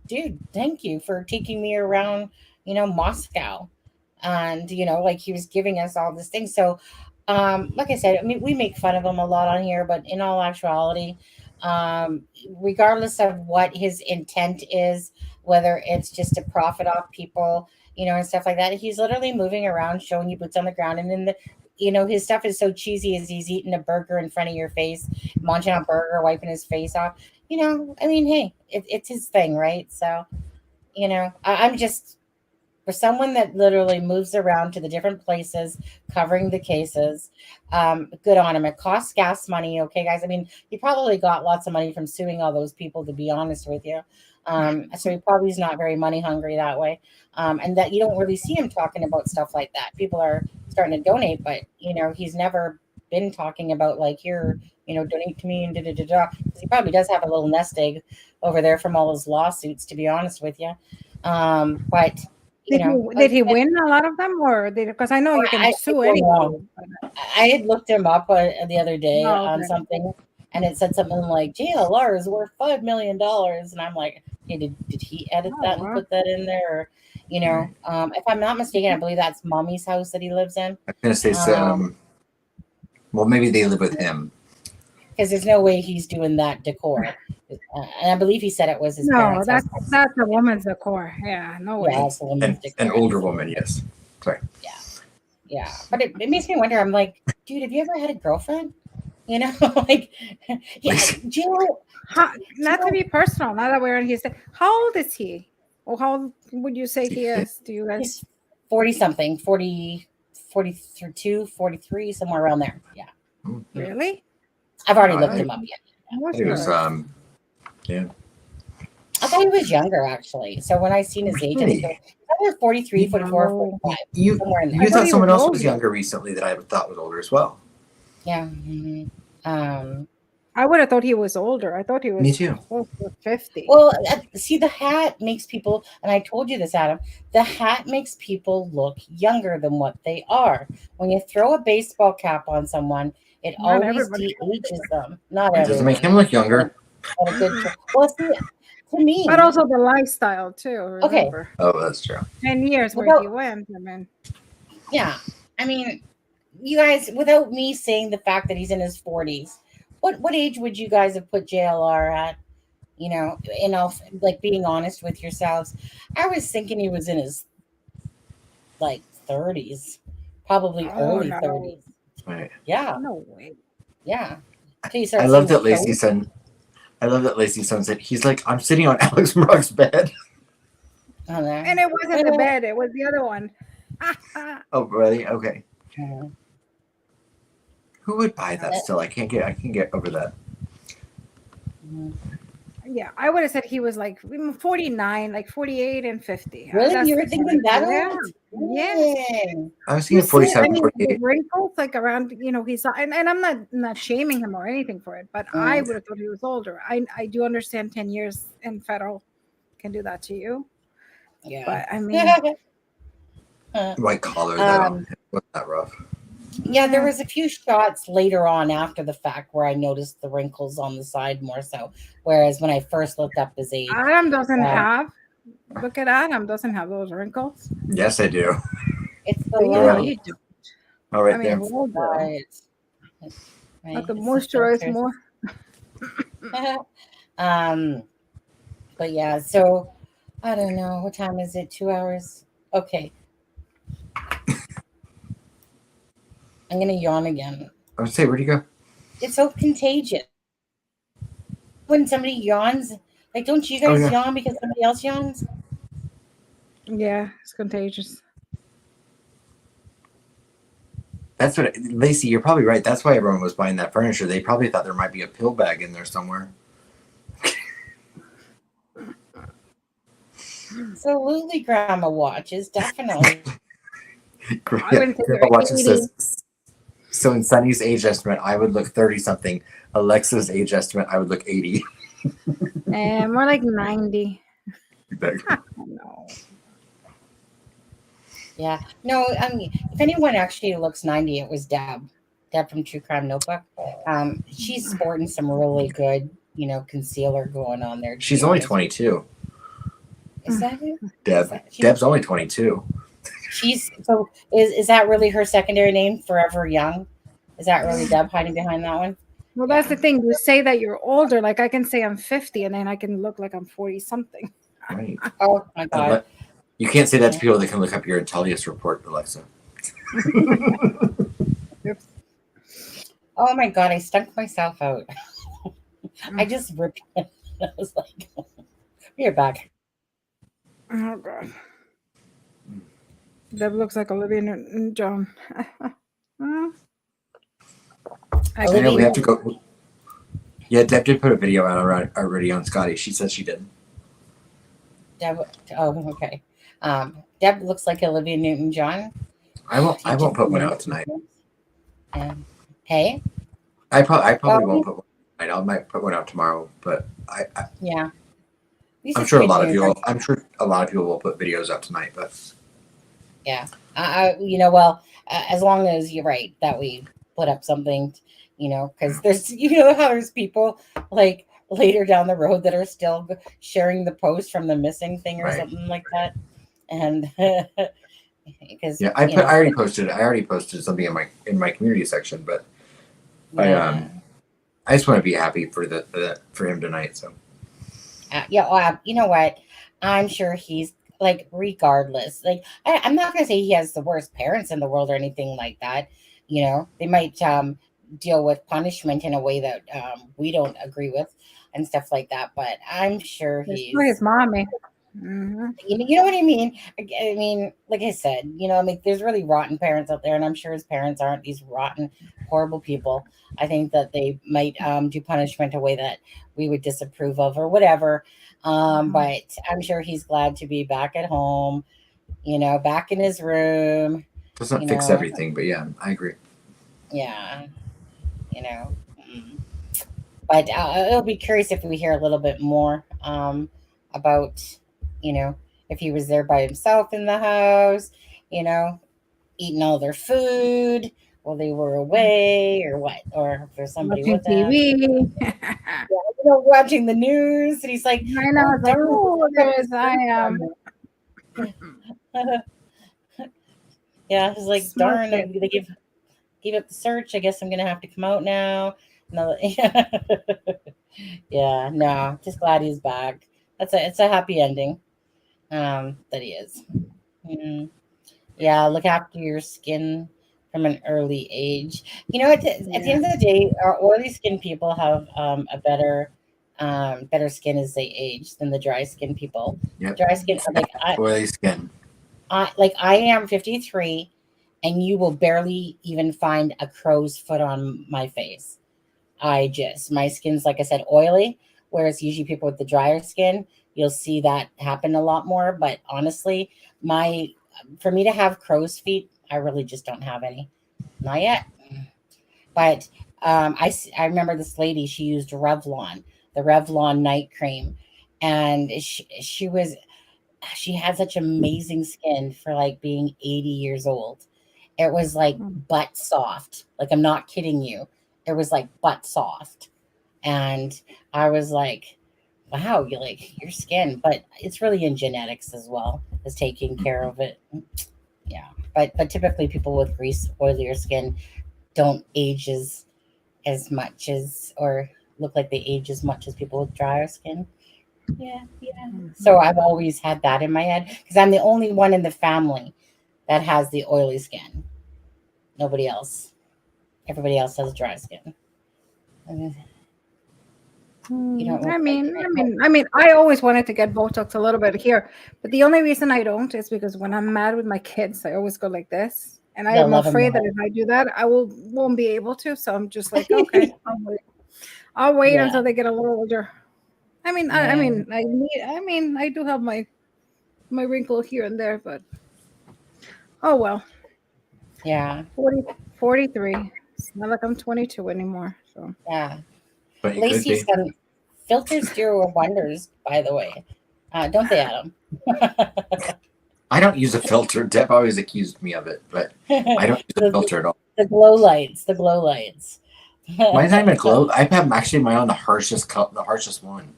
dude, thank you for taking me around, Moscow, and like he was giving us all this thing. So like I said, I mean, we make fun of him a lot on here, but in all actuality, regardless of what his intent is, whether it's just to profit off people, and stuff like that, he's literally moving around, showing you boots on the ground, and then his stuff is so cheesy as he's eating a burger in front of your face, munching on a burger, wiping his face off. I mean, hey, it's his thing, right? So, I'm just for someone that literally moves around to the different places covering the cases. Good on him. It costs gas money. Okay, guys. I mean, he probably got lots of money from suing all those people, to be honest with you. So he probably is not very money hungry that way. And that you don't really see him talking about stuff like that. People are starting to donate, but he's never been talking about like, here, donate to me and da da da da. Because he probably does have a little nest egg over there from all those lawsuits, to be honest with you. But Did he win a lot of them, or because I know you can sue anyone. I had looked him up the other day on Okay. something, and it said something like JLR is worth $5 million, and I'm like, hey, did he edit that and put that in there? Or, if I'm not mistaken, I believe that's Mommy's house that he lives in. I was going to say, well, maybe they live with him. Because there's no way he's doing that decor. And I believe he said it was his parents' No, house. that's a woman's decor. Yeah, no way. Yeah, that's a woman's decor. An older woman, yes. Sorry. Yeah. But it makes me wonder. I'm like, dude, have you ever had a girlfriend? Like, Jill. Not to be personal, now that we're in his. How old is he? Or how old would you say he is? Do you guys? He's 40 something, 40, 42, 43, somewhere around there. Yeah. Really? I've already looked him up yet. It was, yeah. I thought he was younger, actually. So when I seen his age, I was either 43, 44, 45. Somewhere in there. You thought someone else was younger recently that I thought was older as well. Yeah. Mm-hmm. I would have thought he was older. I thought he was Me too. close to 50. Well, see, the hat makes people, and I told you this, Adam, the hat makes people look younger than what they are. When you throw a baseball cap on someone, it Not always everybody. de-ages them. Not It doesn't make him look younger. Well, see, to me. But also the lifestyle, too. Remember. Okay. Oh, that's true. 10 years where he went. I mean. Yeah. I mean, you guys, without me saying the fact that he's in his 40s, what age would you guys have put JLR at? Like being honest with yourselves. I was thinking he was in his like 30s, probably early 30s. Right. Yeah. No way. Yeah. I love that Lacey's son. I love that Lacey's son said he's like, I'm sitting on Alex Muraugh's bed. And it wasn't the bed; it was the other one. Oh, really? Okay. Who would buy that still? I can't get over that. Yeah, I would have said he was like 49, like 48 and 50. Really? You were thinking that old? Yeah. I was thinking 47, 48. Wrinkles like around, he's and I'm not shaming him or anything for it, but I would have thought he was older. I do understand 10 years in federal can do that to you. Yeah. But I mean, White collar, though. It wasn't that rough. Yeah, there was a few shots later on after the fact where I noticed the wrinkles on the side more so. Whereas when I first looked up his age, Adam doesn't have. Look at Adam, doesn't have those wrinkles. Yes, I do. it's the Do you? look. You do. Oh, right I mean, there. we all do. Right. I have to It's the moisturize filters. more. But yeah, so I don't know. What time is it? 2 hours? Okay. I'm gonna yawn again. I would say, where'd you go? It's so contagious. When somebody yawns, like, don't you guys yawn because somebody else yawns? Yeah, it's contagious. That's what, Lacey, you're probably right. That's why everyone was buying that furniture. They probably thought there might be a pill bag in there somewhere. Absolutely, Grandma watches, definitely. Grandma watches says, so in Sunny's age estimate, I would look 30-something. Alexa's age estimate, I would look 80. And more like 90. No. Yeah. No, I mean, if anyone actually looks 90, it was Deb. Deb from True Crime Notebook. She's sporting some really good, concealer going on there. She's only 22. Is that it? Deb's only 22. Is that really her secondary name, Forever Young? Is that really Deb hiding behind that one? Well, that's the thing. You say that you're older. Like I can say I'm 50 and then I can look like I'm 40 something. Right. Oh my God. You can't say that to people that can look up your Intellius report, Alexa. Oh my God, I stunk myself out. I just ripped it. I was like, we're back. Oh God. Deb looks like Olivia Newton-John. I know we have to go. Yeah, Deb did put a video out already on Scotty. She said she did. Deb, okay. Deb looks like Olivia Newton-John. I won't put one out tonight. Hey. I probably won't put one tonight. I might put one out tomorrow, but yeah. I'm sure a lot of people will put videos out tonight, but yeah. As long as you're right that we put up something, because there's how there's people like later down the road that are still sharing the post from the missing thing or something like that, and because I already posted something in my community section, but I just want to be happy for him tonight. So you know what, I'm sure he's like, regardless, like I'm not gonna say he has the worst parents in the world or anything like that. They might deal with punishment in a way that we don't agree with and stuff like that, but I'm sure he's his mommy. Mm-hmm. You know what I mean? I mean, like I said, there's really rotten parents out there, and I'm sure his parents aren't these rotten, horrible people. I think that they might do punishment a way that we would disapprove of or whatever. But I'm sure he's glad to be back at home, back in his room. Doesn't fix everything, but yeah, I agree. Yeah, but it'll be curious if we hear a little bit more about, if he was there by himself in the house, eating all their food while they were away, or what, or if there's somebody watching with them. TV. Watching the news, and he's like, I know, I am. Yeah, he's like, darn, they gave up the search. I guess I'm gonna have to come out now. No, yeah, no, just glad he's back. It's a happy ending. That he is. Yeah, look after your skin from an early age. At the end of the day, our oily skin people have a better skin as they age than the dry skin people. Yep. Dry skin, oily skin. I am 53, and you will barely even find a crow's foot on my face. My skin's, like I said, oily, whereas usually people with the drier skin, you'll see that happen a lot more. But honestly, for me to have crow's feet, I really just don't have any. Not yet. But I remember this lady, she used the Revlon night cream, and she was she had such amazing skin for like being 80 years old. It was like butt soft. Like, I'm not kidding you. It was like butt soft. And I was like, wow, you like your skin, but it's really in genetics as well as taking care of it. Yeah. But typically people with grease, oilier skin don't age as much as, or look like they age as much as people with drier skin. Yeah, yeah. So I've always had that in my head because I'm the only one in the family that has the oily skin. Nobody else. Everybody else has dry skin. You don't look I always wanted to get Botox a little bit here, but the only reason I don't is because when I'm mad with my kids, I always go like this, and They'll I'm love 'em afraid that more. if I do that, I won't be able to. So I'm just like, okay, I'll wait Yeah. until they get a little older. I mean, I Yeah. mean, I do have my wrinkle here and there, but oh well. Yeah. 43. It's not like I'm 22 anymore. So Yeah. But it could Lacey's be. son, filters do wonders, by the way. Don't they, Adam? I don't use a filter. Deb always accused me of it, but I don't use a filter at all. The glow lights. The glow lights. Mine's not even glow. I have actually mine on the harshest one.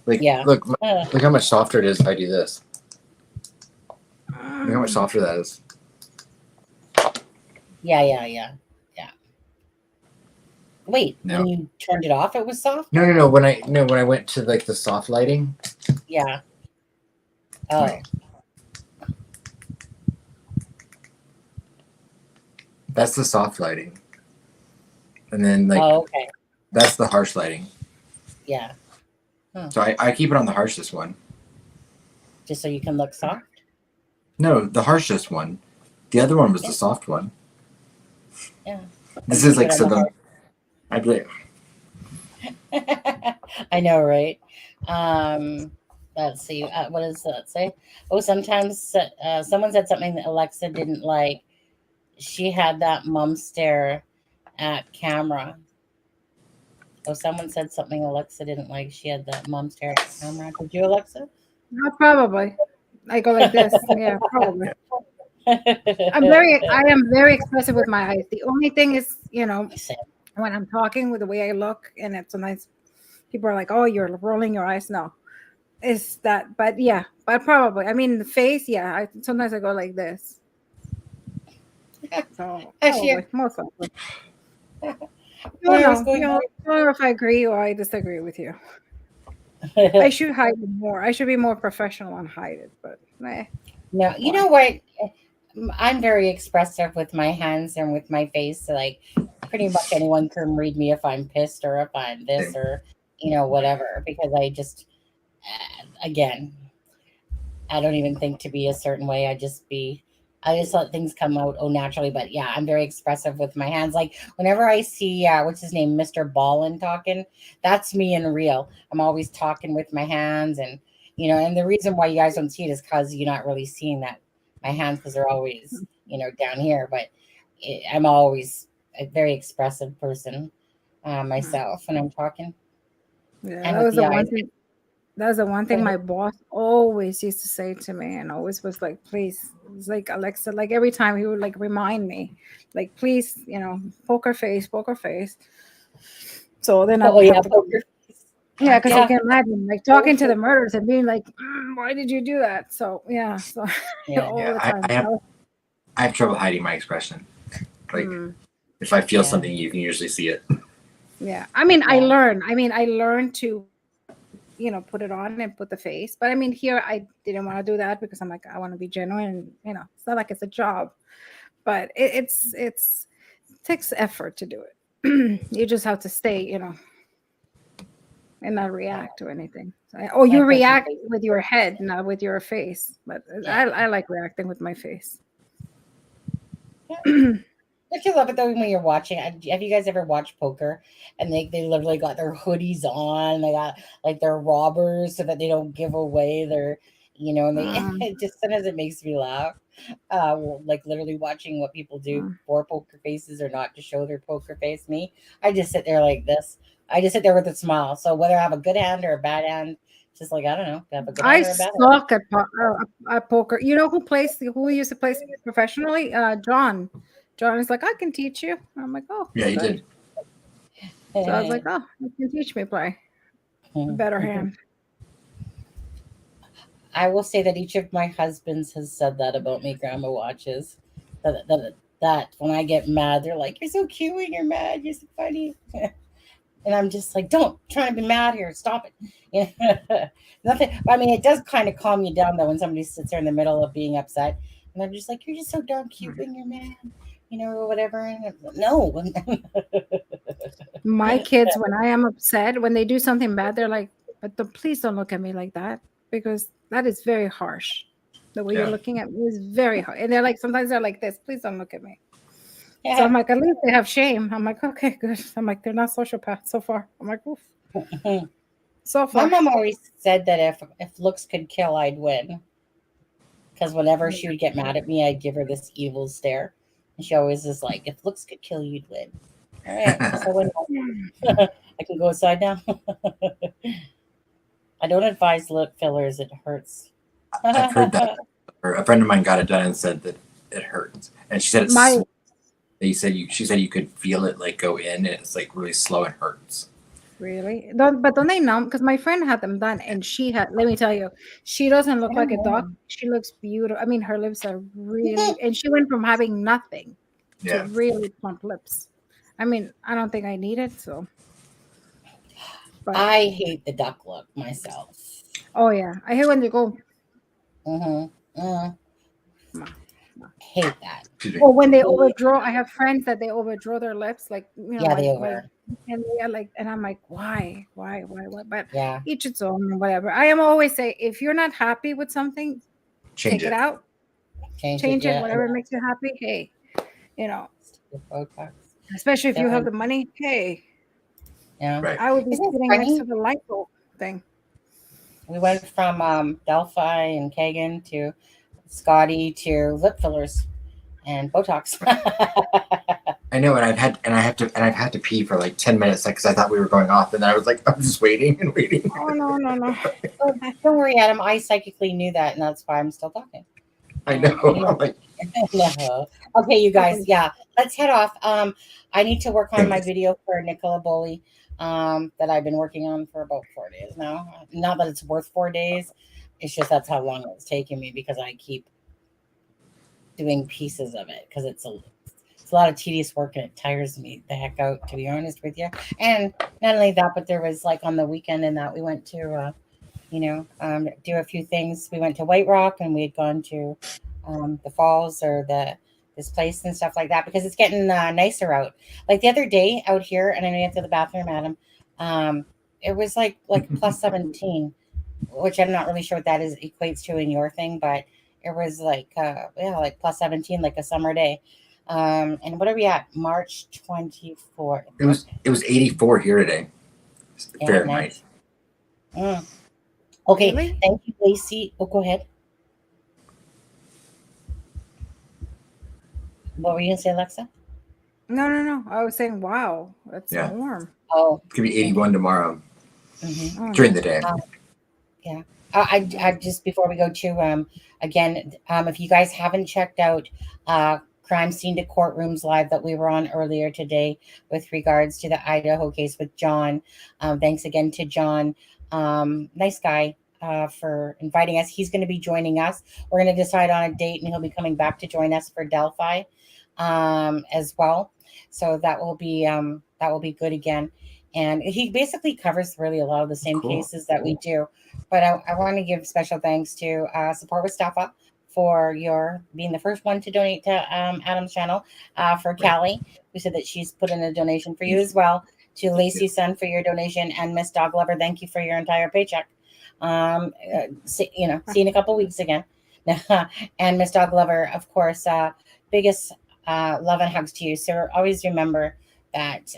Like, Yeah. look how much softer it is if I do this. Look how much softer that is. Yeah. Wait, No. when you turned it off, it was soft? No. When I went to like the soft lighting. Yeah. Oh. Right. That's the soft lighting. And then like Okay. that's the harsh lighting. Yeah. So I keep it on the harshest one. Just so you can look soft? No, the harshest one. The other one was the soft one. Yeah. This is like so the I believe. I know, right? Let's see. What does that say? Oh, sometimes someone said something that Alexa didn't like. She had that mum stare at camera. Oh, someone said something Alexa didn't like. She had that mum stare at camera. Did you, Alexa? probably I go like this. Yeah, probably. I am very expressive with my eyes. The only thing is, when I'm talking with the way I look, and it's sometimes people are like, "Oh, you're rolling your eyes." No, it's that. But yeah, but probably. I mean, the face. Yeah, sometimes I go like this. So Actually, probably, most likely. when I was You going, know, I don't know if I agree or I disagree with you. I should hide it more. I should be more professional and hide it. But no, you know what? I'm very expressive with my hands and with my face. So like, pretty much anyone can read me if I'm pissed or if I'm this or whatever. Because I just, again, I don't even think to be a certain way. I just let things come out naturally. But yeah, I'm very expressive with my hands. Like whenever I see what's his name, Mr. Ballin talking, that's me in real. I'm always talking with my hands, and and the reason why you guys don't see it is because you're not really seeing that my hands because they're always down here. But I'm always a very expressive person myself when I'm talking, yeah, and that with was the the eyes. one thing. That's the one thing my boss always used to say to me, and always was like, "Please," it's like Alexa. Like every time he would like remind me, like, "Please, poker face, poker face." So then I Oh would have yeah, to go. poker. Yeah, because you Yeah, can imagine like talking to the murderers and being like, "Why did you do that?" So yeah, so yeah, all Yeah, the I, time. I have I have trouble hiding my expression. Like Mm, if I feel yeah, something, you can usually see it. yeah. I mean, yeah. I learned to put it on and put the face. But I mean, here I didn't want to do that because I'm like, I want to be genuine. It's not like it's a job, but it takes effort to do it. You just have to stay, and not react to anything. My You poker react face. with your head, not with your face. But Yeah. I like reacting with my face. Don't you love it though when you're watching? Have you guys ever watched poker and they literally got their hoodies on? They got like their robbers so that they don't give away their, and they Mm, it just sometimes it makes me laugh. Like literally watching what people do mm. for poker faces or not to show their poker face. Me, I just sit there like this. I just sit there with a smile. So whether I have a good hand or a bad hand, Just like, I don't know, have a good I night or a bad suck at poker. You know who used to play professionally? John. John is like, I can teach you. I'm like, oh, Yeah, you good. did. So I was like, oh, you can teach me play a better hand. I will say that each of my husbands has said that about me, Grandma watches. That when I get mad, they're like, "You're so cute when you're mad. You're so funny." And I'm just like, "Don't try to be mad here. Stop it." You know? Nothing. I mean, it does kind of calm you down though when somebody sits there in the middle of being upset, and they're just like, "You're just so darn cute when you're mad," you know, or whatever. And I'm like, no. My kids, when I am upset, when they do something bad, they're like, but please don't look at me like that, because that is very harsh. The way you're looking at me is very hard. And they're like, sometimes they're like this, please don't look at me. So I'm like, at least they have shame. I'm like, okay, good. I'm like, they're not sociopaths so far. I'm like, oof. So far. My mom always said that if looks could kill, I'd win. Because whenever she would get mad at me, I'd give her this evil stare. And she always is like, if looks could kill, you'd win. All right. So when I can go inside now. I don't advise lip fillers. It hurts. I've heard that. A friend of mine got it done and said that it hurts. And she said it's she said you could feel it like go in, and it's like really slow and hurts. Really? But don't they numb? Because my friend had them done, and she had, let me tell you, she doesn't look like a duck. She looks beautiful. I mean, her lips are really, and she went from having nothing to really plump lips. I mean, I don't think I need it, so. But I hate the duck look myself. Oh yeah, I hate when they go. Hate that. Or when they overdraw. I have friends that they overdraw their lips, like, you know, they over. And they are like, and I'm like, why? But each its own, whatever. I am always say, if you're not happy with something, take it out, change it, whatever makes you happy. Hey, you know, especially if you have the money. Hey, right. I would be sitting next to the light bulb thing. We went from Delphi and Kegan to Scotty to lip fillers and Botox. I know, and I've had to pee for like 10 minutes because I thought we were going off, and then I was like, I'm just waiting and waiting. Oh no. Oh, don't worry, Adam. I psychically knew that, and that's why I'm still talking. I know. No. Okay, you guys. Yeah, let's head off. I need to work on my video for Nicola Bully that I've been working on for about 4 days now. Not that it's worth 4 days. It's just that's how long it's taking me because I keep doing pieces of it because it's a lot of tedious work and it tires me the heck out, to be honest with you. And not only that, but there was like on the weekend and that we went to, do a few things. We went to White Rock and we had gone to the falls or this place and stuff like that because it's getting nicer out. Like the other day out here, and I know you have to go to the bathroom, Adam. It was like plus 17. Which I'm not really sure what that is equates to in your thing, but it was like like plus 17, like a summer day. And what are we at? March 24th. It was 84 here today. Fahrenheit. Nice. Okay, really? Thank you, Lacey. Oh, go ahead. What were you gonna say, Alexa? No. I was saying, wow, that's warm. Oh, it's gonna be 81 tomorrow during the day. Yeah. I just before we go to again, if you guys haven't checked out Crime Scene to Courtrooms Live that we were on earlier today with regards to the Idaho case with John, thanks again to John, nice guy, for inviting us. He's going to be joining us. We're going to decide on a date, and he'll be coming back to join us for Delphi as well. So that will be good again. And he basically covers really a lot of the same cases that we do. But I want to give special thanks to Support with Staffa for your being the first one to donate to Adam's channel, for Callie, who said that she's put in a donation for you as well, to Lacey's son for your donation, and Miss Dog Lover, thank you for your entire paycheck. See you in a couple weeks again. And Miss Dog Lover, of course, biggest love and hugs to you. So always remember that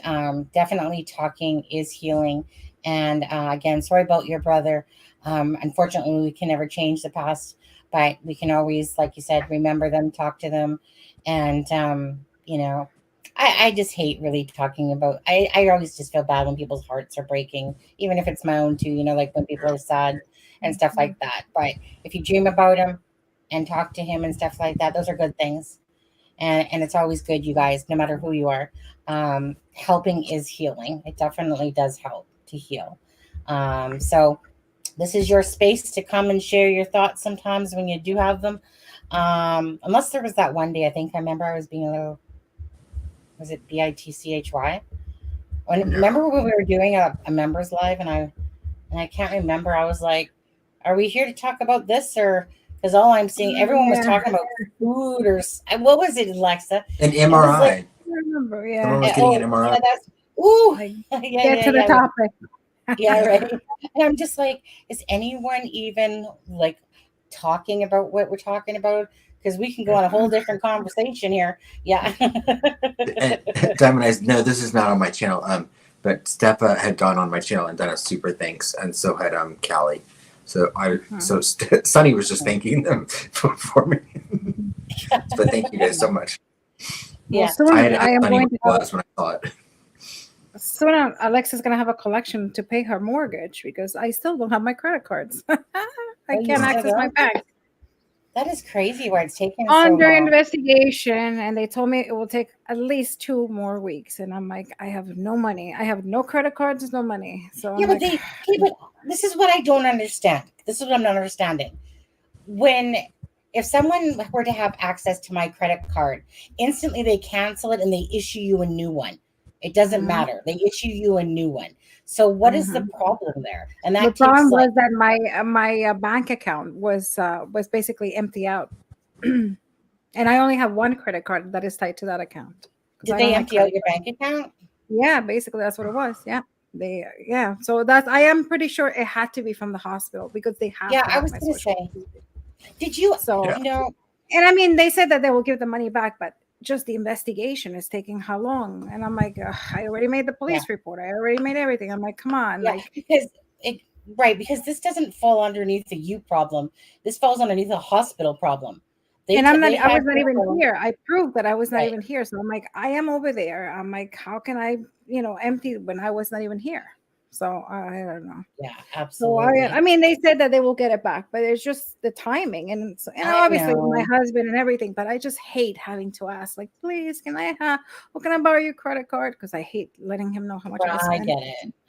definitely talking is healing. And again, sorry about your brother. Unfortunately, we can never change the past, but we can always, like you said, remember them, talk to them, and I just hate really talking about. I always just feel bad when people's hearts are breaking, even if it's my own too. Like when people are sad and stuff like that. But if you dream about him and talk to him and stuff like that, those are good things. And it's always good, you guys, no matter who you are. Helping is healing. It definitely does help to heal. So this is your space to come and share your thoughts sometimes when you do have them. Unless there was that one day, I think I remember I was being a little, was it bitchy? Remember when we were doing a members live and I can't remember. I was like, "Are we here to talk about this or?" Because all I'm seeing, everyone was talking about food or what was it, Alexa? An MRI. I remember, Someone was getting an MRI. Yeah, that's ooh, Get to the topic. Yeah, right. And I'm just like, is anyone even like talking about what we're talking about? Because we can go on a whole different conversation here. Yeah. Diamond Eyes, no, this is not on my channel. But Stepa had gone on my channel and done a super thanks, and so had Callie. So Sunny was just thanking them for me. But thank you guys so much. Yeah. Well, I am going to was when I saw it. Soon Alexa's gonna have a collection to pay her mortgage because I still don't have my credit cards. I can't access my bank. That is crazy why it's taking Under so long. investigation, and they told me it will take at least 2 more weeks. And I'm like, I have no money. I have no credit cards, no money. So yeah, but this is what I don't understand. This is what I'm not understanding. If someone were to have access to my credit card, instantly they cancel it and they issue you a new one. It doesn't matter. They issue you a new one. So what is the problem there? And that the problem was that my bank account was basically empty out, and I only have one credit card that is tied to that account. Did they empty out your bank account? Yeah, basically that's what it was. Yeah. So I am pretty sure it had to be from the hospital because they have. Yeah, I was going to say. Did you? So you know. And I mean, they said that they will give the money back, but just the investigation is taking how long? And I'm like, I already made the police report. I already made everything. I'm like, come on, because this doesn't fall underneath the you problem. This falls underneath a hospital problem. I was not even here. I proved that I was not even here. So I'm like, I am over there. I'm like, how can I, empty when I was not even here? So I don't know. Yeah, absolutely. So I mean, they said that they will get it back, but it's just the timing, and obviously my husband and everything. But I just hate having to ask, like, please, can I borrow your credit card? Because I hate letting him know how much I spend.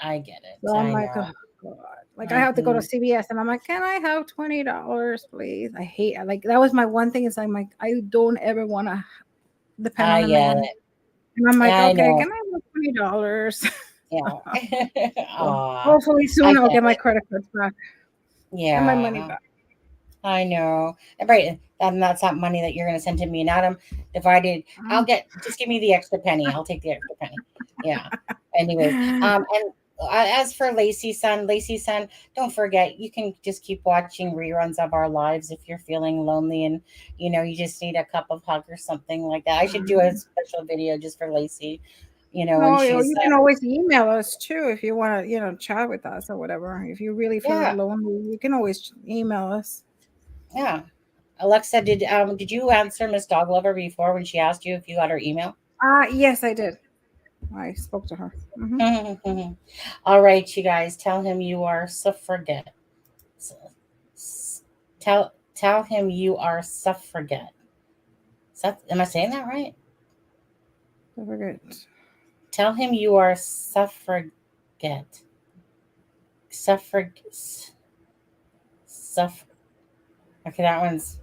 I get it. So I'm like, oh God. Like I have to go to CVS, and I'm like, can I have $20, please? I hate like that was my one thing. Is I'm like, I don't ever want to depend on a man. And I'm like, okay, can I have $20? Yeah. Hopefully soon I'll get my credit cards back. Yeah. And my money back. I know. Right. And that's that money that you're going to send to me and Adam divided. Just give me the extra penny. I'll take the extra penny. Yeah. Anyways. And as for Lacey's son, don't forget, you can just keep watching reruns of our lives if you're feeling lonely and, you just need a cup of hug or something like that. I should do a special video just for Lacey. You can always email us too if you want to, chat with us or whatever. If you really feel lonely, you can always email us. Yeah. Alexa, did you answer Miss Dog Lover before when she asked you if you got her email? Yes, I did. I spoke to her. Mm-hmm. All right, you guys, tell him you are suffragette. Tell him you are suffragette. Am I saying that right? Suffragette. Tell him you are suffragette. Okay, that one's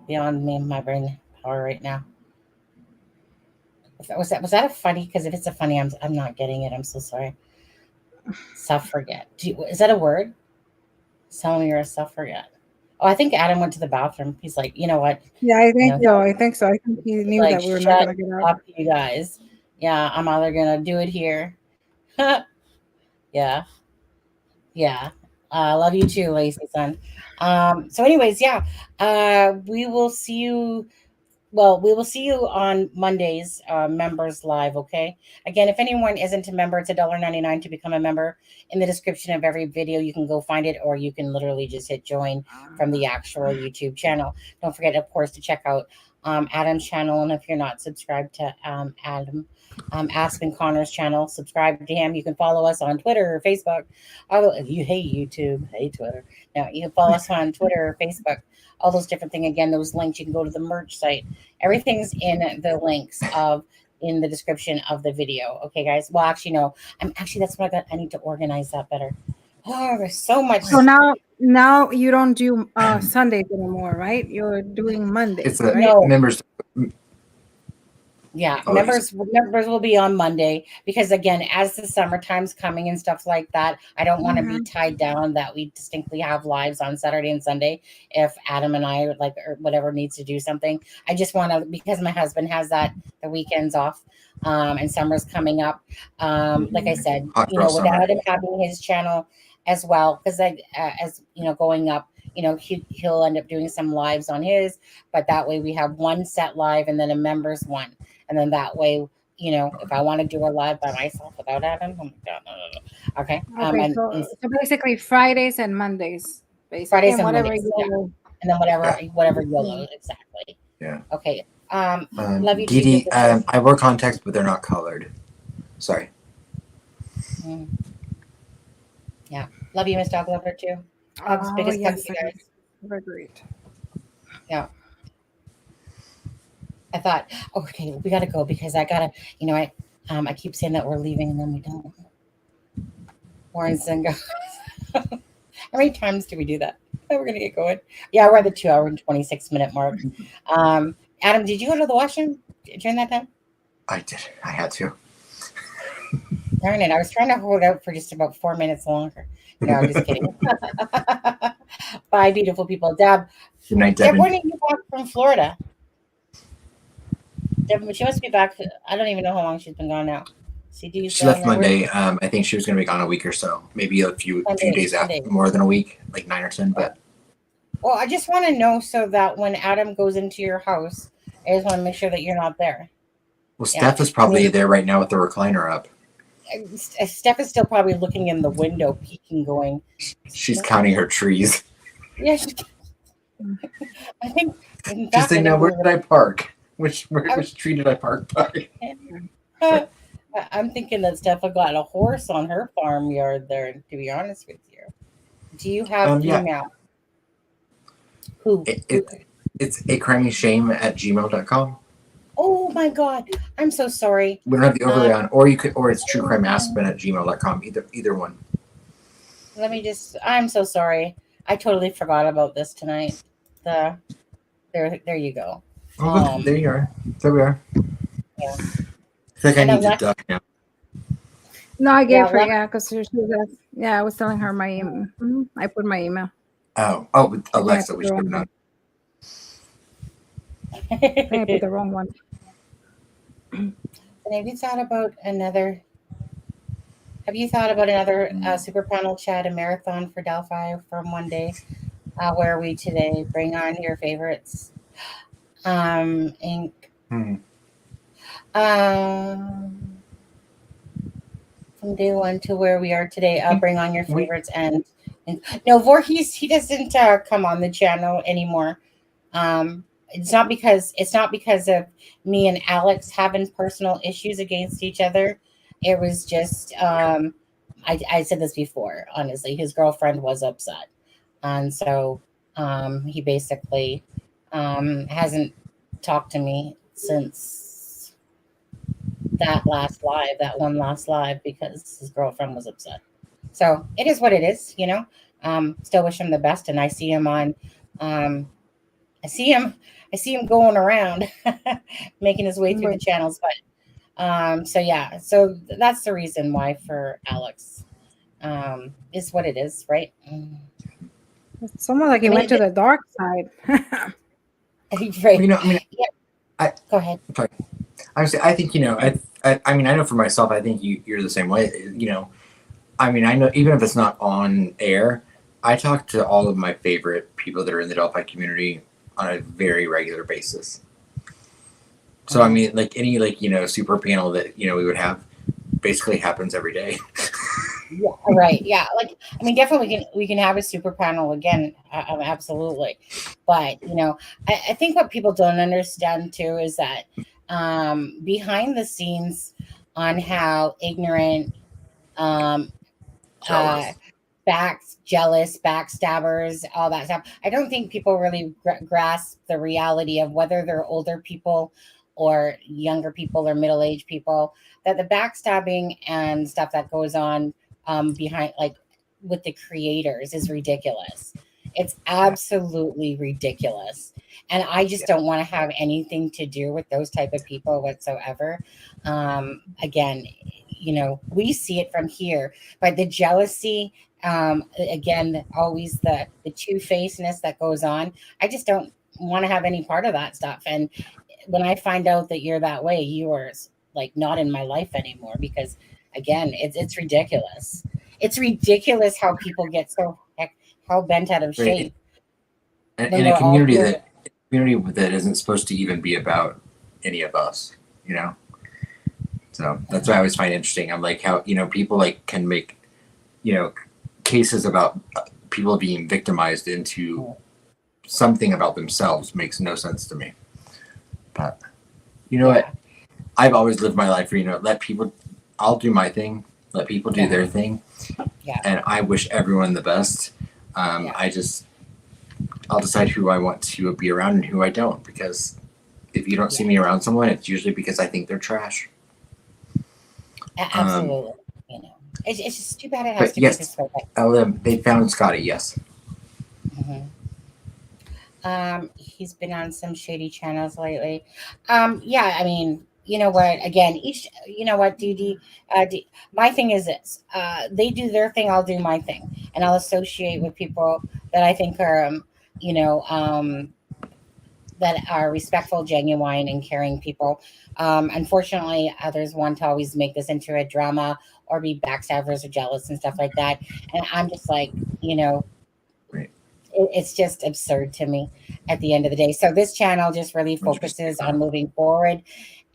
beyond me, my brain power right now. Was that a funny? Because if it's a funny, I'm not getting it. I'm so sorry. Suffragette. Is that a word? Tell me you're a suffragette. Oh, I think Adam went to the bathroom. He's like, you know what? Yeah, I think so. I think he knew that we were not going to get out. Up, you guys. Yeah, I'm either going to do it here. Yeah. Love you too, Lacey, son. So anyways, we will see you. Well, we will see you on Mondays, members live. Okay. Again, if anyone isn't a member, it's $1.99 to become a member. In the description of every video, you can go find it, or you can literally just hit join from the actual YouTube channel. Don't forget, of course, to check out Adam's channel. And if you're not subscribed to Adam, Aspen Connor's channel, subscribe to him. You can follow us on Twitter or Facebook. Although you hate YouTube, hate Twitter. No, you can follow us on Twitter or Facebook. All those different things. Again, those links, you can go to the merch site. Everything's in the links in the description of the video. Okay, guys. Well, actually, no. That's what I need to organize that better. Oh, there's so much. So now you don't do Sundays anymore, right? You're doing Mondays. It's a No. members. Yeah, Oh, members will be on Monday because again, as the summertime's coming and stuff like that, I don't want to be tied down that we distinctly have lives on Saturday and Sunday. If Adam and I or whatever needs to do something, I just want to, because my husband has the weekends off, and summer's coming up. Like I said, without him having his channel as well, because as going up. He'll end up doing some lives on his, but that way we have one set live and then a members one. And then that way, if I want to do a live by myself without Adam, oh my God, no. Okay. So basically Fridays and Mondays. Basically, Fridays and whatever Mondays. Yeah. And then whatever YOLO, exactly. Yeah. Okay. Love you. Dee Dee, I wore contacts, but they're not colored. Sorry. Yeah. Love you, Miss Dog Lover, too. Biggest yes, you guys. Agreed. Yeah. I thought, okay, we got to go because I got to, I keep saying that we're leaving and then we don't. Warren Zinga. How many times do we do that? We're going to get going. Yeah, we're at the 2 hour and 26-minute mark. Adam, did you go to the washroom during that time? I did. I had to. Darn it. I was trying to hold out for just about 4 minutes longer. No, I'm just kidding. Bye, beautiful people. Deb. Good night, Devin. Deb, when are you back from Florida? Deb, she must be back. I don't even know how long she's been gone now. She left Monday. I think she was going to be gone a week or so. Maybe a few days after, more than a week, like 9 or 10. But well, I just want to know so that when Adam goes into your house, I just want to make sure that you're not there. Well, Steph is probably there right now with the recliner up. Steph is still probably looking in the window, peeking, going. She's counting her trees. Yeah, I think. She's saying, "Now, where did I park? Which tree did I park by?" I'm thinking that Steph got a horse on her farmyard there. To be honest with you, do you have email? Who? It's acrimingshame@gmail.com. Oh my God, I'm so sorry. We don't have the overlay on, or it's truecrimeaspen@gmail.com. Either one. I'm so sorry. I totally forgot about this tonight. There you go. Oh, there you are. There we are. Yeah. I feel like I need to duck now. No, I gave her, because I was telling her my email. I put my email. Oh, with Alexa, we should have known. I put the wrong one. And have you thought about another super panel chat, a marathon for Delphi from one day? Where are we today? Bring on your favorites. Inc. From day one to where we are today, bring on your favorites. And no, Voorhees, he doesn't come on the channel anymore. It's not because of me and Alex having personal issues against each other. It was just I said this before, honestly, his girlfriend was upset. And so he basically hasn't talked to me since that one last live, because his girlfriend was upset. So it is what it is, Still wish him the best, and I see him on I see him going around making his way through the channels, but so that's the reason why for Alex. Is what it is, right? It's almost like he went to the dark side. Right. Go ahead. Sorry. I think, I know for myself, I think you're the same way. I know, even if it's not on air, I talk to all of my favorite people that are in the Delphi community on a very regular basis. So, like any, super panel that, we would have basically happens every day. Yeah, right. Yeah, like I mean, definitely we can have a super panel again, absolutely. But I think what people don't understand too is that behind the scenes on how ignorant, um, uh, Jealous. jealous, backstabbers, all that stuff. I don't think people really grasp the reality of whether they're older people or younger people or middle-aged people, that the backstabbing and stuff that goes on behind, like with the creators, is ridiculous. It's Yeah. absolutely ridiculous. And I just Yeah. don't want to have anything to do with those type of people whatsoever. Again, we see it from here, but the jealousy, again, always the two-facedness that goes on. I just don't want to have any part of that stuff. And when I find out that you're that way, you are like not in my life anymore, because again, it's ridiculous. It's ridiculous how people get so hell bent out of Right. shape And when in a we're all community here. that isn't supposed to even be about any of us, you know. So that's what I always find interesting. I'm like how people like can make cases about people being victimized into something about themselves makes no sense to me. But you know what? I've always lived my life where let people. I'll do my thing. Let people do their thing. Yeah. And I wish everyone the best. I'll decide who I want to be around and who I don't, because if you don't see me around someone, it's usually because I think they're trash. Absolutely. It's just too bad it has But to be yes, this way. they found Scotty. Yes. Mhm. He's been on some shady channels lately. Yeah, I mean, you know what? Again, DD, my thing is this: they do their thing, I'll do my thing, and I'll associate with people that I think are, you know, that are respectful, genuine, and caring people. Unfortunately, others want to always make this into a drama or be backstabbers or jealous and stuff like that, and I'm just like, Right. it's just absurd to me at the end of the day. So this channel just really What'd you say, focuses on Connor? moving forward,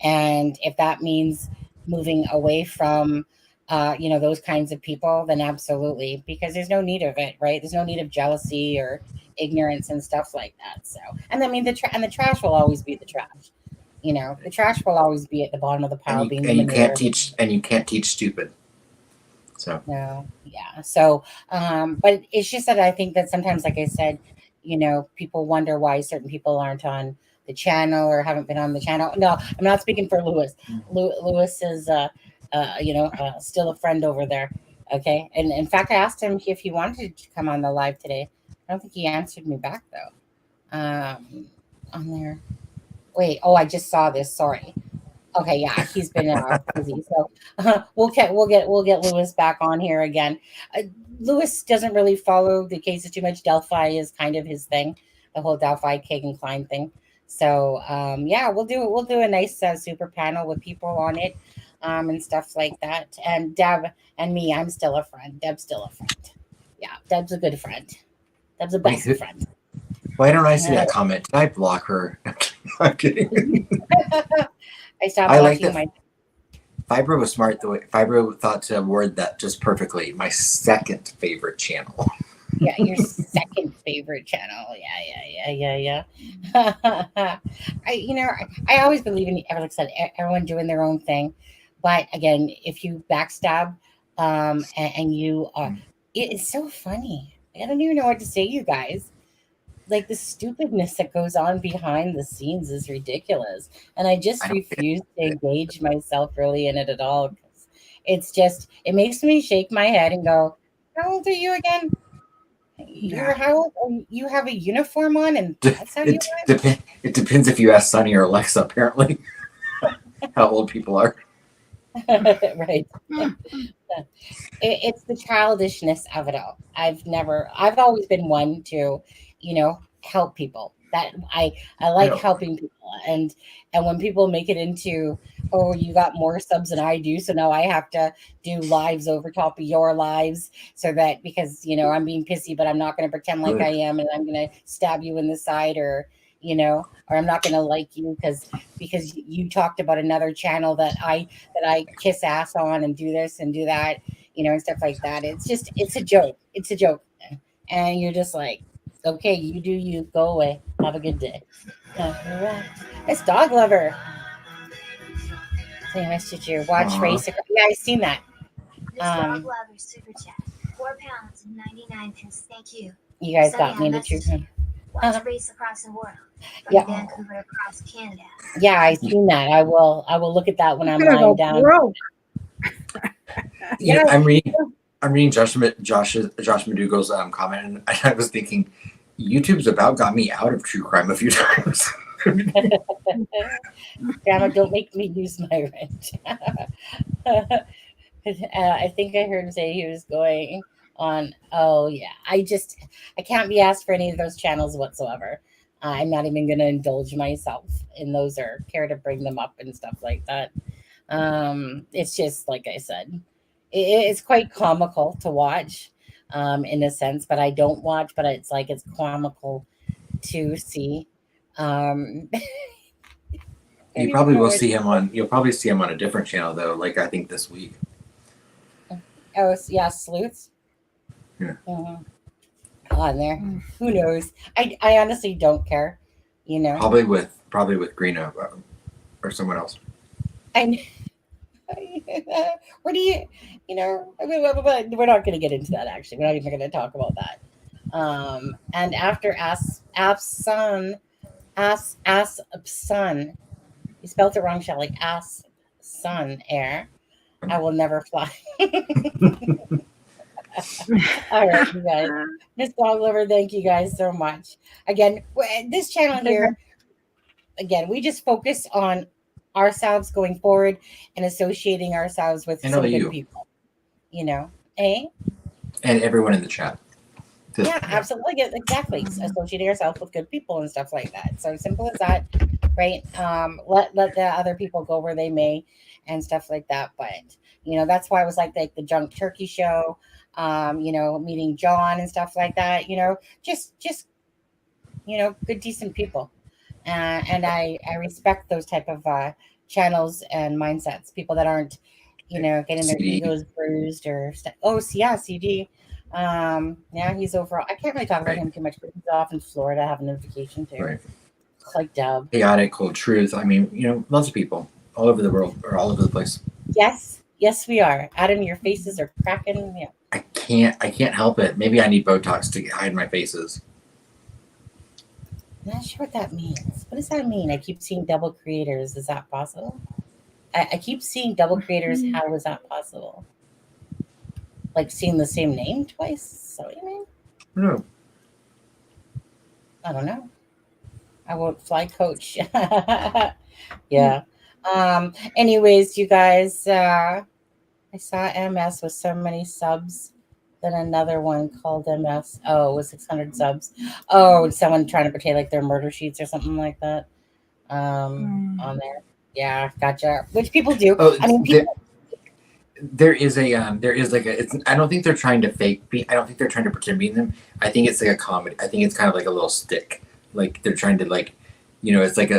and if that means moving away from those kinds of people, then absolutely, because there's no need of it, right? There's no need of jealousy or ignorance and stuff like that. So, and I mean, the trash will always be the trash. The trash will always be at the bottom of the And pile, you being the and you can't manure. teach stupid. So No, yeah. So, but it's just that I think that sometimes, like I said, people wonder why certain people aren't on the channel or haven't been on the channel. No, I'm not speaking for Lewis. Lewis is, still a friend over there. Okay. And in fact, I asked him if he wanted to come on the live today. I don't think he answered me back though. On there. Wait. Oh, I just saw this. Sorry. Okay, yeah, he's been busy, so we'll get Lewis back on here again. Lewis doesn't really follow the cases too much. Delphi is kind of his thing, the whole Delphi Kegan Kline thing. So yeah, we'll do a nice super panel with people on it, and stuff like that. And Deb and me, I'm still a friend. Deb's still a friend. Yeah, Deb's a good friend. Deb's the wait, best friend. why don't I see that comment? Did I block her? I'm kidding. I stopped I like watching that. my. Fibro was smart. The way Fibro thought to word that just perfectly. My second favorite channel. Yeah, your second favorite channel. Yeah. I always believe in, like I said, everyone doing their own thing. But again, if you backstab, and you are, it's so funny. I don't even know what to say, you guys. Like the stupidness that goes on behind the scenes is ridiculous, and I just I don't get refuse to it. engage myself really in it at all. 'Cause it makes me shake my head and go, "How old are you again? You're Yeah. how old? You have a uniform on, and that's how you It depends if you ask Sunny or Alexa. Apparently, how old people are. act." Right. It's the childishness of it all. I've always been one to, help people. That I I like know. helping people, and when people make it into, oh, you got more subs than I do, so now I have to do lives over top of your lives, so that because I'm being pissy, but I'm not going to pretend like I Good. am, and I'm going to stab you in the side, or I'm not going to like you because you talked about another channel that I kiss ass on and do this and do that. and stuff like that. It's a joke. It's a joke. And you're just like, okay, you do you, go away. Have a good day. It's Dog Lover. Say nice to you. Watch race. Yeah, I've seen that. This Dog Lover super chat. 4 pounds and 99 pence. Thank you. You guys Sunny, got me I the messaged truth. you. Watch race across the world. From Yeah. Vancouver across Canada. Yeah, I've seen that. I will look at that when I'm gonna lying go down. broke. Yeah, I'm reading Josh Madugal's comment, and I was thinking, YouTube's about got me out of true crime a few times. Grandma, don't make me lose my rent. I think I heard him say he was going on. Oh yeah, I can't be asked for any of those channels whatsoever. I'm not even going to indulge myself in those or care to bring them up and stuff like that. It's just like I said, it's quite comical to watch, in a sense. But I don't watch. But it's like it's comical to see. You probably will see him on. You'll probably see him on a different channel though. Like I think this week. Oh yeah, sleuths. Yeah. On there. Who knows? I honestly don't care. Probably with Greeno or someone else. I. Where do you? I mean, we're not going to get into that. Actually, we're not even going to talk about that. And after Son, you spelled it wrong, Shelly. Son air. I will never fly. All right, you guys. Miss Dog Lover, thank you guys so much. Again, this channel here, again, we just focus on ourselves going forward and associating ourselves with some good people. Eh? And everyone in the chat. Yeah, absolutely. Exactly. Associating ourselves with good people and stuff like that. So simple as that, right? Let the other people go where they may and stuff like that. But that's why I was like the Junk Turkey show, meeting John and stuff like that. Just good, decent people. And I respect those type of channels and mindsets. People that aren't, getting their egos bruised or stuff. Oh, yeah, CD. Yeah, he's overall. I can't really talk about him too much, but he's off in Florida having a vacation too. Right. Like Dub. Chaotic, Cold Truth. I mean, lots of people all over the world or all over the place. Yes, we are. Adam, your faces are cracking. Yeah. I can't help it. Maybe I need Botox to hide my faces. I'm not sure what that means. What does that mean? I keep seeing double creators. Is that possible? I keep seeing double creators. How is that possible? Like seeing the same name twice? Is that what you mean? No. I don't know. I won't fly coach. Yeah. Anyways, you guys, I saw MS with so many subs. Then another one called MS. Oh, it was 600 subs. Oh, someone trying to pretend like they're murder sheets or something like that. On there. Yeah, gotcha. Which people do. Oh, I mean, people. There is like a. I don't think they're trying to I don't think they're trying to pretend being them. I think it's like a comedy. I think it's kind of like a little stick. Like they're trying to it's like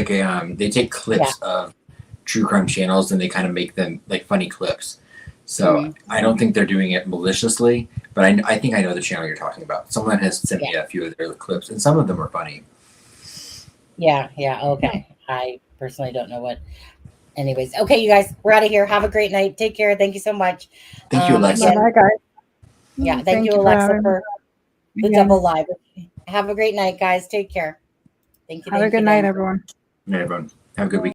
a. They take clips of true crime channels and they kind of make them like funny clips. So I don't think they're doing it maliciously, but I think I know the channel you're talking about. Someone has sent me a few of their clips, and some of them are funny. Yeah. Okay. I personally don't know what. Anyways, okay, you guys, we're out of here. Have a great night. Take care. Thank you so much. Thank you, Alexa. Bye, guys. Yeah, thank you, Alexa, for the double live. Have a great night, guys. Take care. Thank you. Have a good night, everyone. Good night, everyone. Have a good week.